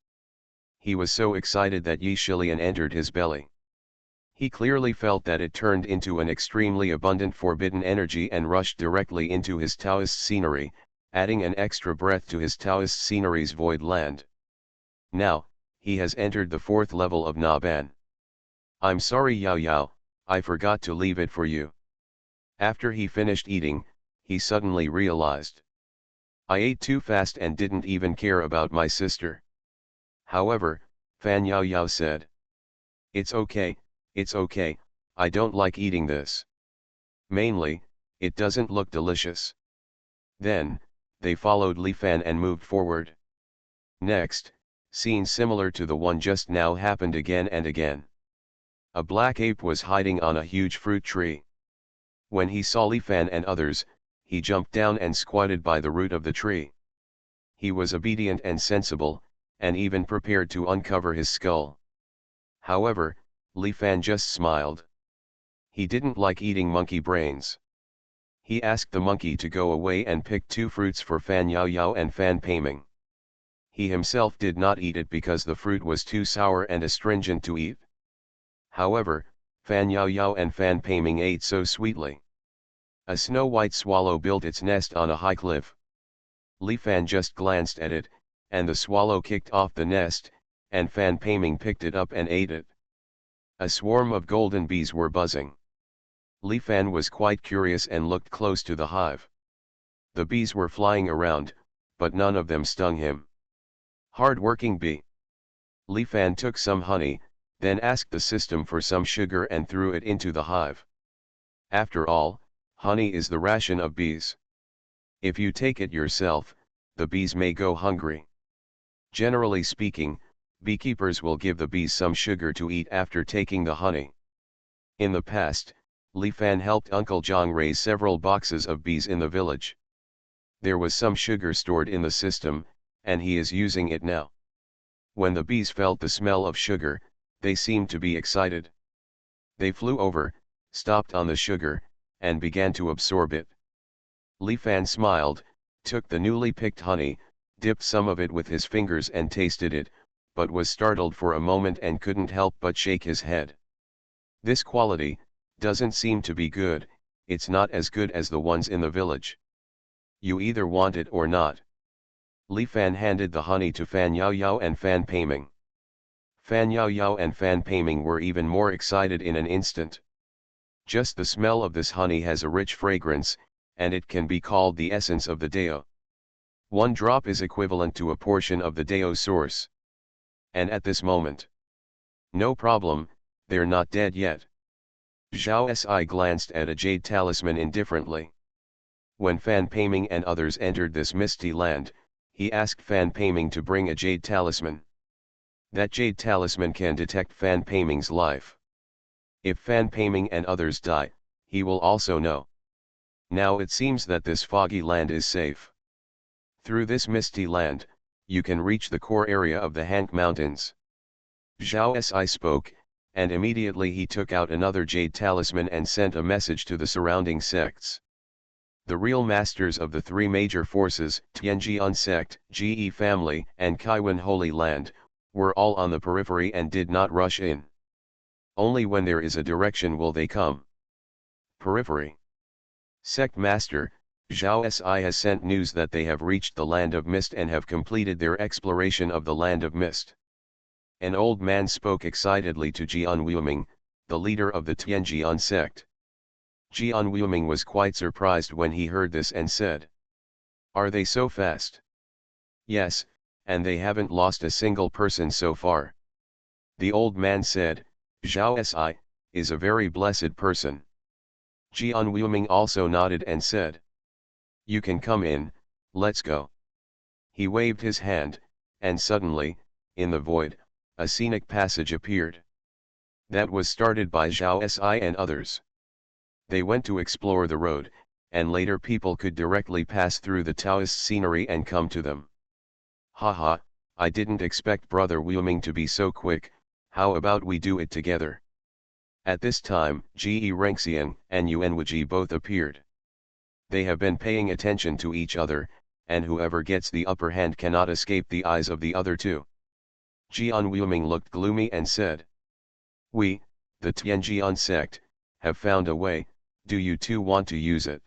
He was so excited that Yishilian entered his belly. He clearly felt that it turned into an extremely abundant forbidden energy and rushed directly into his Taoist scenery, adding an extra breath to his Taoist scenery's void land. Now, he has entered the 4th level of Naban. I'm sorry Yao Yao, I forgot to leave it for you. After he finished eating, he suddenly realized. I ate too fast and didn't even care about my sister. However, Fan Yao Yao said. It's okay, I don't like eating this. Mainly, it doesn't look delicious. Then, they followed Li Fan and moved forward. Next, scenes similar to the one just now happened again and again. A black ape was hiding on a huge fruit tree. When he saw Li Fan and others, he jumped down and squatted by the root of the tree. He was obedient and sensible, and even prepared to uncover his skull. However, Li Fan just smiled. He didn't like eating monkey brains. He asked the monkey to go away and pick 2 fruits for Fan Yao Yao and Fan Peiming. He himself did not eat it because the fruit was too sour and astringent to eat. However, Fan Yao Yao and Fan Peiming ate so sweetly. A snow-white swallow built its nest on a high cliff. Li Fan just glanced at it, and the swallow kicked off the nest, and Fan Peiming picked it up and ate it. A swarm of golden bees were buzzing. Li Fan was quite curious and looked close to the hive. The bees were flying around, but none of them stung him. Hard-working bee. Li Fan took some honey, then asked the system for some sugar and threw it into the hive. After all, honey is the ration of bees. If you take it yourself, the bees may go hungry. Generally speaking, beekeepers will give the bees some sugar to eat after taking the honey. In the past, Li Fan helped Uncle Zhang raise several boxes of bees in the village. There was some sugar stored in the system, and he is using it now. When the bees felt the smell of sugar, they seemed to be excited. They flew over, stopped on the sugar, and began to absorb it. Li Fan smiled, took the newly picked honey, dipped some of it with his fingers and tasted it, but was startled for a moment and couldn't help but shake his head. This quality doesn't seem to be good, it's not as good as the ones in the village. You either want it or not. Li Fan handed the honey to Fan Yao Yao and Fan Peiming. Fan Yao Yao and Fan Peiming were even more excited in an instant. Just the smell of this honey has a rich fragrance, and it can be called the essence of the Dao. 1 drop is equivalent to a portion of the Dao source. And at this moment, no problem, they're not dead yet. Zhao Si glanced at a jade talisman indifferently. When Fan Peiming and others entered this misty land, he asked Fan Peiming to bring a jade talisman. That jade talisman can detect Fan Peiming's life. If Fan Peiming and others die, he will also know. Now it seems that this foggy land is safe. Through this misty land, you can reach the core area of the Hank Mountains. Zhao Si spoke, and immediately he took out another jade talisman and sent a message to the surrounding sects. The real masters of the 3 major forces, Tianjian sect, Ge family, and Kaiwan Holy Land, were all on the periphery and did not rush in. Only when there is a direction will they come. Periphery. Sect Master, Zhao Si has sent news that they have reached the Land of Mist and have completed their exploration of the Land of Mist. An old man spoke excitedly to Xuanhuan, the leader of the Tianjian sect. Xuanhuan was quite surprised when he heard this and said, "Are they so fast?" "Yes, and they haven't lost a single person so far." The old man said, "Zhao Si is a very blessed person." Xuanhuan also nodded and said, "You can come in, let's go." He waved his hand, and suddenly, in the void, a scenic passage appeared. That was started by Zhao Si and others. They went to explore the road, and later people could directly pass through the Taoist scenery and come to them. Haha, I didn't expect Brother Wueming to be so quick, how about we do it together? At this time, Ge Renxian and Yuanwuji both appeared. They have been paying attention to each other, and whoever gets the upper hand cannot escape the eyes of the other two. Xuanhuan looked gloomy and said, "We, the Tianjian sect, have found a way, do you two want to use it?"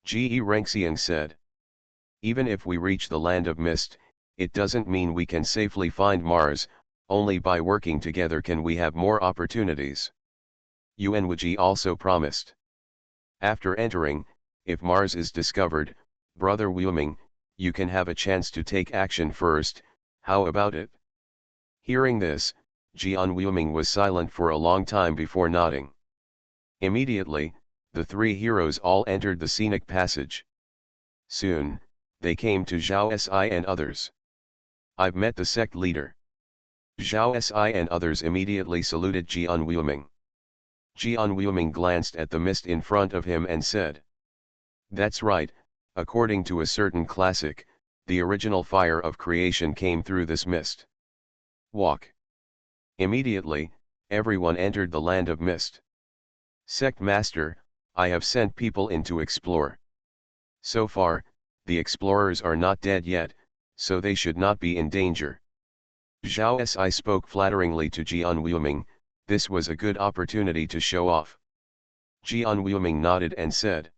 Ge Renxian said, "Even if we reach the Land of Mist, it doesn't mean we can safely find Mars, only by working together can we have more opportunities." Yuanwuji also promised. After entering, if Mars is discovered, Brother Wueming, you can have a chance to take action first, how about it? Hearing this, Xuanhuan was silent for a long time before nodding. Immediately, the 3 heroes all entered the scenic passage. Soon, they came to Zhao Si and others. "I've met the sect leader." Zhao Si and others immediately saluted Xuanhuan. Xuanhuan glanced at the mist in front of him and said, That's right, according to a certain classic, the original fire of creation came through this mist. Walk. Immediately, everyone entered the land of mist. Sect Master, I have sent people in to explore. So far, the explorers are not dead yet, so they should not be in danger. Zhao Si spoke flatteringly to Xuanhuan. This was a good opportunity to show off. Xuanhuan nodded and said,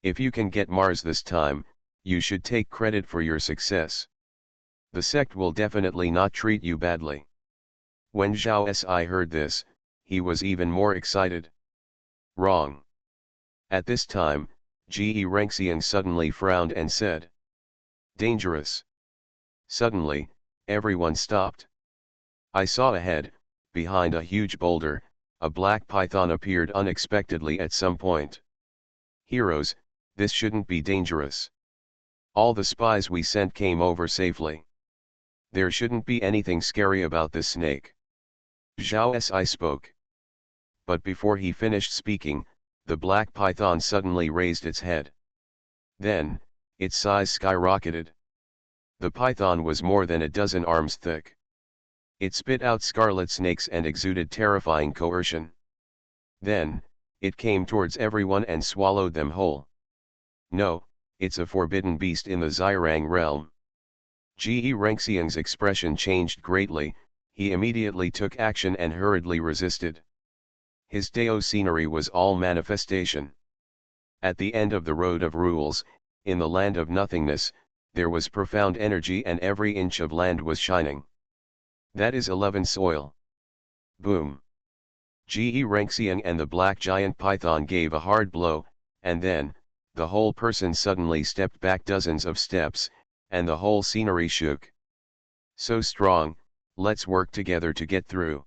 "If you can get Mars this time, you should take credit for your success. The sect will definitely not treat you badly." When Zhao Si heard this, he was even more excited. Wrong. At this time, Ge Renxiang suddenly frowned and said, "Dangerous." Suddenly, everyone stopped. I saw ahead, behind a huge boulder, a black python appeared unexpectedly at some point. Heroes, this shouldn't be dangerous. All the spies we sent came over safely. There shouldn't be anything scary about this snake. Zhao Si spoke. But before he finished speaking, the black python suddenly raised its head. Then, its size skyrocketed. The python was more than a dozen arms thick. It spit out scarlet snakes and exuded terrifying coercion. Then, it came towards everyone and swallowed them whole. No, it's a forbidden beast in the Zirang realm. Ge Renxiang's expression changed greatly, he immediately took action and hurriedly resisted. His Dao scenery was all manifestation. At the end of the road of rules, in the land of nothingness, there was profound energy and every inch of land was shining. That is 11 soil. Boom. Ge Renxiang and the black giant python gave a hard blow, and then, the whole person suddenly stepped back dozens of steps, and the whole scenery shook. So strong, let's work together to get through.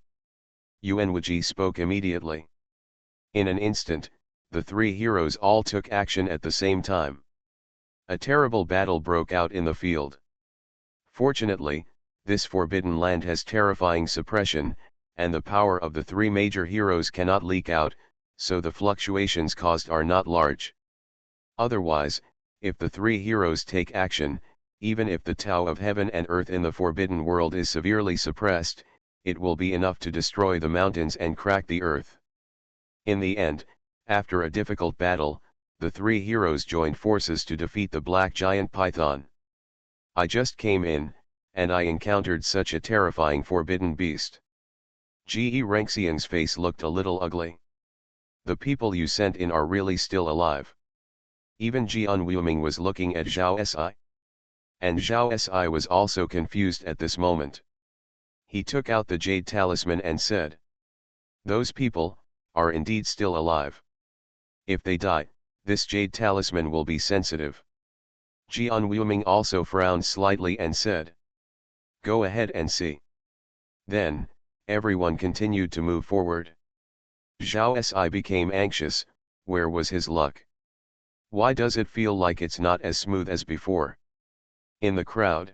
Yuanwuji spoke immediately. In an instant, the three heroes all took action at the same time. A terrible battle broke out in the field. Fortunately, this forbidden land has terrifying suppression, and the power of the three major heroes cannot leak out, so the fluctuations caused are not large. Otherwise, if the three heroes take action, even if the Tao of heaven and earth in the forbidden world is severely suppressed, it will be enough to destroy the mountains and crack the earth. In the end, after a difficult battle, the three heroes joined forces to defeat the black giant python. I just came in, and I encountered such a terrifying forbidden beast. Ge Renxiang's face looked a little ugly. The people you sent in are really still alive. Even Xuanhuan was looking at Zhao Si. And Zhao Si was also confused at this moment. He took out the jade talisman and said, "Those people are indeed still alive. If they die, this jade talisman will be sensitive." Xuanhuan also frowned slightly and said, "Go ahead and see." Then, everyone continued to move forward. Zhao Si became anxious. Where was his luck? Why does it feel like it's not as smooth as before? In the crowd,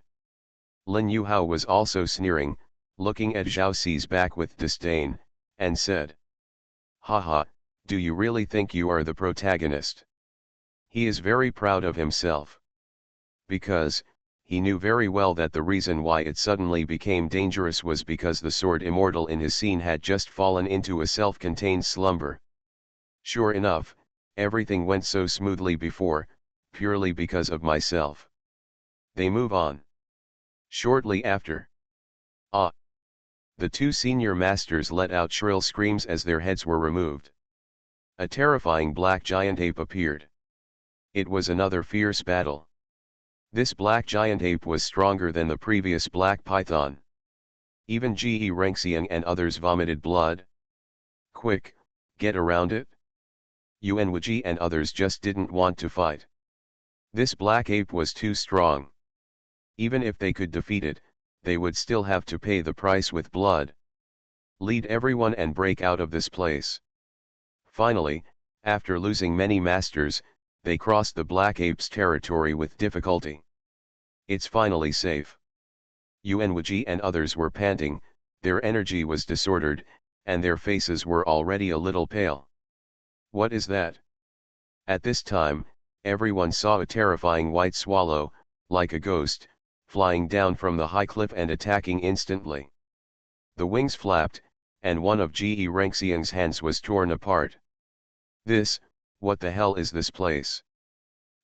Lin Yuhao was also sneering, looking at Zhao Si's back with disdain, and said, "Haha, do you really think you are the protagonist?" He is very proud of himself. Because, he knew very well that the reason why it suddenly became dangerous was because the sword immortal in his scene had just fallen into a self-contained slumber. Sure enough, everything went so smoothly before, purely because of myself. They move on. Shortly after. Ah! The two senior masters let out shrill screams as their heads were removed. A terrifying black giant ape appeared. It was another fierce battle. This black giant ape was stronger than the previous black python. Even Ge Renxiang and others vomited blood. Quick, get around it. Yuanwuji and others just didn't want to fight. This black ape was too strong. Even if they could defeat it, they would still have to pay the price with blood. Lead everyone and break out of this place. Finally, after losing many masters, they crossed the black ape's territory with difficulty. It's finally safe. Yuanwuji and others were panting, their energy was disordered, and their faces were already a little pale. What is that? At this time, everyone saw a terrifying white swallow, like a ghost, flying down from the high cliff and attacking instantly. The wings flapped, and one of Ge Renxiang's hands was torn apart. What the hell is this place?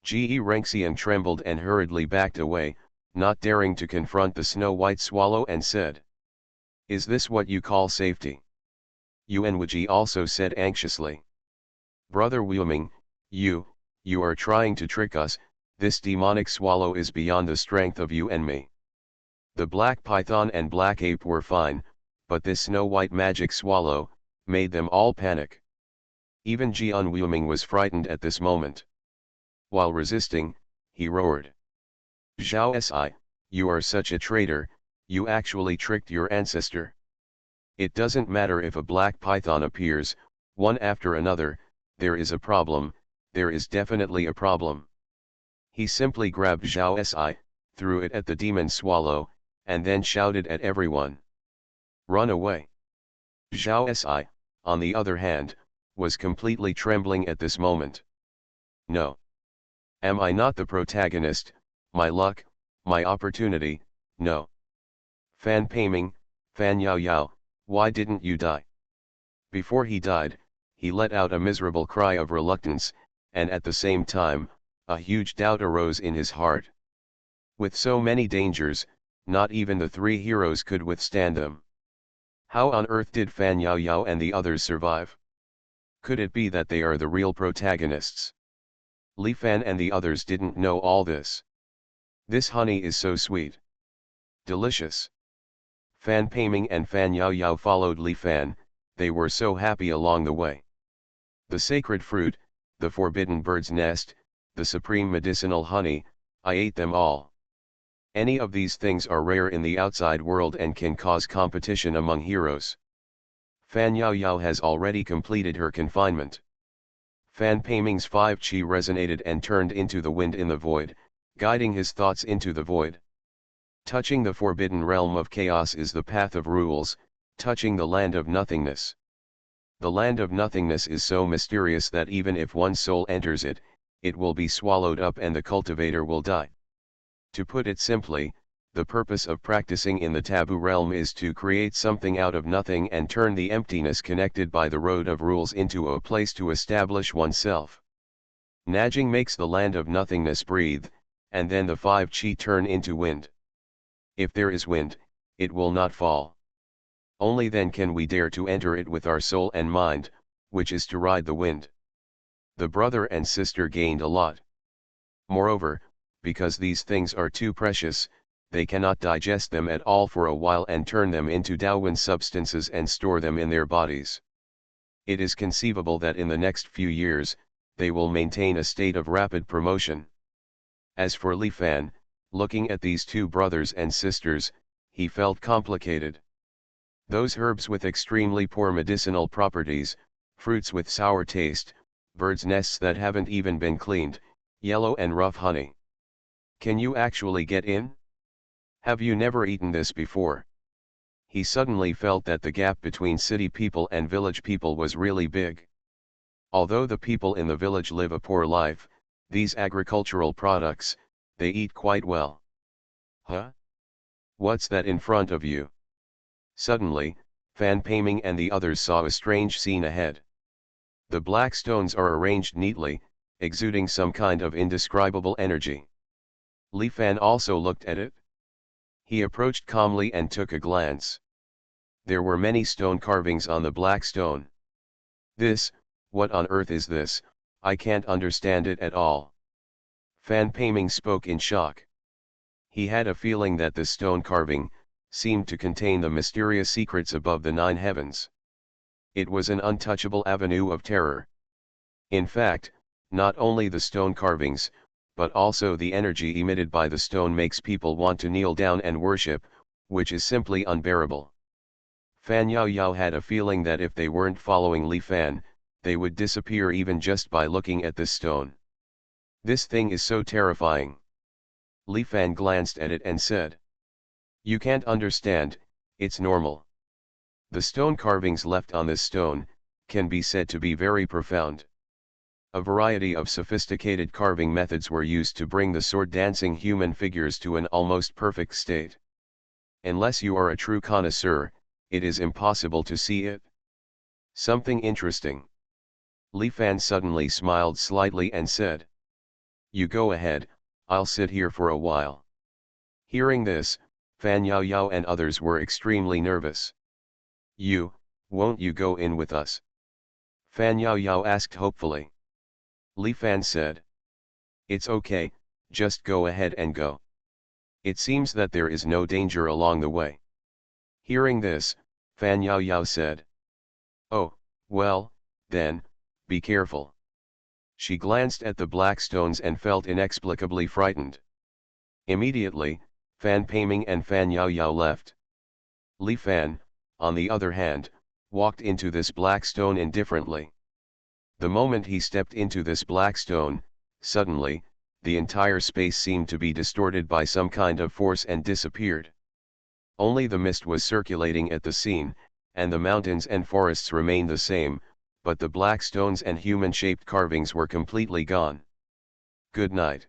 Ge Renxiang trembled and hurriedly backed away, not daring to confront the snow-white swallow, and said, "Is this what you call safety?" Xuanhuan also said anxiously, "Brother Wuoming, you are trying to trick us. This demonic swallow is beyond the strength of you and me. The black python and black ape were fine, but this snow-white magic swallow made them all panic." Even Xuanhuan was frightened at this moment. While resisting, he roared, "Zhao Si, you are such a traitor, you actually tricked your ancestor. It doesn't matter if a black python appears, one after another, there is a problem, there is definitely a problem." He simply grabbed Zhao Si, threw it at the demon swallow, and then shouted at everyone, "Run away!" Zhao Si, on the other hand, was completely trembling at this moment. "No. Am I not the protagonist, my luck, my opportunity? No. Fan Peiming, Fan Yao Yao, why didn't you die?" Before he died, he let out a miserable cry of reluctance, and at the same time, a huge doubt arose in his heart. With so many dangers, not even the three heroes could withstand them. How on earth did Fan Yao Yao and the others survive? Could it be that they are the real protagonists? Li Fan and the others didn't know all this. This honey is so sweet. Delicious. Fan Peiming and Fan Yao Yao followed Li Fan, they were so happy along the way. The sacred fruit, the forbidden bird's nest, the supreme medicinal honey, I ate them all. Any of these things are rare in the outside world and can cause competition among heroes. Fan Yao Yao has already completed her confinement. Fan Peiming's 5 chi resonated and turned into the wind in the void, guiding his thoughts into the void. Touching the forbidden realm of chaos is the path of rules, touching the land of nothingness. The land of nothingness is so mysterious that even if one soul enters it, it will be swallowed up and the cultivator will die. To put it simply, the purpose of practicing in the taboo realm is to create something out of nothing and turn the emptiness connected by the road of rules into a place to establish oneself. Najing makes the land of nothingness breathe, and then the 5 chi turn into wind. If there is wind, it will not fall. Only then can we dare to enter it with our soul and mind, which is to ride the wind. The brother and sister gained a lot. Moreover, because these things are too precious, they cannot digest them at all for a while and turn them into Daowen substances and store them in their bodies. It is conceivable that in the next few years, they will maintain a state of rapid promotion. As for Li Fan, looking at these two brothers and sisters, he felt complicated. Those herbs with extremely poor medicinal properties, fruits with sour taste, birds' nests that haven't even been cleaned, yellow and rough honey. Can you actually get in? Have you never eaten this before? He suddenly felt that the gap between city people and village people was really big. Although the people in the village live a poor life, these agricultural products, they eat quite well. Huh? What's that in front of you? Suddenly, Fan Peiming and the others saw a strange scene ahead. The black stones are arranged neatly, exuding some kind of indescribable energy. Li Fan also looked at it. He approached calmly and took a glance. There were many stone carvings on the black stone. What on earth is this? I can't understand it at all. Fan Peiming spoke in shock. He had a feeling that the stone carving seemed to contain the mysterious secrets above the 9 heavens. It was an untouchable avenue of terror. In fact, not only the stone carvings, but also the energy emitted by the stone makes people want to kneel down and worship, which is simply unbearable. Fan Yao Yao had a feeling that if they weren't following Li Fan, they would disappear even just by looking at this stone. This thing is so terrifying. Li Fan glanced at it and said, "You can't understand, it's normal. The stone carvings left on this stone can be said to be very profound. A variety of sophisticated carving methods were used to bring the sword-dancing human figures to an almost perfect state. Unless you are a true connoisseur, it is impossible to see it. Something interesting. Li Fan suddenly smiled slightly and said. You go ahead, I'll sit here for a while. Hearing this, Fan Yaoyao and others were extremely nervous. Won't you go in with us? Fan Yaoyao asked hopefully. Li Fan said. It's okay, just go ahead and go. It seems that there is no danger along the way. Hearing this, Fan Yaoyao said. Oh, well, then, be careful. She glanced at the black stones and felt inexplicably frightened. Immediately, Fan Peiming and Fan Yaoyao left. Li Fan, on the other hand, walked into this black stone indifferently. The moment he stepped into this black stone, suddenly, the entire space seemed to be distorted by some kind of force and disappeared. Only the mist was circulating at the scene, and the mountains and forests remained the same, but the black stones and human-shaped carvings were completely gone. Good night.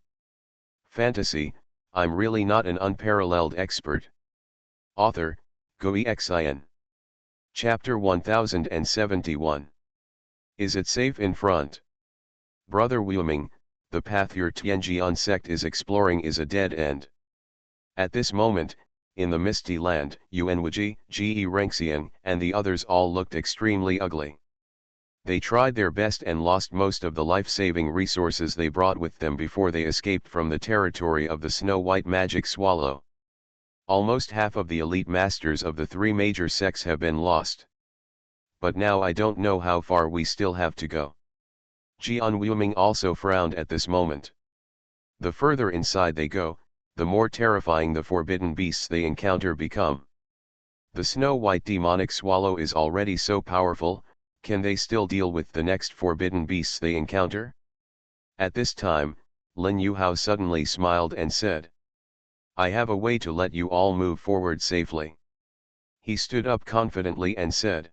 Fantasy, I'm really not an unparalleled expert. Author, Xuanhuan. Chapter 1071. Is it safe in front? Brother Wuoming, the path your Tianjian sect is exploring is a dead end. At this moment, in the misty land, Yuanwuji, Ge Renxian, and the others all looked extremely ugly. They tried their best and lost most of the life-saving resources they brought with them before they escaped from the territory of the snow-white magic swallow. Almost half of the elite masters of the three major sects have been lost. But now I don't know how far we still have to go. Jian Wuoming also frowned at this moment. The further inside they go, the more terrifying the forbidden beasts they encounter become. The snow-white demonic swallow is already so powerful, can they still deal with the next forbidden beasts they encounter? At this time, Lin Yuhao suddenly smiled and said. I have a way to let you all move forward safely. He stood up confidently and said.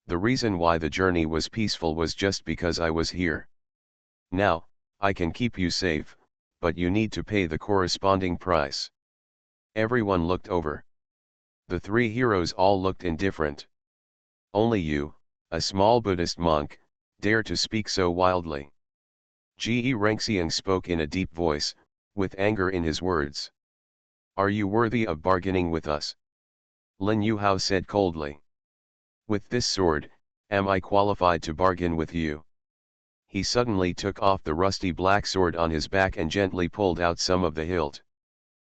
The reason why the journey was peaceful was just because I was here. Now, I can keep you safe, but you need to pay the corresponding price. Everyone looked over. The three heroes all looked indifferent. Only you, a small Buddhist monk, dare to speak so wildly. Ge Renxian spoke in a deep voice, with anger in his words. Are you worthy of bargaining with us? Lin Yuhao said coldly. With this sword, am I qualified to bargain with you? He suddenly took off the rusty black sword on his back and gently pulled out some of the hilt.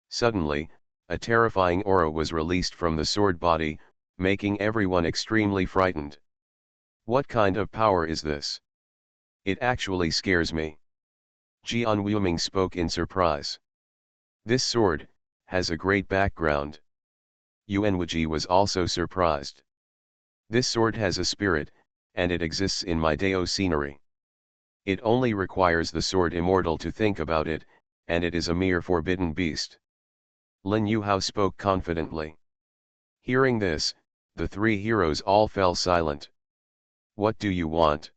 Suddenly, a terrifying aura was released from the sword body, making everyone extremely frightened. What kind of power is this? It actually scares me. Jian Wuoming spoke in surprise. This sword has a great background. Yuanwuji was also surprised. This sword has a spirit, and it exists in my Dao scenery. It only requires the sword immortal to think about it, and it is a mere forbidden beast. Lin Yuhao spoke confidently. Hearing this, the three heroes all fell silent. What do you want?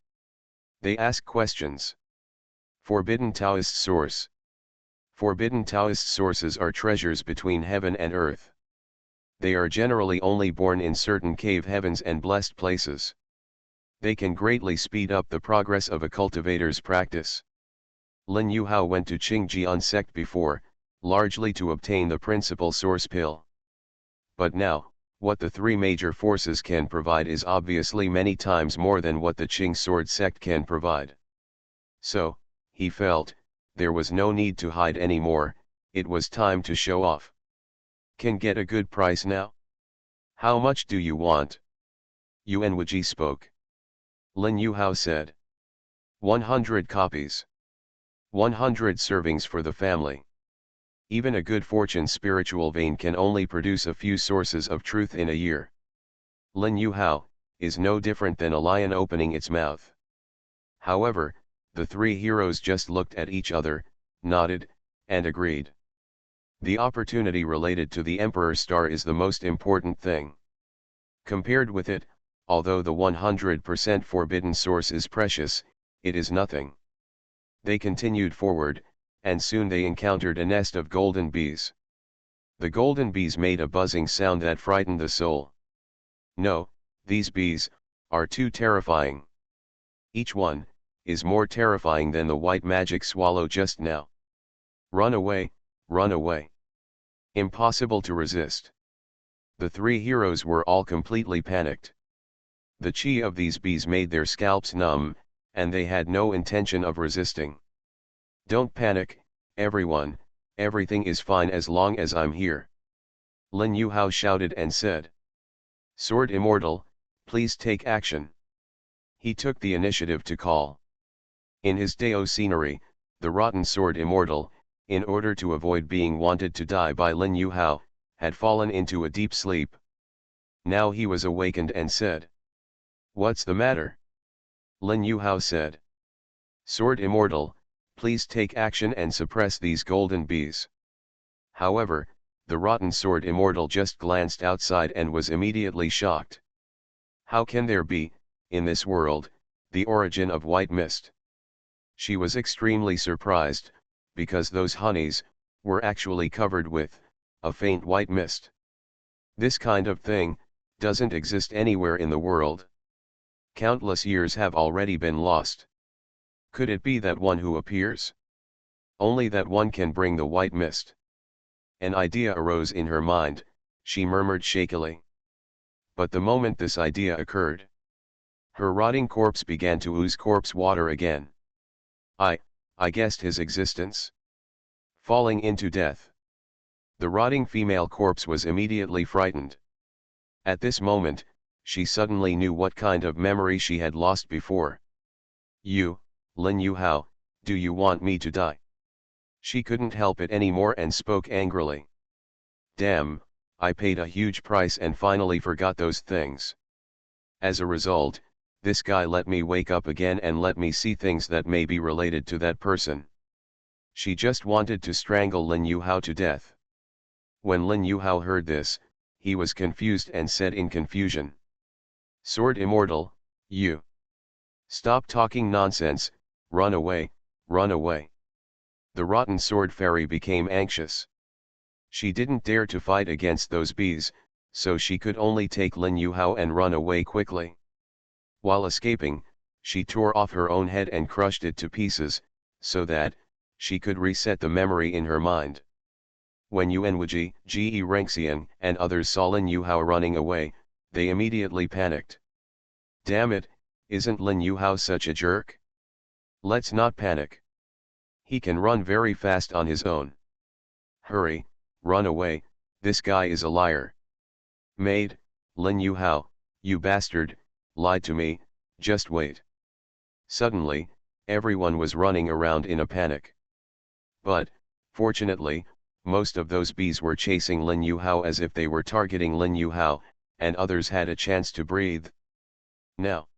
They asked questions. Forbidden Taoist source. Forbidden Taoist sources are treasures between heaven and earth. They are generally only born in certain cave heavens and blessed places. They can greatly speed up the progress of a cultivator's practice. Lin Yuhao went to Qingjian sect before, largely to obtain the principal source pill. But now, what the three major forces can provide is obviously many times more than what the Qing sword sect can provide. So, he felt, there was no need to hide anymore, it was time to show off. Can get a good price now? How much do you want? Yuanwuji spoke. Lin Yuhao said. 100 copies. 100 servings for the family. Even a good fortune spiritual vein can only produce a few sources of truth in a year. Lin Yuhao is no different than a lion opening its mouth. However, the three heroes just looked at each other, nodded, and agreed. The opportunity related to the Emperor Star is the most important thing. Compared with it, although the 100% forbidden source is precious, it is nothing. They continued forward, and soon they encountered a nest of golden bees. The golden bees made a buzzing sound that frightened the soul. No, these bees are too terrifying. Each one is more terrifying than the white magic swallow just now. Run away, run away. Impossible to resist. The three heroes were all completely panicked. The chi of these bees made their scalps numb, and they had no intention of resisting. Don't panic, everyone, everything is fine as long as I'm here. Lin Yuhao shouted and said. Sword Immortal, please take action. He took the initiative to call. In his Dao scenery, the rotten Sword Immortal, in order to avoid being wanted to die by Lin Yuhao, had fallen into a deep sleep. Now he was awakened and said. What's the matter? Lin Yuhao said. Sword Immortal, please take action and suppress these golden bees. However, the rotten Sword Immortal just glanced outside and was immediately shocked. How can there be, in this world, the origin of white mist? She was extremely surprised, because those honeys were actually covered with a faint white mist. This kind of thing doesn't exist anywhere in the world. Countless years have already been lost. Could it be that one who appears? Only that one can bring the white mist. An idea arose in her mind, she murmured shakily. But the moment this idea occurred, her rotting corpse began to ooze corpse water again. I guessed his existence. Falling into death. The rotting female corpse was immediately frightened. At this moment, she suddenly knew what kind of memory she had lost before. You, Lin Yuhao, do you want me to die? She couldn't help it anymore and spoke angrily. Damn, I paid a huge price and finally forgot those things. As a result, this guy let me wake up again and let me see things that may be related to that person. She just wanted to strangle Lin Yuhao to death. When Lin Yuhao heard this, he was confused and said in confusion. Sword Immortal, you. Stop talking nonsense, run away, run away. The rotten sword fairy became anxious. She didn't dare to fight against those bees, so she could only take Lin Yuhao and run away quickly. While escaping, she tore off her own head and crushed it to pieces, so that she could reset the memory in her mind. When Yuanwuji, Ge Renxian, and others saw Lin Yuhao running away, they immediately panicked. Damn it, isn't Lin Yuhao such a jerk? Let's not panic. He can run very fast on his own. Hurry, run away, this guy is a liar. Maid, Lin Yuhao, you bastard, lied to me, just wait. Suddenly, everyone was running around in a panic. But, fortunately, most of those bees were chasing Lin Yuhao as if they were targeting Lin Yuhao, and others had a chance to breathe. Now,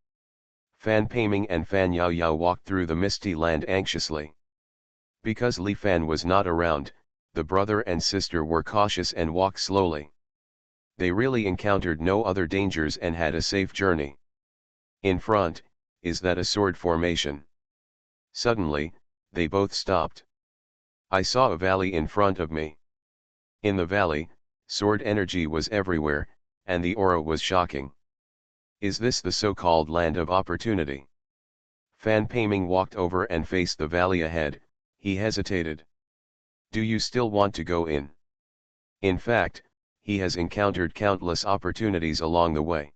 Fan Peiming and Fan Yao Yao walked through the misty land anxiously. Because Li Fan was not around, the brother and sister were cautious and walked slowly. They really encountered no other dangers and had a safe journey. In front, is that a sword formation? Suddenly, they both stopped. I saw a valley in front of me. In the valley, sword energy was everywhere, and the aura was shocking. Is this the so-called land of opportunity? Fan Peiming walked over and faced the valley ahead. He hesitated. Do you still want to go in? In fact, he has encountered countless opportunities along the way.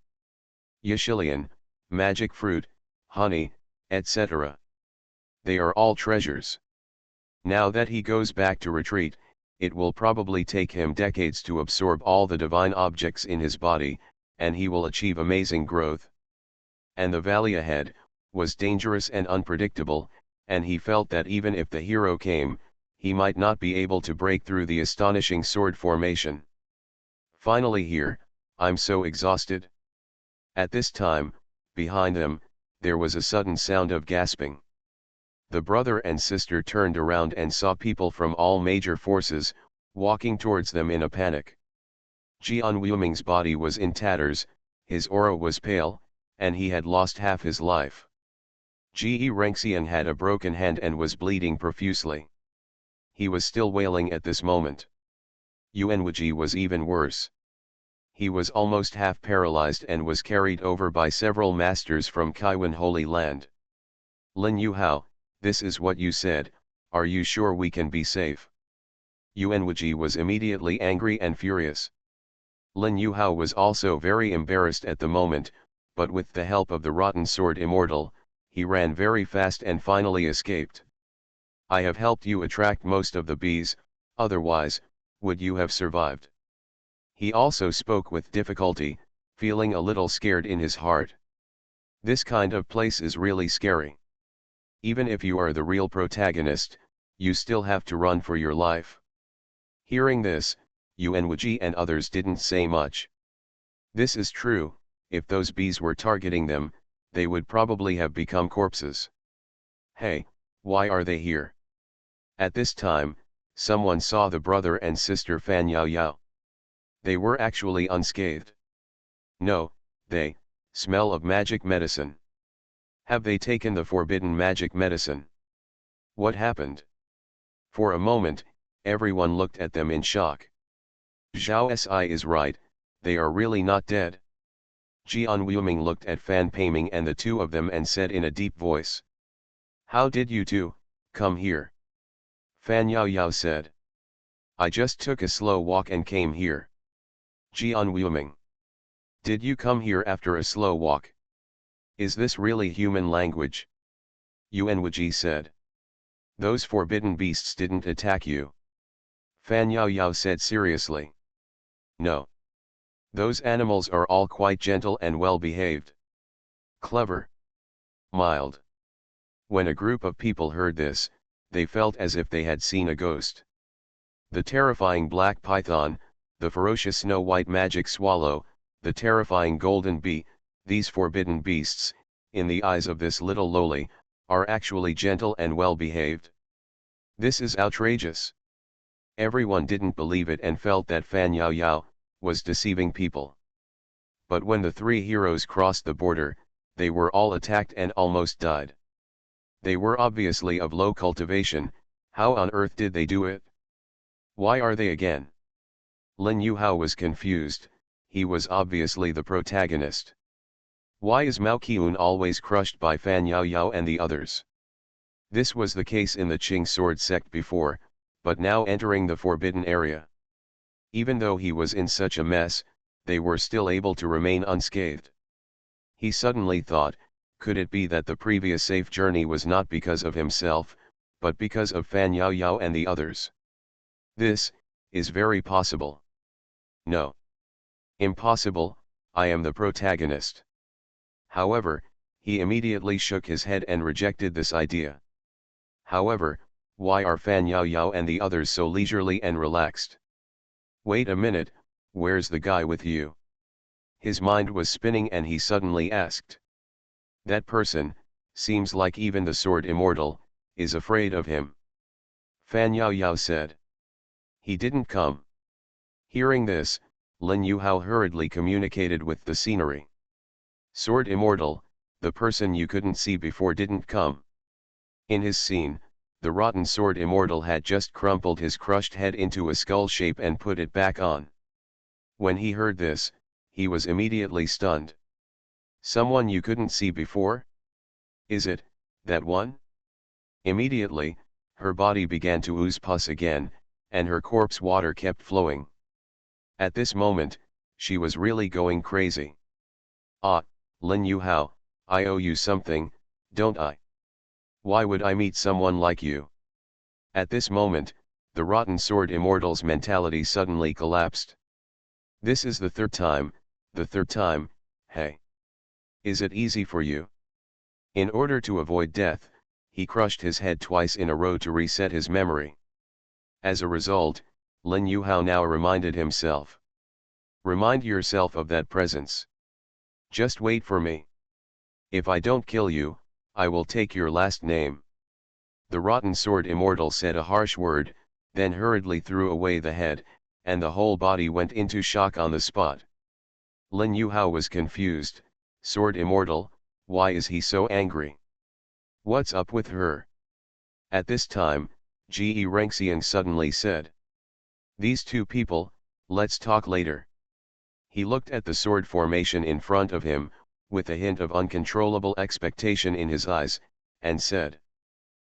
Yashilian, magic fruit, honey, etc. They are all treasures. Now that he goes back to retreat, it will probably take him decades to absorb all the divine objects in his body, and he will achieve amazing growth. And the valley ahead was dangerous and unpredictable, and he felt that even if the hero came, he might not be able to break through the astonishing sword formation. Finally here, I'm so exhausted. At this time, behind them, there was a sudden sound of gasping. The brother and sister turned around and saw people from all major forces, walking towards them in a panic. Jian Wuming's body was in tatters, his aura was pale, and he had lost half his life. Xuanhuan had a broken hand and was bleeding profusely. He was still wailing at this moment. Yuanwuji was even worse. He was almost half paralyzed and was carried over by several masters from Kaiwan Holy Land. Lin Yuhao, this is what you said, are you sure we can be safe? Yuanwuji was immediately angry and furious. Lin Yuhao was also very embarrassed at the moment, but with the help of the rotten sword immortal, he ran very fast and finally escaped. I have helped you attract most of the bees, otherwise, would you have survived? He also spoke with difficulty, feeling a little scared in his heart. This kind of place is really scary. Even if you are the real protagonist, you still have to run for your life. Hearing this, Yuanwuji and others didn't say much. This is true, if those bees were targeting them, they would probably have become corpses. Hey, why are they here? At this time, someone saw the brother and sister Fan Yao Yao. They were actually unscathed. No, they smell of magic medicine. Have they taken the forbidden magic medicine? What happened? For a moment, everyone looked at them in shock. Zhao Si is right, they are really not dead. Jian Wuming looked at Fan Peiming and the two of them and said in a deep voice. How did you two come here? Fan Yao Yao said. I just took a slow walk and came here. Jian Wuming. Did you come here after a slow walk? Is this really human language? Yuanwuji said. Those forbidden beasts didn't attack you. Fan Yao Yao said seriously. No. Those animals are all quite gentle and well behaved. Clever. Mild. When a group of people heard this, they felt as if they had seen a ghost. The terrifying black python, the ferocious snow-white magic swallow, the terrifying golden bee, these forbidden beasts, in the eyes of this little loli, are actually gentle and well behaved. This is outrageous. Everyone didn't believe it and felt that Fan Yao Yao was deceiving people. But when the three heroes crossed the border, they were all attacked and almost died. They were obviously of low cultivation. How on earth did they do it? Why are they again? Lin Yuhao was confused, he was obviously the protagonist. Why is Mao Qiun always crushed by Fan Yao Yao and the others? This was the case in the Qing sword sect before, but now entering the forbidden area. Even though he was in such a mess, they were still able to remain unscathed. He suddenly thought, could it be that the previous safe journey was not because of himself, but because of Fan Yao Yao and the others? This is very possible. No. Impossible, I am the protagonist. However, he immediately shook his head and rejected this idea. However, why are Fan Yao Yao and the others so leisurely and relaxed? Wait a minute, where's the guy with you? His mind was spinning and he suddenly asked. That person, seems like even the sword immortal, is afraid of him. Fan Yao Yao said. He didn't come. Hearing this, Lin Yuhao hurriedly communicated with the scenery. Sword immortal, the person you couldn't see before didn't come. In his scene, the rotten sword immortal had just crumpled his crushed head into a skull shape and put it back on. When he heard this, he was immediately stunned. Someone you couldn't see before? Is it, that one? Immediately, her body began to ooze pus again, and her corpse water kept flowing. At this moment, she was really going crazy. Ah, Lin Yuhao, I owe you something, don't I? Why would I meet someone like you? At this moment, the rotten sword immortal's mentality suddenly collapsed. This is the third time, hey. Is it easy for you? In order to avoid death, he crushed his head twice in a row to reset his memory. As a result, Lin Yuhao now reminded himself. Remind yourself of that presence. Just wait for me. If I don't kill you, I will take your last name. The rotten sword immortal said a harsh word, then hurriedly threw away the head, and the whole body went into shock on the spot. Lin Yuhao was confused. Sword immortal, why is he so angry? What's up with her? At this time, Ge Renxian suddenly said. These two people, let's talk later. He looked at the sword formation in front of him, with a hint of uncontrollable expectation in his eyes, and said.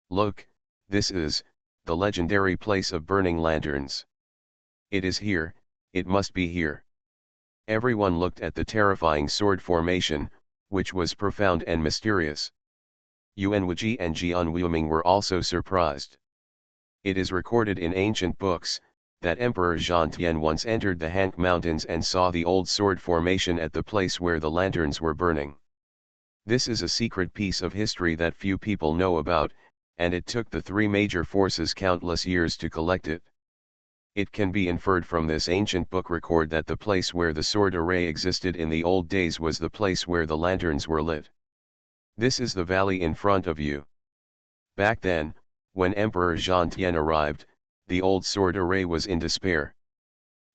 Look, this is, the legendary place of burning lanterns. It is here, it must be here. Everyone looked at the terrifying sword formation, which was profound and mysterious. Xuanhuan and Xuanhuan were also surprised. It is recorded in ancient books, that Emperor Xuantian once entered the Hank Mountains and saw the old sword formation at the place where the lanterns were burning. This is a secret piece of history that few people know about, and it took the three major forces countless years to collect it. It can be inferred from this ancient book record that the place where the sword array existed in the old days was the place where the lanterns were lit. This is the valley in front of you. Back then, when Emperor Xuantian arrived, the old sword array was in despair.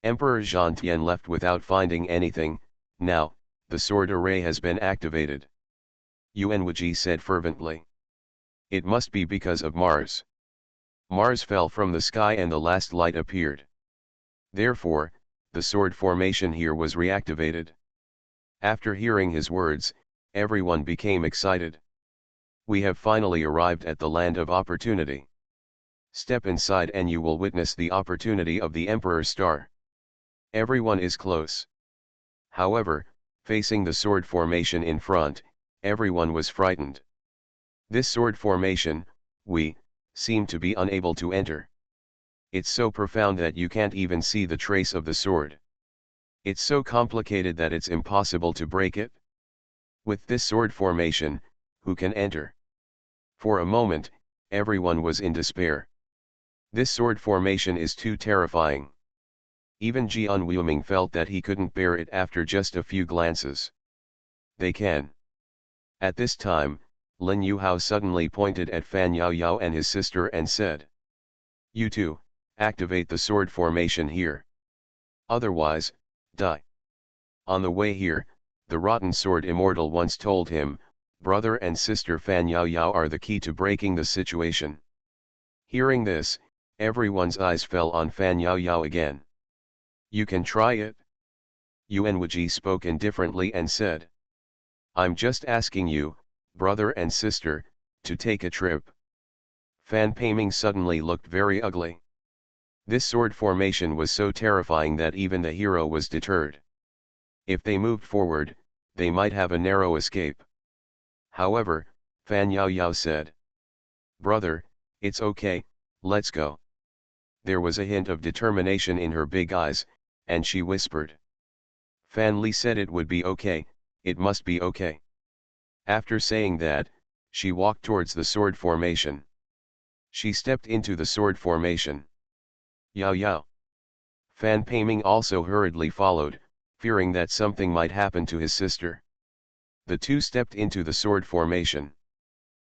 Emperor Xuantian left without finding anything. Now, the sword array has been activated. Xuanhuan said fervently. It must be because of Mars. Mars fell from the sky and the last light appeared. Therefore, the sword formation here was reactivated. After hearing his words, everyone became excited. We have finally arrived at the land of opportunity. Step inside and you will witness the opportunity of the Emperor's star. Everyone is close. However, facing the sword formation in front, everyone was frightened. This sword formation, we seem to be unable to enter. It's so profound that you can't even see the trace of the sword. It's so complicated that it's impossible to break it. With this sword formation, who can enter? For a moment, everyone was in despair. This sword formation is too terrifying. Even Xuanhuan felt that he couldn't bear it after just a few glances. They can. At this time, Lin Yuhao suddenly pointed at Fan Yaoyao and his sister and said. You two, activate the sword formation here. Otherwise, die. On the way here, the rotten sword immortal once told him, brother and sister Fan Yaoyao are the key to breaking the situation. Hearing this, everyone's eyes fell on Fan Yaoyao again. You can try it? Xuanhuan spoke indifferently and said. I'm just asking you, brother and sister, to take a trip. Fan Peiming suddenly looked very ugly. This sword formation was so terrifying that even the hero was deterred. If they moved forward, they might have a narrow escape. However, Fan Yaoyao said. Brother, it's okay, let's go. There was a hint of determination in her big eyes, and she whispered. Fan Li said it would be okay, it must be okay. After saying that, she walked towards the sword formation. She stepped into the sword formation. Yao Yao. Fan Peiming also hurriedly followed, fearing that something might happen to his sister. The two stepped into the sword formation.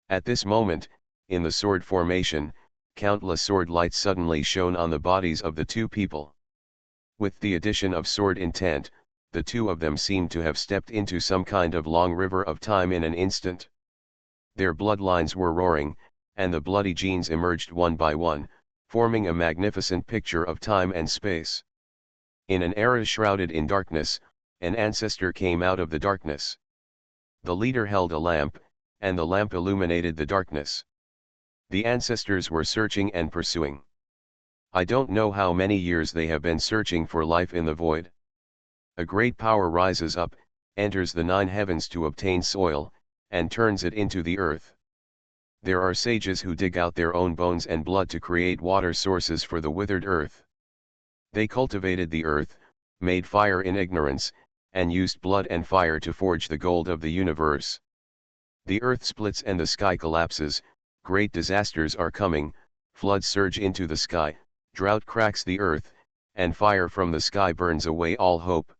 At this moment, in the sword formation, countless sword lights suddenly shone on the bodies of the two people. With the addition of sword intent, the two of them seemed to have stepped into some kind of long river of time in an instant. Their bloodlines were roaring, and the bloody genes emerged one by one, forming a magnificent picture of time and space. In an era shrouded in darkness, an ancestor came out of the darkness. The leader held a lamp, and the lamp illuminated the darkness. The ancestors were searching and pursuing. I don't know how many years they have been searching for life in the void. A great power rises up, enters the nine heavens to obtain soil, and turns it into the earth. There are sages who dig out their own bones and blood to create water sources for the withered earth. They cultivated the earth, made fire in ignorance, and used blood and fire to forge the gold of the universe. The earth splits and the sky collapses, great disasters are coming, floods surge into the sky, drought cracks the earth, and fire from the sky burns away all hope.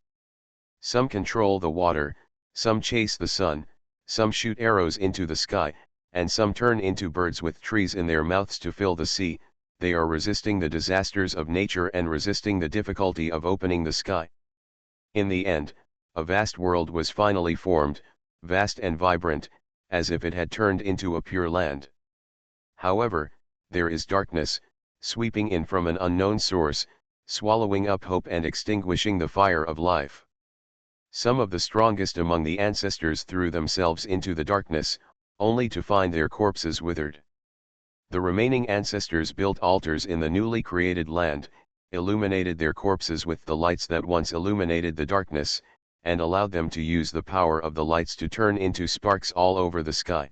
Some control the water, some chase the sun, some shoot arrows into the sky, and some turn into birds with trees in their mouths to fill the sea. They are resisting the disasters of nature and resisting the difficulty of opening the sky. In the end, a vast world was finally formed, vast and vibrant, as if it had turned into a pure land. However, there is darkness, sweeping in from an unknown source, swallowing up hope and extinguishing the fire of life. Some of the strongest among the ancestors threw themselves into the darkness, only to find their corpses withered. The remaining ancestors built altars in the newly created land, illuminated their corpses with the lights that once illuminated the darkness, and allowed them to use the power of the lights to turn into sparks all over the sky.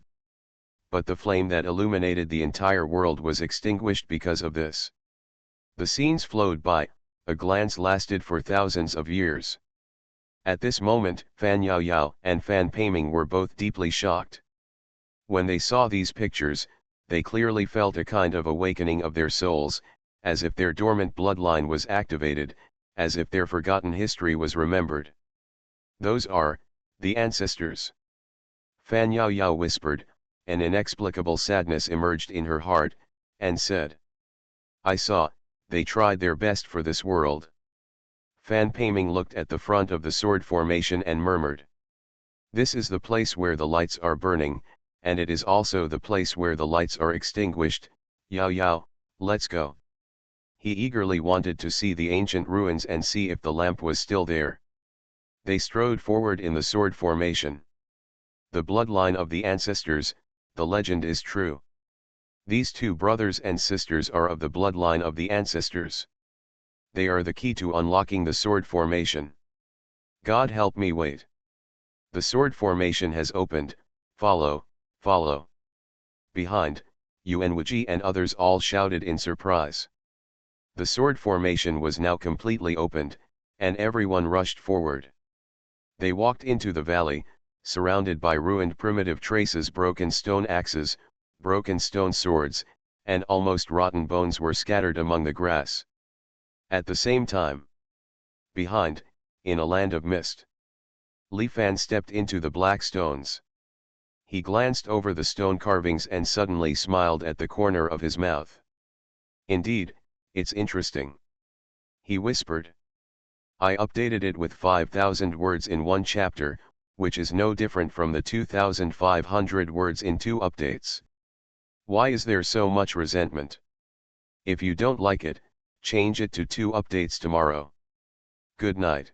But the flame that illuminated the entire world was extinguished because of this. The scenes flowed by, a glance lasted for thousands of years. At this moment, Fan Yaoyao and Fan Peiming were both deeply shocked. When they saw these pictures, they clearly felt a kind of awakening of their souls, as if their dormant bloodline was activated, as if their forgotten history was remembered. Those are, the ancestors. Fan Yaoyao whispered, an inexplicable sadness emerged in her heart, and said, I saw, they tried their best for this world. Fan Peiming looked at the front of the sword formation and murmured, this is the place where the lights are burning, and it is also the place where the lights are extinguished. Yao Yao, let's go. He eagerly wanted to see the ancient ruins and see if the lamp was still there. They strode forward in the sword formation. The bloodline of the ancestors, the legend is true. These two brothers and sisters are of the bloodline of the ancestors. They are the key to unlocking the sword formation. God help me wait. The sword formation has opened, follow, follow. Behind, Yuan and others all shouted in surprise. The sword formation was now completely opened, and everyone rushed forward. They walked into the valley, surrounded by ruined primitive traces, broken stone axes, broken stone swords, and almost rotten bones were scattered among the grass. At the same time, behind, in a land of mist, Li Fan stepped into the black stones. He glanced over the stone carvings and suddenly smiled at the corner of his mouth. Indeed, it's interesting. He whispered. I updated it with 5,000 words in one chapter, which is no different from the 2,500 words in 2 updates. Why is there so much resentment? If you don't like it, change it to 2 updates tomorrow. Good night.